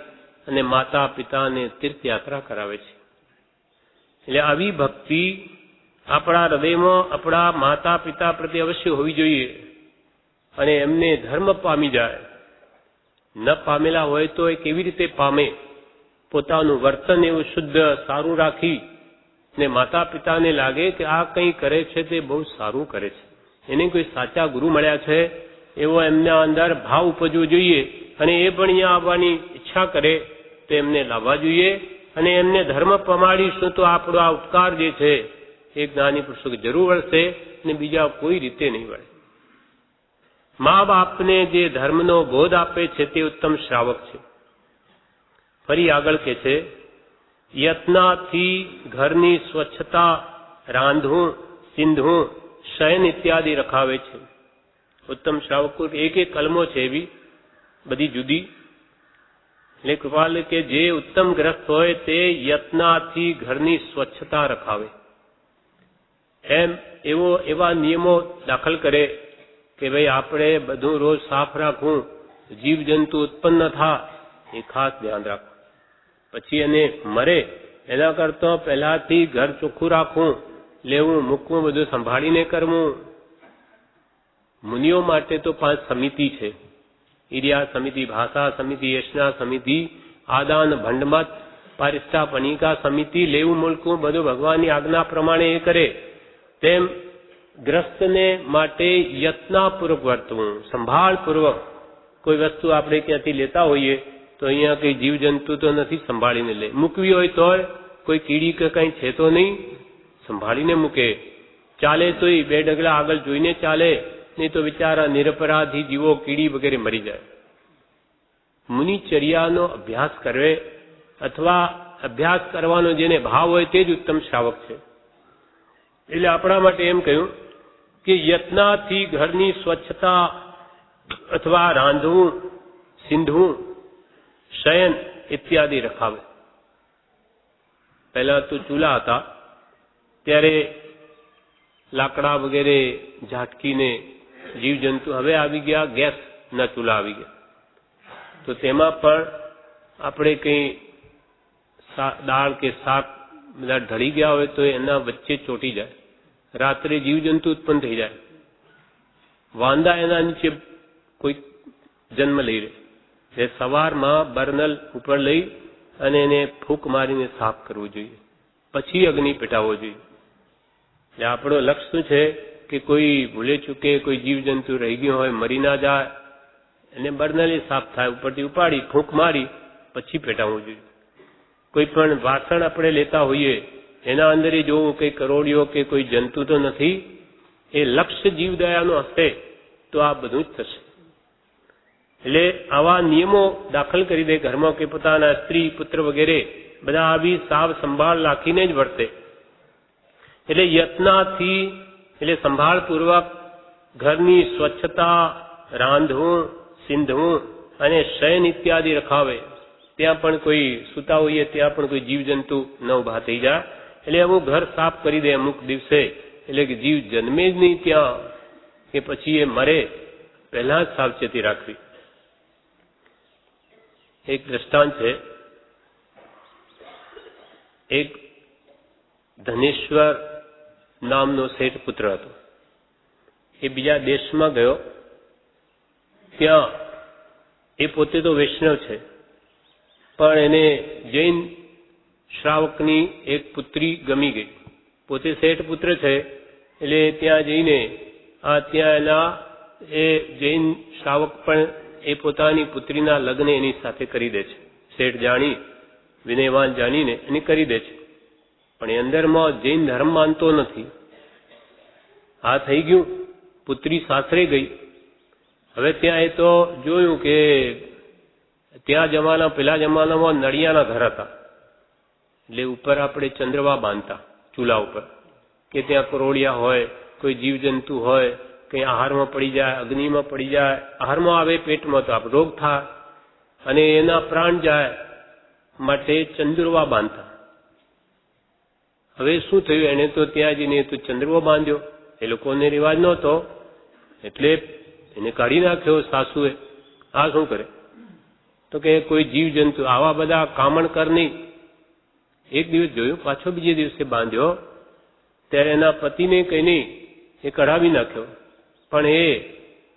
અને માતા પિતાને તીર્થયાત્રા કરાવે છે. એટલે આવી ભક્તિ આપણા હૃદયમાં આપણા માતા પિતા પ્રત્યે અવશ્ય હોવી જોઈએ, અને એમને ધર્મ પામી જાય. ન પામેલા હોય તો એ કેવી રીતે પામે? પોતાનું વર્તન એવું શુદ્ધ સારું રાખી ને માતા પિતાને લાગે કે આ કંઈ કરે છે તે બહુ સારું કરે છે, એને કોઈ સાચા ગુરુ મળ્યા છે એવો એમના અંદર ભાવ ઉપજવો જોઈએ, અને એ પણ અહીંયા આવવાની ઈચ્છા કરે તો એમને લાવવા જોઈએ. અને એમને ધર્મ પમાડીશું તો આપણો આ ઉપકાર જે છે એ જ્ઞાની પુરુષો જરૂર વળશે અને બીજા કોઈ રીતે નહીં વળે. મા બાપને જે ધર્મનો બોધ આપે છે તે ઉત્તમ શ્રાવક છે. ફરી આગળ કે છે, યત્નાથી ઘરની સ્વચ્છતા, રાંધવું, સિંધવું, શયન ઇત્યાદિ રખાવે છે. ઉત્તમ શ્રાવકો એક કલમો છે એવી બધી જુદી. એટલે કૃપાલ કે જે ઉત્તમ ગ્રસ્ત હોય તે યત્નાથી ઘરની સ્વચ્છતા રખાવે. એમ એવા નિયમો દાખલ કરે કે ભાઈ આપણે બધું રોજ સાફ રાખવું, જીવજંતુ ઉત્પન્ન થાય એ ખાસ ધ્યાન રાખવું. પછી એને મરે એના કરતા પહેલાથી ઘર ચોખ્ખું રાખવું, લેવું મૂકવું બધું સંભાળીને કરવું. મુનિઓ માટે તો 5 સમિતિ છે. ઈર્યા સમિતિ, ભાષા સમિતિ, યશના સમિતિ, આદાન ભંડમત, પારિષ્ઠા પનિકા સમિતિ લેવું મૂલકું બધું ભગવાનની આજ્ઞા પ્રમાણે એ કરે, તેમ ગ્રસ્તને માટે યત્નપૂર્વક વર્તવું, સંભાળપૂર્વક. કોઈ વસ્તુ આપણે ક્યાંથી લેતા હોઈએ તો અહીંયા કઈ જીવજંતુ તો નથી, સંભાળીને લે. મૂકવી હોય તોય કોઈ કીડી કે કંઈ છે તો નહીં, સંભાળીને મૂકે. ચાલે તોય 2 ડગલા આગળ જોઈને ચાલે, નહીં તો બિચારા નિરપરાધી જીવો કીડી વગેરે મરી જાય. મુનિચર્યાનો અભ્યાસ કરે અથવા અભ્યાસ કરવાનો જેને ભાવ હોય તે જ ઉત્તમ શ્રાવક છે. એટલે આપણા માટે એમ કહ્યું કે યત્નાથી ઘરની સ્વચ્છતા અથવા રાંધવું, સિંધવું, શયન ઇત્યાદિ રખાવે. પહેલા તો ચૂલા હતા ત્યારે લાકડા વગેરે ઝાટકીને જીવજંતુ, હવે આવી ગયા ગેસના ચૂલા આવી ગયા. તો તેમાં પણ આપણે કંઈ દાળ કે શાક બધા ઢળી ગયા હોય તો એના વચ્ચે ચોંટી જાય, રાત્રે જીવજંતુ ઉત્પન્ન થઈ જાય, વાંદા એના નીચે કોઈ જન્મ લઈ રહે. એ સવારમાં બર્નલ ઉપર લઈ અને એને ફૂંક મારીને સાફ કરવું જોઈએ, પછી અગ્નિ પેટાવવો જોઈએ. એટલે આપણો લક્ષ્ય શું છે કે કોઈ ભૂલે ચૂકે કોઈ જીવજંતુ રહી ગયું હોય, મરી ના જાય, એને બર્નલે સાફ થાય, ઉપરથી ઉપાડી ફૂંક મારી પછી પેટાવવું જોઈએ. કોઈ પણ વાસણ આપણે લેતા હોઈએ એના અંદર જોવું કંઈ કરોડિયો કે કોઈ જંતુ તો નથી, એ લક્ષ્ય જીવદયાનો હશે તો આ બધું જ થશે. એટલે આવા નિયમો દાખલ કરી દે ઘરમાં કે પોતાના સ્ત્રી પુત્ર વગેરે બધા આવી સાવ સંભાળ રાખીને જ વર્તે. એટલે યત્નાથી એટલે સંભાળપૂર્વક ઘરની સ્વચ્છતા, રાંધવું, સિંધવું અને શયન ઇત્યાદિ રખાવે. ત્યાં પણ કોઈ સૂતા હોઈએ ત્યાં પણ કોઈ જીવજંતુ ન ઉભા થઈ જાય. એટલે આવું ઘર સાફ કરી દે અમુક દિવસે, એટલે કે જીવ જન્મે જ નહીં ત્યાં કે પછી એ મરે, પહેલા જ સાવચેતી રાખવી. એક દ્રષ્ટાંત છે. એક ધનેશ્વર નામનો શેઠ પુત્ર હતો. એ બીજા દેશમાં ગયો. ત્યાં એ પોતે તો વૈષ્ણવ છે, પણ એને જૈન શ્રાવકની એક પુત્રી ગમી ગઈ. પોતે શેઠ પુત્ર છે એટલે ત્યાં જઈને ત્યાં એના એ જૈન શ્રાવક પણ એ પોતાની પુત્રીના લગ્ન એની સાથે કરી દે છે. શેઠ જાણી, વિનયવાન જાણીને એને કરી દે છે. પણ એ અંદરમાં જૈન ધર્મ માનતો નથી. આ થઈ ગયું, પુત્રી સાસરે ગઈ. હવે ત્યાં એ તો જોયું કે ત્યાં પેલા જમાનામાં નળિયાના ઘર હતા, એટલે ઉપર આપણે ચંદ્રવા બાંધતા ચૂલા ઉપર, કે ત્યાં કરોડિયા હોય, કોઈ જીવજંતુ હોય, કંઈ આહારમાં પડી જાય, અગ્નિમાં પડી જાય, આહારમાં આવે પેટમાં તો આપણે રોગ થાય અને એના પ્રાણ જાય, માટે ચંદ્રવા બાંધતા. હવે શું થયું, એને તો ત્યાં જઈને તો ચંદ્રવો બાંધ્યો. એ લોકોને રિવાજ નહોતો એટલે એને કાઢી નાખ્યો સાસુએ. આ શું કરે તો કે કોઈ જીવજંતુ આવા બધા કામણકર નહીં. એક દિવસ જોયું, પાછો બીજે દિવસે બાંધ્યો ત્યારે એના પતિને કંઈ નહીં, એ કઢાવી નાખ્યો. પણ એ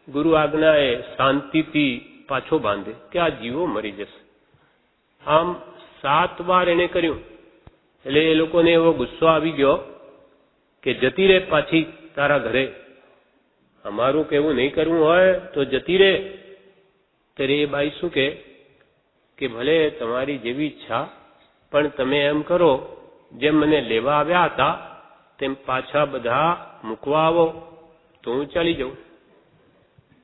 ગુરુ આજ્ઞાએ શાંતિથી પાછો બાંધે કે આ જીવો મરી જશે. આમ 7 વાર એને કર્યું. એટલે એ લોકોને એવો ગુસ્સો આવી ગયો કે જતી રહે પાછી તારા ઘરે, અમારું કેવું નહીં કરવું હોય તો જતી રહે. ત્યારે એ બાઈ શું કે ભલે તમારી જેવી ઈચ્છા, પણ તમે એમ કરો જેમ મને લેવા આવ્યા હતા તેમ પાછા બધા મૂકવા આવો તો હું ચાલી જાઉં.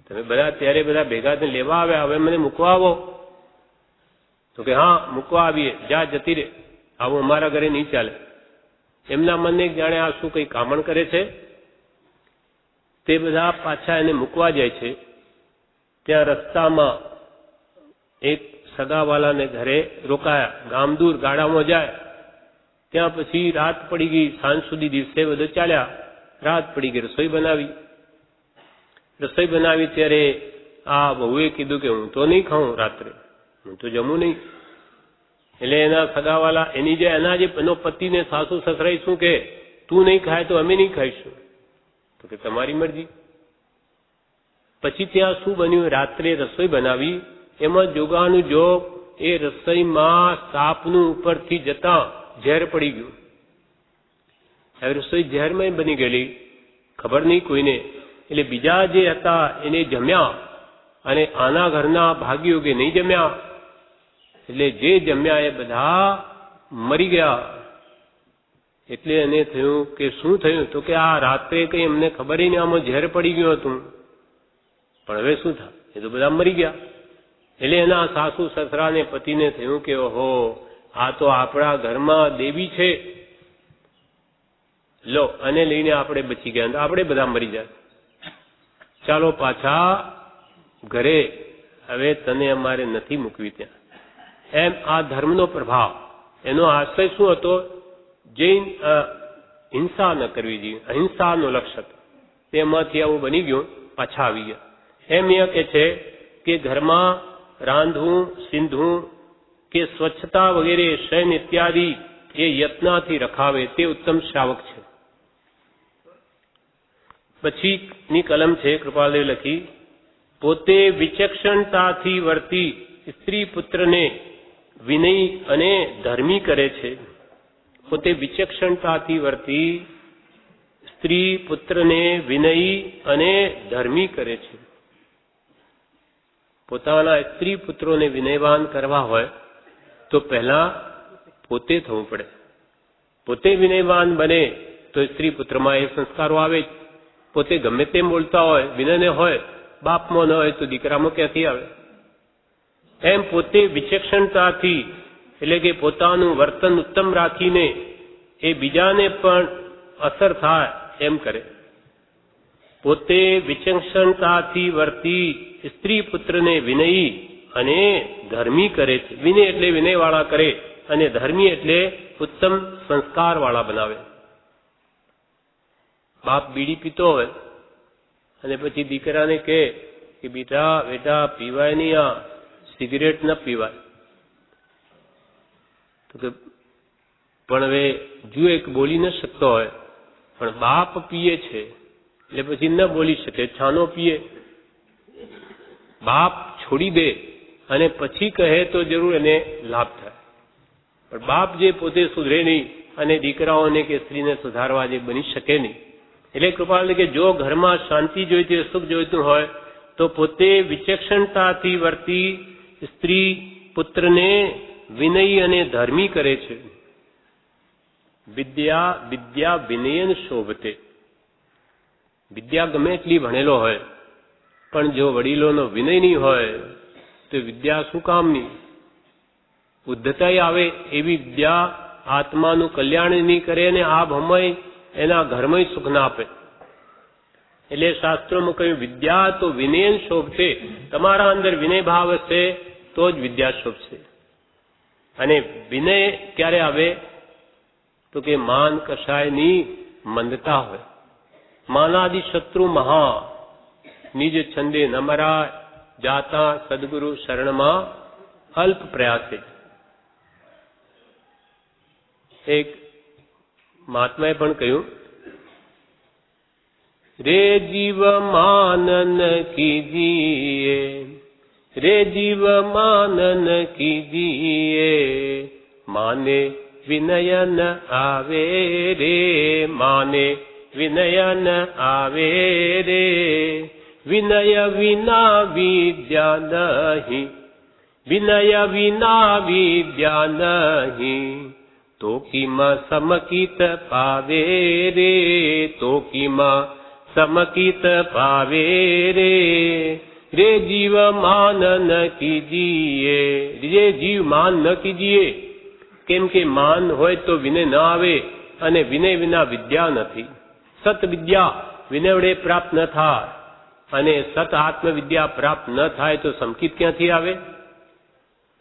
તમે બધા ત્યારે બધા ભેગા થઈને લેવા આવ્યા, હવે મને મૂકવા આવો. તો કે હા મૂકવા આવીએ, જા જતી રહે, આવું અમારા ઘરે નહીં ચાલે. એમના મનને જાણે આ શું કંઈ કામણ કરે છે. તે બધા પાછા એને મૂકવા જાય છે. ત્યાં રસ્તામાં એક સગાવાલાને ઘરે રોકાયા, ગામ દૂર ગાડામાં જાય. ત્યાં પછી રાત પડી ગઈ, સાંજ સુધી દિવસે બધો ચાલ્યા, રાત પડી ગઈ. રસોઈ બનાવી ત્યારે આ બહુએ કીધું કે હું તો નહીં ખાઉં રાત્રે, હું તો જમું નહીં. એટલે એના સગાવાલા એના જે એનો પતિને સાસુ સસરાઈ શું કે તું નહીં ખાય તો અમે નહીં ખાઈશું. તો કે તમારી મરજી. પછી ત્યાં શું બન્યું, રાત્રે રસોઈ બનાવી, એમાં જોગાનું જોગ એ રસોઈમાં સાપનું ઉપરથી જતા ઝેર પડી ગયું. હવે રસોઈ ઝેરમાં બની ગયેલી, ખબર નહીં કોઈને. એટલે બીજા જે હતા એને જમ્યા અને આના ઘરના ભાગ્યો કે નહીં જમ્યા. એટલે જે જમ્યા એ બધા મરી ગયા. એટલે એને થયું કે શું થયું? તો કે આ રાત્રે કઈ અમને ખબર નહીં, આમાં ઝેર પડી ગયું હતું, પણ હવે શું થાય? એ તો બધા મરી ગયા. એટલે એના સાસુ સસરા ને પતિને થયું કે ઓહો, આ તો આપણા ઘરમાં દેવી છે, લો અને લઈને આપણે બચી ગયા, આપણે બધા મરી જાય, ચાલો પાછા ઘરે, હવે તને અમારે નથી મૂકવી ત્યાં. એમ આ ધર્મનો પ્રભાવ, એનો આશય શું હતો? જૈન હિંસા ન કરવી જોઈએ, અહિંસાનું લક્ષ્ય હતું. તેમાંથી આવું બની ગયું, પાછા આવી ગયા. એમ એ કહે છે કે ઘરમાં રાંધવું, સીંધવું કે સ્વચ્છતા વગેરે શયન ઇત્યાદિ એ યત્નાથી રખાવે તે ઉત્તમ શ્રાવક છે. પછીની કલમ છે કૃપાલદેવ લખી, પોતે વિચક્ષણતાથી વર્તી સ્ત્રી પુત્રને વિનય અને ધર્મી કરે છે. પોતે વિચક્ષણતાથી વર્તી સ્ત્રી પુત્રને વિનય અને ધર્મી કરે છે. પોતાના સ્ત્રી પુત્રોને વિનયવાન કરવા હોય તો પહેલા પોતે થવું પડે. પોતે વિનયવાન બને તો સ્ત્રી પુત્રમાં એ સંસ્કારો આવે જ. પોતે ગમે તેમ બોલતા હોય, વિનય હોય, બાપમાં ન હોય તો દીકરામાં ક્યાંથી આવે? એમ પોતે વિચક્ષણતાથી, એટલે કે પોતાનું વર્તન ઉત્તમ રાખીને એ બીજાને પણ અસર થાય એમ કરે. પોતે વિચક્ષણતાથી વર્તી સ્ત્રી પુત્રને વિનયી અને ધર્મી કરે છે. વિનય એટલે વિનયવાળા કરે અને ધર્મી એટલે ઉત્તમ સંસ્કારવાળા બનાવે. બાપ બીડી પીતો હોય અને પછી દીકરાને કહે કે બેટા પીવાય નહીં, આ સિગરેટ ન પીવાય, તો કે પણ હવે જો એક બોલી ન શકતો હોય, પણ બાપ પીએ છે એટલે પછી ન બોલી શકે, છાનો પીએ. બાપ છોડી દે અને પછી કહે તો જરૂર એને લાભ થાય, પણ બાપ જે પોતે સુધરે નહીં અને દીકરાઓને કે સ્ત્રીને સુધારવા જે બની શકે નહીં. એટલે કૃપાલ કે જો ઘરમાં શાંતિ જોઈતી હોય, સુખ જોઈતું હોય તો પોતે વિચક્ષણતાથી વર્તી સ્ત્રી પુત્રને વિનય અને ધર્મી કરે છે. વિદ્યા વિનયન શોભતે. વિદ્યા ગમે એટલી ભણેલો હોય પણ જો વડીલોનો વિનય નહીં હોય તો વિદ્યા શું કામની? ઉદ્ધતાઈ આવે એવી વિદ્યા આત્માનું કલ્યાણ નહીં કરે અને આ ભમય એના ઘરમાં સુખ ના આપે. એટલે શાસ્ત્રોમાં કહ્યું વિદ્યા તો વિનયન શોભતે. તમારા અંદર વિનય ભાવ હશે તો જ વિદ્યા શોભશે. અને વિનય ક્યારે આવે? તો કે માન કશાયની મંદતા હોય. માનાદિ શત્રુ મહા નિજ છંદે નમરા જાતા સદગુરુ શરણમાં અલ્પ પ્રયાસે. એક મહાત્માએ પણ કહ્યું, રે જીવ માનન કીજીએ, રે જીવ માનન કીજીએ, માને વિનયન આવે રે, માને વિનયન આવે રે, વિનય વિના વિદ્યા નહીં, વિનય વિના વિદ્યા નહીં, તો કિમાં સમકિત પાવે રે, તો કિમાં સમકિત પાવે રે, રે જીવ માન ન કીજીએ, રે જીવ માન ન કીજીએ. કેમ કે માન હોય તો વિનય ન આવે અને વિનય વિના વિદ્યા નથી. સત વિદ્યા વિનય વડે પ્રાપ્ત ન થાય અને સત આત્મવિદ્યા પ્રાપ્ત ન થાય તો સમકિત ક્યાંથી આવે?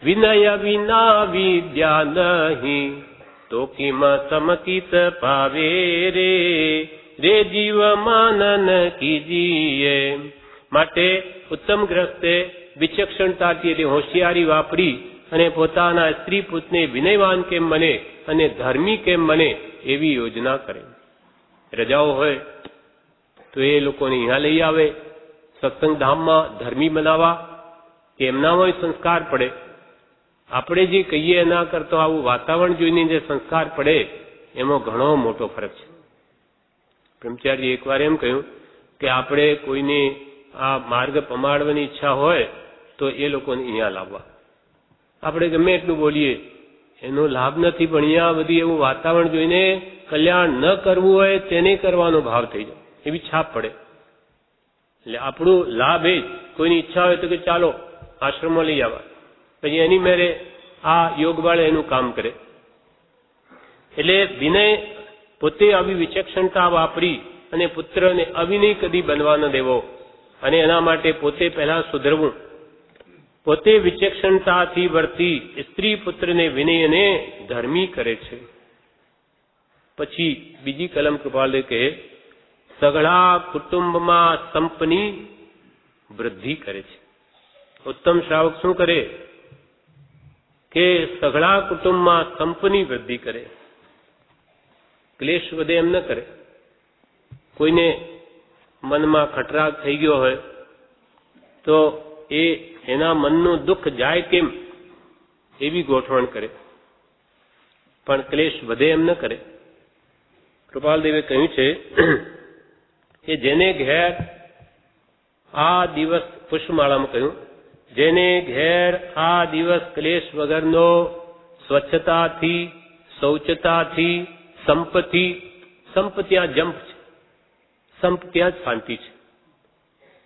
વિનય વિના વિદ્યા નહીં, તો કિમાં સમકિત પાવે રે, રે જીવ માનન કીજીએ. માટે ઉત્તમ ગ્રસ્તે વિચક્ષણતાથી એટલે હોશિયારી વાપરી અને પોતાના સ્ત્રી પુત્રને વિનયવાન કેમ બને અને ધર્મી કેમ બને એવી યોજના કરે. રજાઓ હોય તો એ લોકોને અહીંયા લઈ આવે, સત્સંગ ધામમાં ધર્મી બનાવવા કે એમનામાં સંસ્કાર પડે. આપણે જે કહીએ એના કરતો આવું વાતાવરણ જોઈને જે સંસ્કાર પડે એમાં ઘણો મોટો ફરક છે. બ્રહ્મચારી એકવાર એમ કહ્યું કે આપણે કોઈને આ માર્ગ પમાડવાની ઈચ્છા હોય તો એ લોકોને અહીંયા લાવવા. આપણે ગમે એટલું બોલીએ એનો લાભ નથી, પણ અહીંયા બધી એવું વાતાવરણ જોઈને કલ્યાણ ન કરવું હોય તેને કરવાનો ભાવ થઈ જાય, એવી છાપ પડે. એટલે આપણું લાભ એ જ, કોઈની ઈચ્છા હોય તો કે ચાલો આશ્રમમાં લઈ આવવા, પછી એની મેરે આ યોગવાળે એનું કામ કરે. એટલે વિનય પોતે આવી વિચક્ષણતા વાપરી અને પુત્રને અવિનય કદી બનવા ન દેવો, અને એના માટે પોતે પહેલા સુધરવું. પોતે વિચક્ષણતાથી વર્તી સ્ત્રી પુત્રને વિનય અને ધર્મી કરે છે. પછી બીજી કલમ કૃપાલદેવ કહે, સઘળા કુટુંબમાં સંપની વૃદ્ધિ કરે છે. ઉત્તમ શ્રાવક શું કરે કે સઘળા કુટુંબમાં સંપની વૃદ્ધિ કરે, ક્લેશ વધે એમ ન કરે. કોઈને મનમાં ખટરાગ થઈ ગયો હોય તો એના મનનું દુઃખ જાય કેમ એવી ગોઠવણ કરે, પણ ક્લેશ વધે એમ ન કરે. કૃપાલદેવે કહ્યું છે કે જેને ઘેર આ દિવસ, પુષ્પમાળામાં કહ્યું, જેને ઘેર આ દિવસ ક્લેશ વગરનો સ્વચ્છતાથી, શૌચતાથી, સંપથી, સંપ ત્યાં જંપ છે, સંપ ત્યાં જ શાંતિ છે,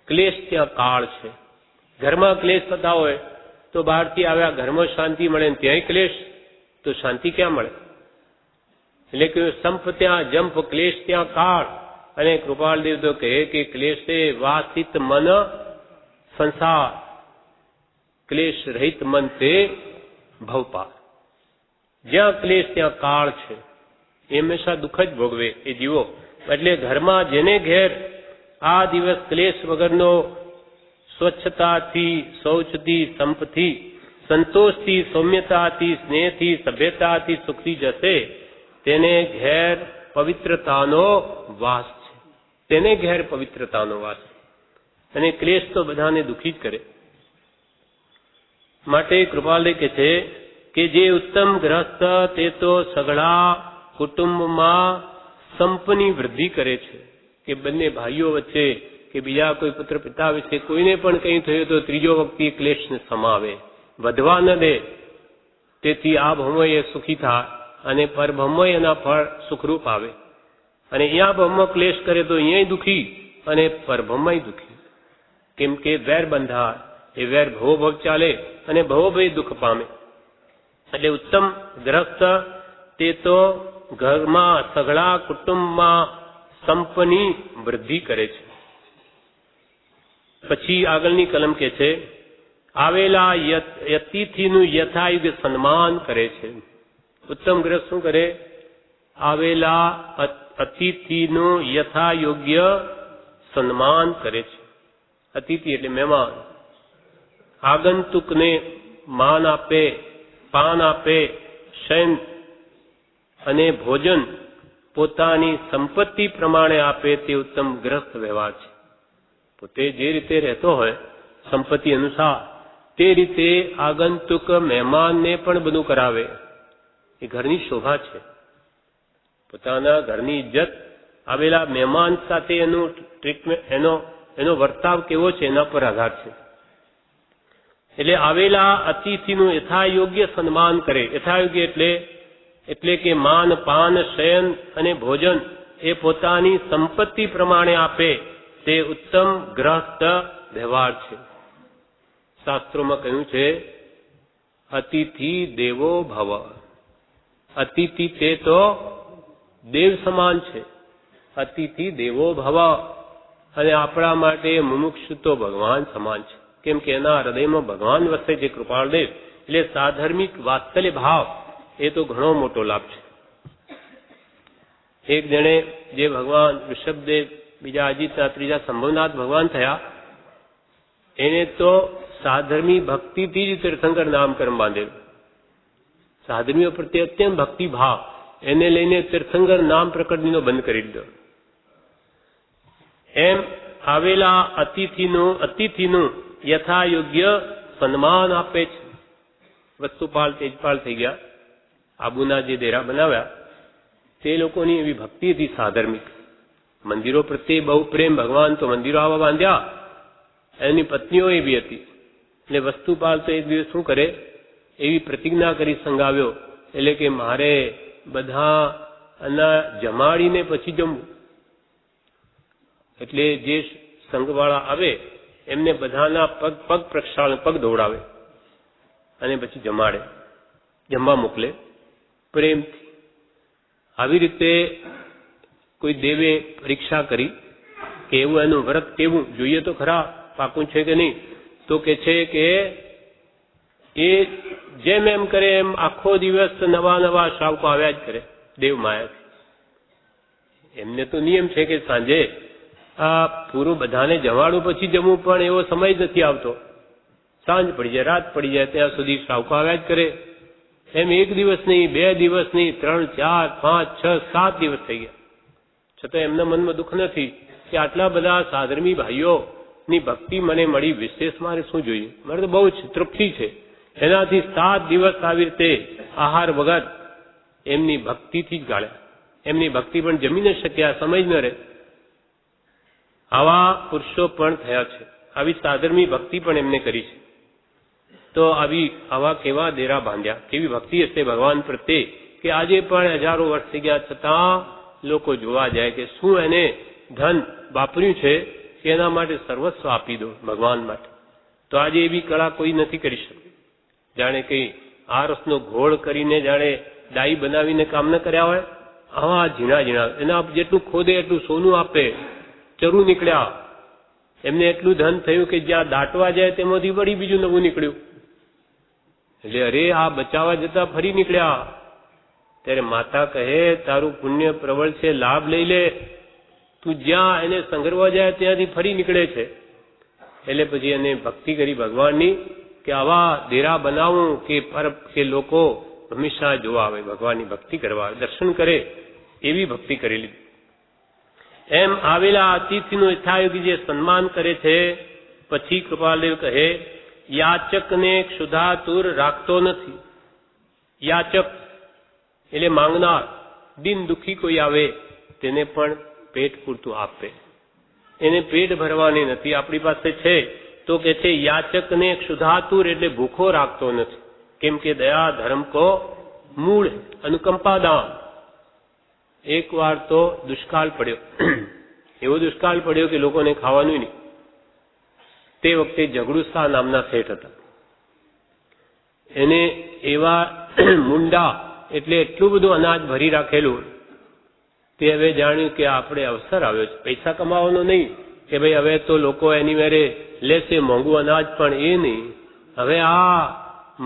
ક્લેશ ત્યાં કાળ છે. ઘરમાં ક્લેશ થતા હોય તો બહારથી આવ્યા ઘરમાં શાંતિ મળે ને ત્યાંય ક્લેશ, તો શાંતિ ક્યાં મળે? એટલે કે સંપ ત્યાં જંપ, ક્લેશ ત્યાં કાળ. અને કૃપાલદેવ તો કહે કે ક્લેશે વાસિત મન સંસાર, ક્લેશ રહિત મન તે ભવપાર. જ્યાં ક્લેશ ત્યાં કાળ છે, એ હંમેશા દુઃખ જ ભોગવે એ જીવો. એટલે ઘરમાં જેને ઘેર આ દિવસ ક્લેશ વગરનો સ્વચ્છતાથી, શૌચથી, સંપથી, સંતોષથી, સૌમ્યતાથી, સ્નેહથી, સભ્યતાથી સુખી જશે, તેને ઘેર પવિત્રતાનો વાસ છે, તેને ઘેર પવિત્રતાનો વાસ. અને ક્લેશ તો બધાને દુઃખી જ કરે. માટે કૃપાલદેવ કહે છે કે જે ઉત્તમ ગ્રસ્ત તે તો સઘળા કુટુંબમાં સંપની વૃદ્ધિ કરે છે. કે બંને ભાઈઓ વચ્ચે કે બીજા કોઈ પુત્ર પિતા વિશે કોઈને પણ કંઈ થયું તો ત્રીજો વ્યક્તિ ક્લેશને સમાવે, વધવા ન દે. તેથી આ ભવમય સુખી થાય અને પરભવમય એના ફળ સુખરૂપ આવે. અને અહીંયા ભવમાં ક્લેશ કરે તો અહીંયા દુઃખી અને પરભવમય દુઃખી. કેમ કે વેર બંધાય, એ વેર ભવોભવ ચાલે અને ભવોભય દુઃખ પામે. એટલે ઉત્તમ ગ્રસ્ત તે તો ઘરમાં, સઘળા કુટુંબમાં સંપની વૃદ્ધિ કરે છે. પછી આગળની કલમ કે છે, આવેલા અતિથિનું યથાયોગ્ય સન્માન કરે છે. ઉત્તમ ગ્રસ્ત શું કરે? આવેલા અતિથિનું યથાયોગ્ય સન્માન કરે છે. અતિથિ એટલે મહેમાન. આગંતુકને માન આપે, પાન આપે, શયન અને ભોજન પોતાની સંપત્તિ પ્રમાણે આપે તે ઉત્તમ ગ્રસ્ત વ્યવહાર છે. પોતે જે રીતે રહેતો હોય સંપત્તિ અનુસાર તે રીતે આગંતુક મહેમાનને પણ બધું કરાવે. એ ઘરની શોભા છે. પોતાના ઘરની ઇજ્જત આવેલા મહેમાન સાથે એનું ટ્રીટમેન્ટ, એનો વર્તાવ કેવો છે એના પર આધાર છે. એટલે આવેલા અતિથિનું યથાયોગ્ય સન્માન કરે. યથાયોગ્ય એટલે કે માન, પાન, શયન અને ભોજન એ પોતાની સંપત્તિ પ્રમાણે આપે તે ઉત્તમ ગ્રસ્ત વ્યવહાર છે. શાસ્ત્રોમાં કહ્યું છે, અતિથિ દેવો ભવ. અતિથિ તે તો દેવ સમાન છે. અતિથિ દેવો ભવ. અને આપણા માટે મુમુક્ષુ તો ભગવાન સમાન છે. કેમ કે એના હૃદયમાં ભગવાન વસે છે કૃપાળદેવ. એટલે સાધર્મિક વાત્સલ્ય ભાવ એ તો ઘણો મોટો લાભ છે. એક જણે જે ભગવાન ઋષભદેવ, બીજા અજીતનાથ, ત્રીજા સંભવનાથ ભગવાન થયા, એને તો સાધર્મી ભક્તિથી જ તીર્થંકર નામકર્મ બાંધેલું. સાધર્મીઓ પ્રત્યે અત્યંત ભક્તિ ભાવ એને લઈને તીર્થંકર નામ પ્રકટનો બંધ કરી દીધો. એમ આવેલા અતિથિનું યથાયોગ્ય સન્માન આપે છે. વસ્તુપાલ તેજપાલ થઈ ગયા, આબુના જે ડેરા બનાવ્યા તે લોકોની એવી ભક્તિ હતી સાધર્મિક, મંદિરો પ્રત્યે બહુ પ્રેમ, ભગવાન તો મંદિરો આવા બાંધ્યા, એની પત્નીઓ એવી હતી. એટલે વસ્તુપાલ તો એક દિવસ શું કરે, એવી પ્રતિજ્ઞા કરી સંગાવ્યો, એટલે કે મારે બધા જમાડીને પછી જમવું. એટલે જે સંઘવાળા આવે એમને બધાના પગ પ્રક્ષાળન, પગ દોડાવે અને પછી જમાડે, જમવા મોકલે પ્રેમથી. આવી રીતે કોઈ દેવે પરીક્ષા કરી કે એવું એનું વ્રત કેવું, જોઈએ તો ખરા પાકું છે કે નહીં. તો કે છે કે એ જેમ એમ કરે એમ આખો દિવસ નવા નવા શ્રાવકો આવ્યા જ કરે દેવ માયાથી. એમને તો નિયમ છે કે સાંજે આ પૂરું બધાને જમાડું પછી જમવું, પણ એવો સમય જ નથી આવતો. સાંજ પડી જાય, રાત પડી જાય, ત્યાં સુધી શ્રાવકો આવ્યા જ કરે. એમ એક દિવસ નહીં, 2 દિવસ નહીં, 3, 4, 5, 6, 7 દિવસ થઈ ગયા, છતાં એમના મનમાં દુઃખ નથી કે આટલા બધા સાધર્મી ભાઈઓની ભક્તિ મને મળી, વિશેષ મારે શું જોઈએ, મારે તો બહુ જ તૃપ્તિ છે. એનાથી 7 દિવસ આવી રીતે આહાર વગર એમની ભક્તિથી જ ગાળ્યા. એમની ભક્તિ પણ જમી ન શક્યા, સમય જ ન રહે. આવા પુરુષો પણ થયા છે, આવી સાધર્મી ભક્તિ પણ એમને કરી છે. તો આવા કેવા ડેરા બાંધ્યા, કેવી ભક્તિ હશે ભગવાન પ્રત્યે કે આજે પણ હજારો વર્ષ થઈ ગયા છતાં લોકો જોવા જાય કે શું એને ધન વાપર્યું છે કે એના માટે સર્વસ્વ આપી દો ભગવાન માટે. તો આજે એવી કળા કોઈ નથી કરી શકતું. જાણે કઈ આરસનો ઘોળ કરીને જાણે ડાઈ બનાવીને કામ ન કર્યા હોય, આવા ઝીણા ઝીણા એના જેટલું ખોદે એટલું સોનું આપે. ચરુ નીકળ્યા, એમને એટલું ધન થયું કે જ્યાં દાટવા જાય તેમાંથી વળી બીજું નવું નીકળ્યું. એટલે અરે આ બચાવવા જતા ફરી નીકળ્યા. ત્યારે માતા કહે તારું પુણ્ય પ્રબળ છે, લાભ લઈ લે, તું જ્યાં એને સંગરવા જાય ત્યાંથી ફરી નીકળે છે. એટલે પછી એને ભક્તિ કરી ભગવાનની કે આવા ડેરા બનાવું કે લોકો હંમેશા જોવા આવે, ભગવાનની ભક્તિ કરવા આવે, દર્શન કરે, એવી ભક્તિ કરી લીધી. એમ આવેલા અતિથિનું યથાયોગી જે સન્માન કરે છે. પછી કૃપાલદેવ કહે યાચકને ક્ષુધાતુર રાખતો નથી. યાચક એટલે માંગનાર, દિન દુખી કોઈ આવે તેને પણ પેટ પૂરતું આપે, એને પેટ ભરવાની નથી. આપણી પાસે છે તો કે છે યાચકને ક્ષુધાતુર એટલે ભૂખો રાખતો નથી. કેમ કે દયા ધર્મ કો મૂળ, અનુકંપા દાન. એક વાર તો દુષ્કાળ પડ્યો, એવો દુષ્કાળ પડ્યો કે લોકોને ખાવાનું નહીં. તે વખતે ઝઘડુસા નામના શેઠ હતા. એને એવા મુંડા એટલે એટલું બધું અનાજ ભરી રાખેલું, તે હવે જાણ્યું કે આપણે અવસર આવ્યો છે, પૈસા કમાવાનો નહીં કે ભાઈ હવે તો લોકો એની મેરે લેશે મોંઘું અનાજ, પણ એ નહીં. હવે આ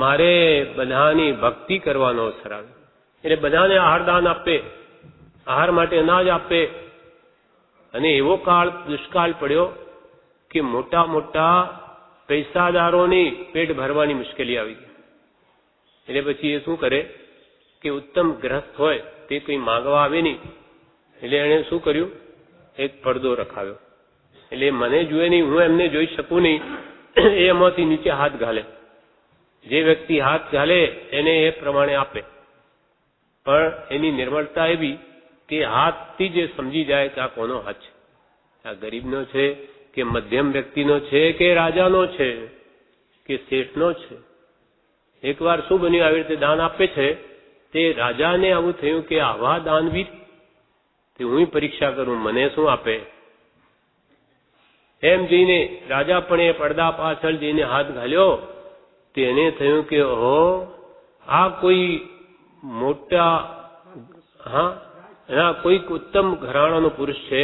મારે બધાની ભક્તિ કરવાનો અવસર આવ્યો. એટલે બધાને આહારદાન આપે, આહાર માટે અનાજ આપે. અને એવો દુષ્કાળ પડ્યો કે મોટા મોટા પૈસાદારોની પેટ ભરવાની મુશ્કેલી આવી ગઈ. એટલે પછી એ શું કરે કે ઉત્તમ ગ્રસ્ત હોય તે કંઈ માંગવા આવે નહીં. એટલે એણે શું કર્યું, એક પડદો રખાવ્યો. એટલે મને જુએ નહીં, હું એમને જોઈ શકું નહીં, એ એમાંથી નીચે હાથ ઘાલે. જે વ્યક્તિ હાથ ઘાલે એને એ પ્રમાણે આપે. પણ એની નિર્મળતા એવી કે હાથથી જે સમજી જાય કે આ કોનો હાથ છે, આ ગરીબનો છે કે મધ્યમ વ્યક્તિનો છે કે રાજાનો છે કે શેઠનો છે. એકવાર શું બન્યું, આવી રીતે દાન આપે છે તે રાજાને આવું થયું કે આવા દાનવીર, તે હું પરીક્ષા કરું, મને શું આપે. એમ જઈને રાજા પણ એ પડદા પાછળ જઈને હાથ ઘાલ્યો. તેને થયું કે ઓહો, આ કોઈ મોટા કોઈક ઉત્તમ ઘરાણાનો પુરુષ છે,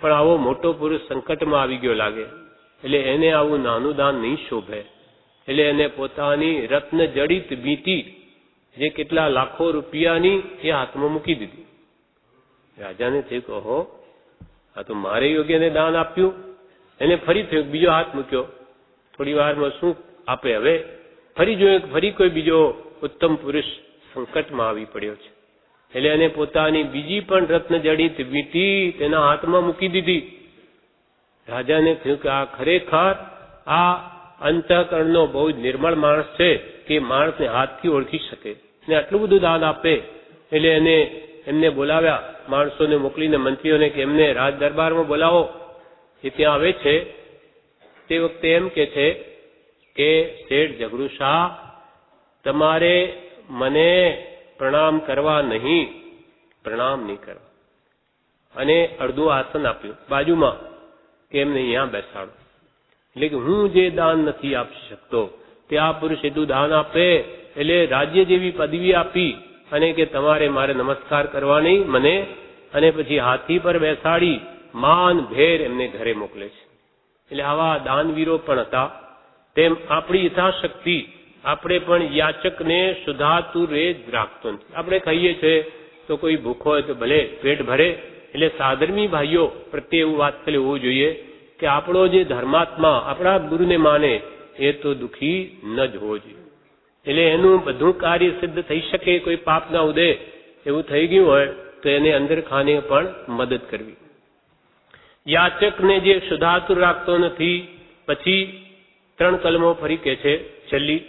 પણ આવો મોટો પુરુષ સંકટમાં આવી ગયો લાગે. એટલે એને આવું નાનું દાન નહીં શોભે. એટલે એને પોતાની રત્ન જડિત વીંટી જે કેટલા લાખો રૂપિયાની એ હાથમાં મૂકી દીધી. રાજાને થયું કે ઓહો, આ તો મારે યોગ્યને દાન આપ્યું. એને ફરી થયું, બીજો હાથ મૂક્યો. થોડી વારમાં શું આપે, હવે ફરી જોયું, ફરી કોઈ બીજો ઉત્તમ પુરુષ સંકટમાં આવી પડ્યો છે. એટલે એને પોતાની બીજી પણ રત્ન જડિત વીંટી તેના હાથમાં મૂકી દીધી. રાજાને થયું કે આ ખરેખર આ અંતઃકરણનો બહુ જ નિર્મળ માણસ છે, કે માણસને હાથથી ઓળખી શકે ને આટલું બધું દાન આપે. એટલે એમને બોલાવ્યા, માણસોને મોકલીને, મંત્રીઓને, કે એમને રાજ દરબારમાં બોલાવો. એ ત્યાં આવે છે. તે વખતે એમ કે છે કે શેઠ ઝઘડુ શાહ, તમારે મને પ્રણામ કરવા નહીં, પ્રણામ નહીં કરવા. અને અડધું આસન આપ્યું બાજુમાં કે એમને અહીંયા બેસાડો. એટલે કે હું જે દાન નથી આપી શકતો તે આ પુરુષ એટલું દાન આપે, એટલે રાજ્ય જેવી પદવી આપી અને કે તમારે મારે નમસ્કાર કરવા નહીં મને, અને પછી હાથી પર બેસાડી માન ભેર એમને ઘરે મોકલે છે. એટલે આવા દાનવીરો પણ હતા. તેમ આપણી યથાશક્તિ આપણે પણ યાચકને સુધાતુરે જ રાખતો નથી. આપણે કહીએ છીએ તો કોઈ ભૂખો હોય તો ભલે પેટ ભરે. એટલે સાધર્મી ભાઈઓ પ્રત્યે એવું વાત્સલ્ય હોવું જોઈએ કે આપણો જે ધર્માત્મા આપણા ગુરુને માને એ તો દુઃખી ન જ હોવો જોઈએ. એટલે એનું બધું કાર્ય સિદ્ધ થઈ શકે. કોઈ પાપ ના ઉદે એવું થઈ ગયું હોય તો એને અંદર ખાને પણ મદદ કરવી. યાચકને જે શુદ્ધાતુર રાખતો નથી. પછી 3 કલમો ફરી કે છે છેલ્લી,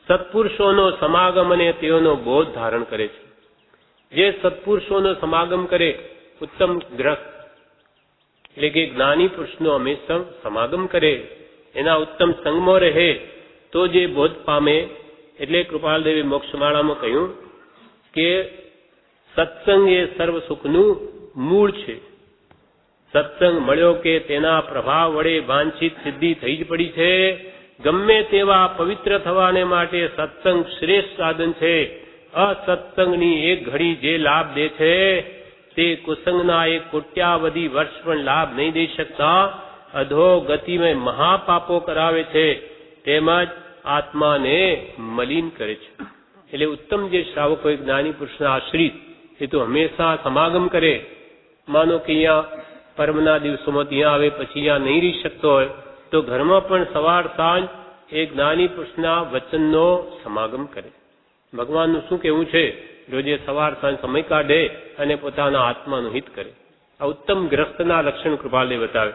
સત્પુરુષોનો સમાગમ અને તેઓનો બોધ ધારણ કરે છે. જે સત્પુરુષોનો સમાગમ કરે, ઉત્તમ ગ્રસ્ત એટલે કે જ્ઞાની પુરુષનો હંમેશા સમાગમ કરે, એના ઉત્તમ સંગમાં રહે તો જે બોધ પામે. એટલે કૃપાલદેવે મોક્ષમાળામાં કહ્યું કે સત્સંગ એ સર્વ સુખનું મૂળ છે. સત્સંગ મળ્યો કે તેના પ્રભાવ વડે વાંછિત સિદ્ધિ થઈ જ પડી છે. ગમે તેવા પવિત્ર થવાને માટે સત્સંગ શ્રેષ્ઠ સાધન છે. અસત્સંગની એક ઘડી જે લાભ દે છે તે કુસંગના 1 કોટ્યાવધિ વર્ષ પણ લાભ નહીં દઈ શકતા. અધોગતિમાં મહાપાપો કરાવે છે, તેમજ આત્માને મલિન કરે છે. એટલે ઉત્તમ જે શ્રાવકો જ્ઞાની પુરુષના આશ્રિત એ તો હંમેશા સમાગમ કરે. માનો કે અહીંયા પરમના દિવસોમાં ત્યાં આવે, પછી અહીંયા નહીં રહી શકતો હોય તો ઘરમાં પણ સવાર સાંજ એ જ્ઞાની પુરુષના વચનનો સમાગમ કરે. ભગવાનનું શું કહેવું છે? રોજે સવાર સાંજ સમય કાઢે અને પોતાના આત્માનું હિત કરે. આ ઉત્તમ ગ્રસ્તના લક્ષણ કૃપાલદેવ બતાવે.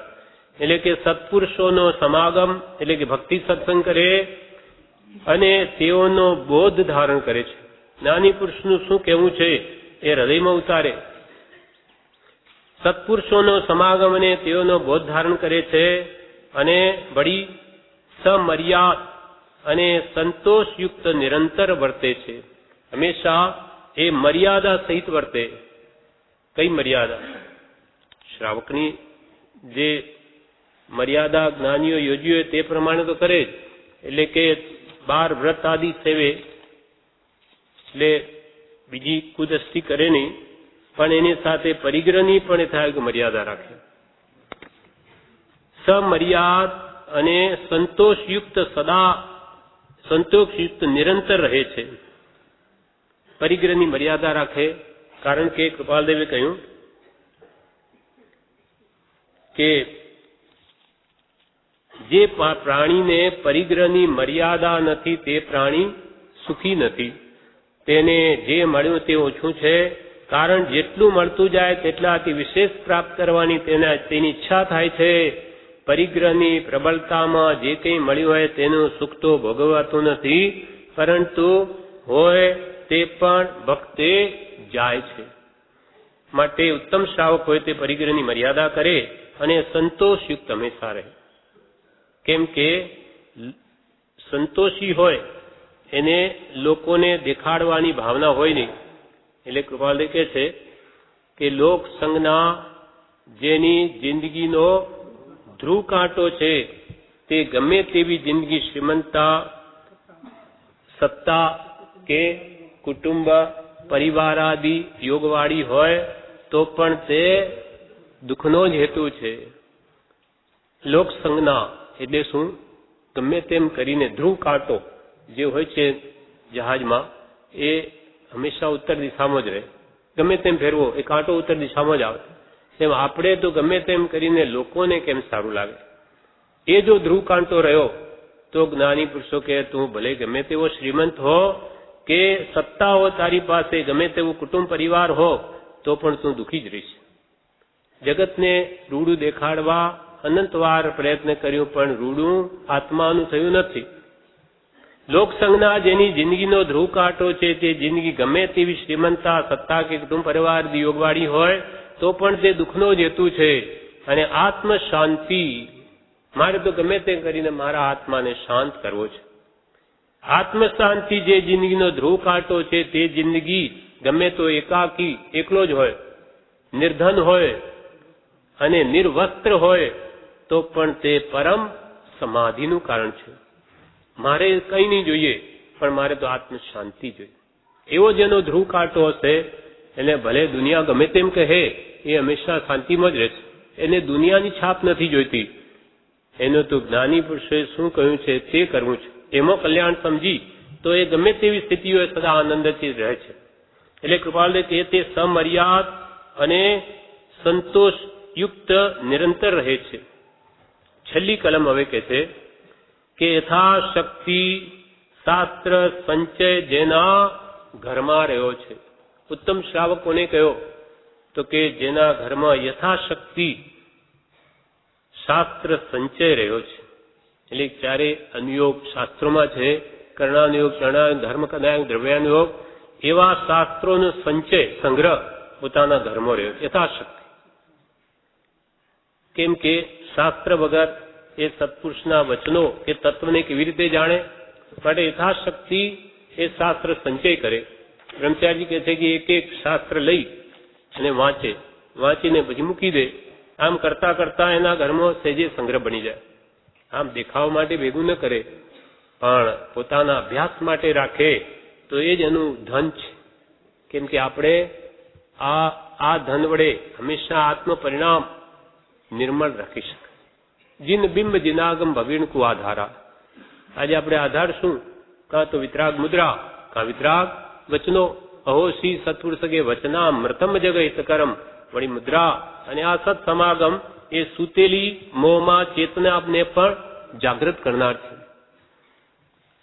એટલે કે સત્પુરુષોનો સમાગમ એટલે કે ભક્તિ સત્સંગ કરે અને તેઓનો બોધ ધારણ કરે છે. જ્ઞાની પુરુષનું શું કહેવું છે એ હૃદયમાં ઉતારે. સત્પુરુષોનો સમાગમ અને તેઓનો બોધ ધારણ કરે છે અને વળી સમર્યાદ અને સંતોષયુક્ત નિરંતર વર્તે છે. હંમેશા એ મર્યાદા સહિત વર્તે. કઈ મર્યાદા? શ્રાવકની જે મર્યાદા જ્ઞાનીઓ યોજી હોય તે પ્રમાણે તો કરે જ. એટલે કે 12 વ્રત આદિ સેવે, એટલે બીજી કુદસ્તી કરે નહીં, પણ એની સાથે પરિગ્રહની પણ એ થાય કે મર્યાદા રાખે. સમર્યાદ અને સંતોષયુક્ત, સદા સંતોષયુક્ત નિરંતર રહે છે. પરિગ્રહની મર્યાદા રાખે. કારણ કે કૃપાલદેવે કહ્યું કે જે પ્રાણીને પરિગ્રહની મર્યાદા નથી તે પ્રાણી સુખી નથી. તેને જે મળ્યું તે ઓછું છે. કારણ જેટલું મળતું જાય તેટલાથી વિશેષ પ્રાપ્ત કરવાની તેની ઈચ્છા થાય છે. પરિગ્રહની પ્રબળતામાં જે કંઈ મળ્યું હોય તેનું સુખ તો ભોગવાતું નથી, પરંતુ હોય તે પણ ભક્તે જાય છે. માટે ઉત્તમ શ્રાવક હોય તે પરિગ્રહની મર્યાદા કરે અને સંતોષયુક્ત હંમેશા રહે. કેમ કે સંતોષી હોય એને લોકોને દેખાડવાની ભાવના હોય નહીં. એટલે કૃપાલદેવ કહે છે કે લોક સંગના જેની જિંદગીનો ધ્રુવ કાંટો છે તે ગમે તેવી જિંદગી શ્રીમંતા, સત્તા કે કુટુંબ, પરિવાર આદિ યોગવાળી હોય તો પણ તે દુઃખનો જ હેતુ છે. લોક સંગના એટલે શું? ગમે તેમ કરીને ધ્રુવ કાંટો જે હોય છે જહાજમાં એ હંમેશા ઉત્તર દિશામાં જ રહે. ગમે તેમ ફેરવો એ કાંટો ઉત્તર દિશામાં જ આવે. તેમ આપણે તો ગમે તેમ કરીને લોકોને કેમ સારું લાગે એ જો ધ્રુવ કાંટો રહ્યો તો જ્ઞાની પુરુષો કહે તું ભલે ગમે તેવો શ્રીમંત હો કે સત્તા હો તારી પાસે, ગમે તેવું કુટુંબ પરિવાર હો તો પણ તું દુઃખી જ રહીશ. જગતને રૂડું દેખાડવા અનંતવાર પ્રયત્ન કર્યો પણ રૂડું આત્માનું થયું નથી. લોકસંગના જેની જિંદગીનો ધ્રુવ કાંટો છે તે જિંદગી ગમે તેવી શ્રીમંતા, સત્તા કે કુટુંબ પરિવાર યોગવાળી હોય તો પણ તે દુઃખનો જ હેતુ છે. અને આત્મ શાંતિ, મારે તો ગમે તે કરીને મારા આત્માને શાંત કરવો છે. આત્મ શાંતિ જે જિંદગીનો ધ્રુવ કાંટો છે તે જિંદગી ગમે તો એકાકી, એકલો જ હોય, નિર્ધન હોય અને નિર્વસ્ત્ર હોય તો પણ તે પરમ સમાધિનું કારણ છે. મારે કંઈ નહીં જોઈએ, પણ મારે તો આત્મ શાંતિ જોઈએ. એવો જેનો ધ્રુવ કાંટો હશે એને ભલે દુનિયા ગમે તેમ કહે, એ હંમેશા શાંતિમાં જ રહેશે. એને દુનિયાની છાપ નથી જોઈતી. એનું તો જ્ઞાની પુરુષોએ શું કહ્યું છે તે કરવું છે. એમાં કલ્યાણ સમજી તો એ ગમે તેવી સ્થિતિઓ સદા આનંદથી રહે છે. એટલે કૃપાલુ કે તે સમર્યાદ અને સંતોષયુક્ત નિરંતર રહે છે. છેલ્લી કલમ હવે કહે છે કે યથાશક્તિ શાસ્ત્ર સંચય જેના ઘરમાં રહ્યો છે. ઉત્તમ શ્રાવક કોને કહ્યો? તો કે જેના ઘરમાં યથાશક્તિ શાસ્ત્ર સંચય રહ્યો છે. એટલે ચારે અનુયોગ શાસ્ત્રોમાં છે, કર્ણાનુયોગ, ચરણાનુયોગ, ધર્મ કદાયોગ, દ્રવ્યાનુયોગ, એવા શાસ્ત્રોનો સંચય, સંગ્રહ પોતાના ઘરમાં રહ્યો યથાશક્તિ. કેમ કે શાસ્ત્ર વગર એ સત્પુરુષના વચનો એ તત્વને કેવી રીતે જાણે? માટે યથાશક્તિ એ શાસ્ત્ર સંચય કરે. બ્રહ્મચારી કહે છે કે એક એક શાસ્ત્ર લઈ અને વાંચીને પછી મૂકી દે. આમ કરતા કરતા એના ઘરમાં સહેજે સંગ્રહ બની જાય. આમ દેખાવા માટે ભેગું ન કરે, પણ પોતાના અભ્યાસ માટે રાખે તો એ જ એનું ધન છે. કેમ કે આપણે આ ધન વડે હંમેશા આત્મ પરિણામ નિર્મળ રાખી શકાય. જીન બિંબ જીનાગમ ભવિણ કુ આધારા. આજે આપણે આધાર શું? કાં તો વિતરાગ મુદ્રા, કાં વિતરાગ વચનો. અહોશી સત્પુરુષગે વચના મૃતમ જગ હિતકરમ. વળી મુદ્રા અને આ સત સમાગમ એ સૂતેલી મોહમાં ચેતનાને પણ જાગૃત કરનાર છે.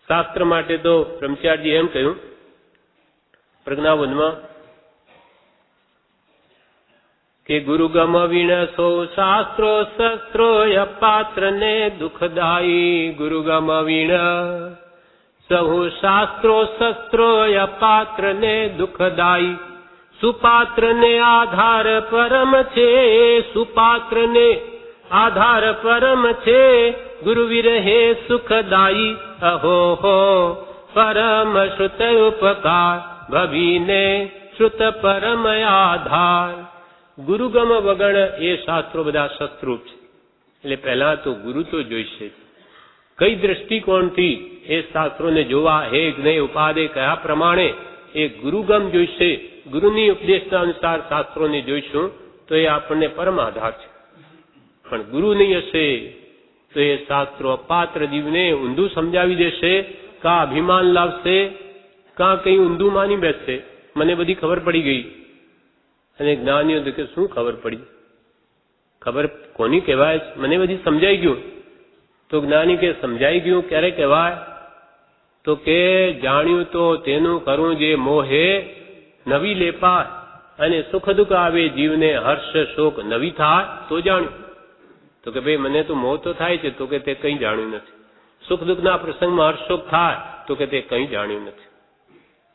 શાસ્ત્ર માટે તો બ્રહ્મચારીજી એમ કહ્યું પ્રજ્ઞાવનમાં કે ગુરુગમ વીણ સૌ શાસ્ત્રો શસ્ત્રો પાત્ર ને દુઃખદાયી. ગુરુગમ વીણ સહુ શાસ્ત્રો શસ્ત્રો પાત્ર ને દુઃખદાયી. સુપાત્ર ને આધાર પરમ છે, સુપાત્ર ને આધાર પરમ છે. ગુરુ વિરહે સુખદાયી. અહો હો પરમ શ્રુત ઉપકાર ભવીને શ્રુત પરમ આધાર. ગુરુગમ વગર એ શાસ્ત્રો બધા શસ્ત્રુપ છે. એટલે પહેલા તો ગુરુ તો જોઈશે. કઈ દ્રષ્ટિકોણથી એ શાસ્ત્રોને જોવા, હે જ્ઞેય ઉપાદે કયા પ્રમાણે એ ગુરુગમ જોઈશે. ગુરુની ઉપદેશના અનુસાર શાસ્ત્રોને જોઈશું તો એ આપણને પરમ આધાર છે. પણ ગુરુ નહીં હશે તો એ શાસ્ત્રો અપાત્ર જીવને ઊંધું સમજાવી દેશે, કાં અભિમાન લાવશે, કાં કંઈ ઊંધું માની બેસશે. મને બધી ખબર પડી ગઈ. અને જ્ઞાનીઓ કે શું ખબર પડી? ખબર કોની કહેવાય? મને બધી સમજાઈ ગયું. તો જ્ઞાની કે સમજાઈ ગયું ક્યારે કહેવાય? તો કે જાણ્યું તો તેનું કરું જે મોહે નવી લેપાય. અને સુખ દુઃખ આવે જીવને હર્ષ શોક નવી થાય તો જાણ્યું. તો કે ભાઈ મને તો મોહ તો થાય છે, તો કે તે કંઈ જાણ્યું નથી. સુખ દુઃખના પ્રસંગમાં હર્ષ શોક થાય તો કે તે કંઈ જાણ્યું નથી.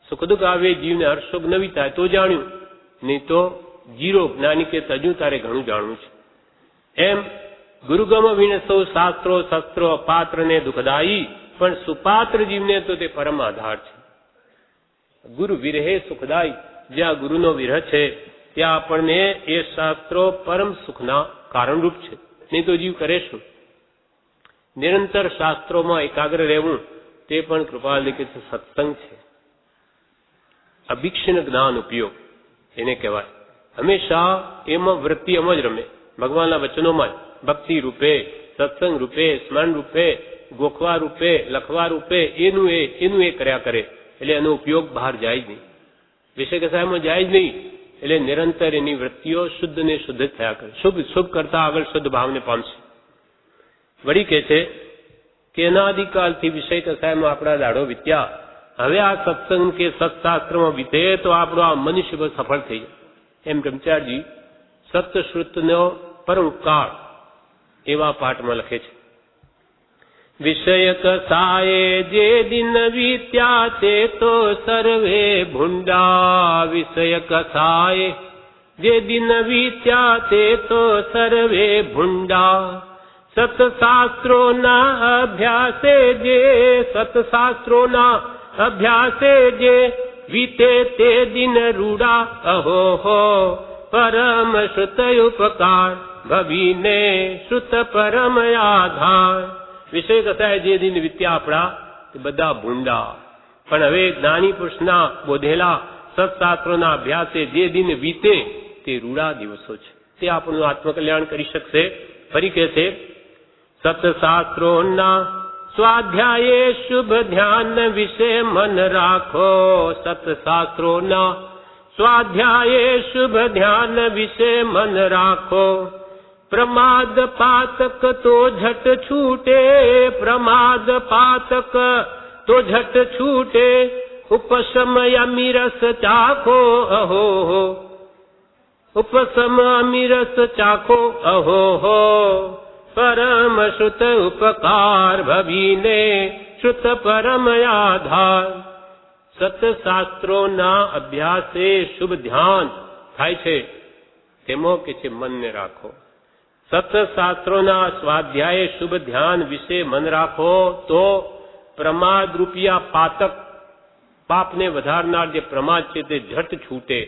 સુખ દુઃખ આવે જીવને હર્ષ શોક નવી થાય તો જાણ્યું, નહીં તો જીરો. જ્ઞાની કે તજુ તારે ઘણું જાણવું છે. એમ ગુરુગમ વીણ સૌ શાસ્ત્રો શસ્ત્રો અપાત્ર ને દુઃખદાયી. પણ સુપાત્ર જીવને તો તે પરમ આધાર છે. ગુરુ વિરહે સુખદાયી. જ્યાં ગુરુનો વિરહ છે ત્યાં આપણને એ શાસ્ત્રો પરમ સુખના કારણરૂપ છે. નહીં તો જીવ કરે શું? નિરંતર શાસ્ત્રોમાં એકાગ્ર રહેવું તે પણ કૃપા લિખિત સત્સંગ છે. અભિક્ષણ જ્ઞાન ઉપયોગ એને કહેવાય. હંમેશા એમાં વૃત્તિ એમ જ રમે. ભગવાનના વચનોમાં ભક્તિ રૂપે, સત્સંગ રૂપે, સ્મરણ રૂપે, ગોખવા રૂપે, લખવા રૂપે એનું એ કર્યા કરે. એટલે એનો ઉપયોગ બહાર જાય જ નહીં, વિષય કસાયમાં જાય જ નહીં. એટલે નિરંતર એની વૃત્તિઓ શુદ્ધ ને શુદ્ધ થયા કરે. શુભ કરતા આગળ શુદ્ધ ભાવને પામશે. વળી કહે છે કે અનાદિકાલથી વિષય કસાયમાં આપણા દાડો વીત્યા. હવે આ સત્સંગ કે સત્શાસ્ત્રમાં વીતે તો આપણો આ મનુષ્ય સફળ થઈ જાય. એમ બ્રહ્મચારીજી સત્યશ્રુતનો પરમ કાળ એવા પાઠમાં લખે છે विषय कसाये जे दिन वीत्या ते तो सर्वे भुंडा। विषय कसाये जे दिन वीत्या ते तो सर्वे भुंडा। सतशास्त्रो न अभ्यासे जे, सतशास्त्रो न अभ्यासे जे वीते ते दिन रूढ़ा। अहो हो परम श्रुत उपकार भवीने श्रुत परम आधार। વિષય કથાએ જે દિન વીત્યા આપણા તે બધા ભૂંડા, પણ હવે જ્ઞાની પુરુષના બોધેલા સત્શાસ્ત્રોના અભ્યાસે જે દિન વીતે તે રૂડા દિવસો છે, તે આપણું આત્મકલ્યાણ કરી શકશે. ફરી કહે છે, સત્શાસ્ત્રોના સ્વાધ્યાયે શુભ ધ્યાન વિશે મન રાખો. સત્શાસ્ત્રોના સ્વાધ્યાયે શુભ ધ્યાન વિશે મન રાખો. प्रमाद पातक तो झट छूटे, प्रमाद पातक तो झट छूटे. उपशम अमीरस चाखो अहो हो, उपशम अमीरस चाखो अहो हो. परम श्रुत उपकार भवीने श्रुत परम आधार. સતશાસ્ત્રોના અભ્યાસે શુભ ધ્યાન થાય છે, તેમાં કે છે મનને રાખો. સત્શાસ્ત્રોના સ્વાધ્યાય શુભ ધ્યાન વિશે મન રાખો તો પ્રમાદ રૂપિયા પાતક, પાપને વધારનાર જે પ્રમાદ છે તે ઝટ છૂટે.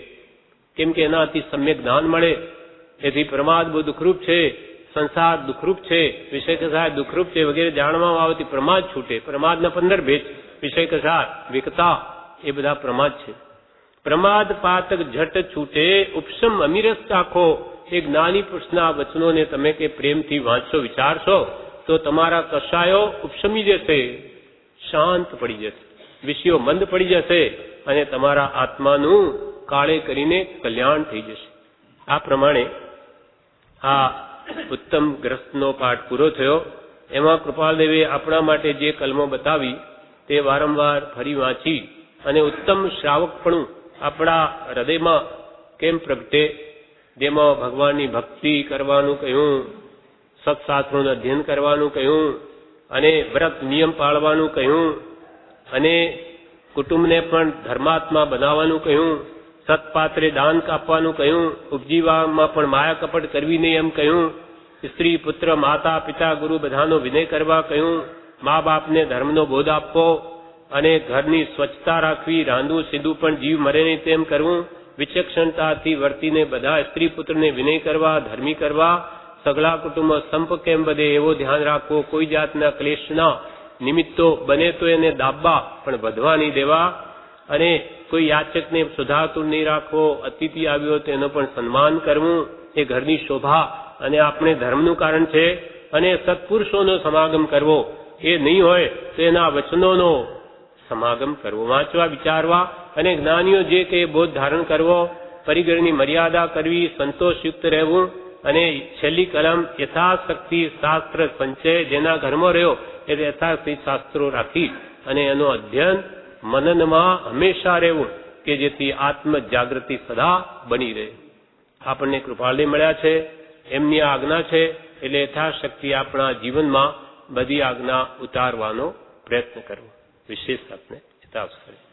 કેમ કે એનાથી સમ્યક જ્ઞાન મળે. એથી પ્રમાદ બહુ દુઃખરૂપ છે, સંસાર દુઃખરૂપ છે, વિષય કસાય દુઃખરૂપ છે વગેરે જાણવામાં આવતી પ્રમાદ છૂટે. પ્રમાદના 15 ભેદ, વિષય કસાય, વિકતા, એ બધા પ્રમાદ છે. પ્રમાદ પાતક ઝટ છૂટે. ઉપશમ અમીરસ ચાખો. એ જ્ઞાની પુરુષના વચનોને તમે કે પ્રેમથી વાંચશો, વિચારશો તો તમારા કષાયો ઉપશમી જશે, શાંત પડી જશે, વિષયો મંદ પડી જશે અને તમારા આત્માનું કાળે કરીને કલ્યાણ થઈ જશે. આ પ્રમાણે આ ઉત્તમ ગ્રસ્તનો પાઠ પૂરો થયો. એમાં કૃપાલદેવે આપણા માટે જે કલમો બતાવી તે વારંવાર ફરી વાંચી અને ઉત્તમ શ્રાવકપણું આપણા હૃદયમાં કેમ પ્રગટે, જેમાં ભગવાનની ભક્તિ કરવાનું કહ્યું, સત્શાસ્ત્રોનું અધ્યયન કરવાનું કહ્યું, અને વ્રત નિયમ પાળવાનું કહ્યું, અને કુટુંબને પણ ધર્માત્મા બનાવવાનું કહ્યું, સત્પાત્રે દાન આપવાનું કહ્યું, ઉપજીવામાં પણ માયા કપટ કરવી નહીં એમ કહ્યું, સ્ત્રી પુત્ર માતા પિતા ગુરુ બધાનો વિનય કરવા કહ્યું, મા બાપને ધર્મનો બોધ આપવો અને ઘરની સ્વચ્છતા રાખવી, રાંધવું સીધું પણ જીવ મરે નહીં તેમ કરવું, વિચક્ષણતાથી વર્તીને બધા સ્ત્રી પુત્રને વિનય કરવા, ધર્મી કરવા, સગલા કુટુંબ સંપ કેમ બધે એવો ધ્યાન રાખવો, કોઈ જાતના ક્લેશના નિમિત્તો બને તો એને દાબવા પણ વધવા નહીં દેવા, અને કોઈ યાચકને સુધાતું નહીં રાખવો, અતિથિ આવ્યો તો એનો પણ સન્માન કરવું, એ ઘરની શોભા અને આપણે ધર્મનું કારણ છે. અને સત્પુરુષોનો સમાગમ કરવો, એ નહીં હોય તો એના વચનોનો સમાગમ કરવો, વાંચવા વિચારવા, અને જ્ઞાનીઓ જે કે બોધ ધારણ કરવો, પરિગણની મર્યાદા કરવી, સંતોષયુક્ત રહેવું, અને છેલ્લી કલમ યથાશક્તિ શાસ્ત્ર સંચય, જેના ઘરમાં રહ્યો એ યથાશક્તિ શાસ્ત્રો રાખી અને એનું અધ્યયન મનનમાં હંમેશા રહેવું, કે જેથી આત્મ જાગૃતિ સદા બની રહે. આપણને કૃપાળને મળ્યા છે, એમની આજ્ઞા છે, એટલે યથાશક્તિ આપણા જીવનમાં બધી આજ્ઞા ઉતારવાનો પ્રયત્ન કરવો. વિશેષ આપને ચિતાવશ કરે.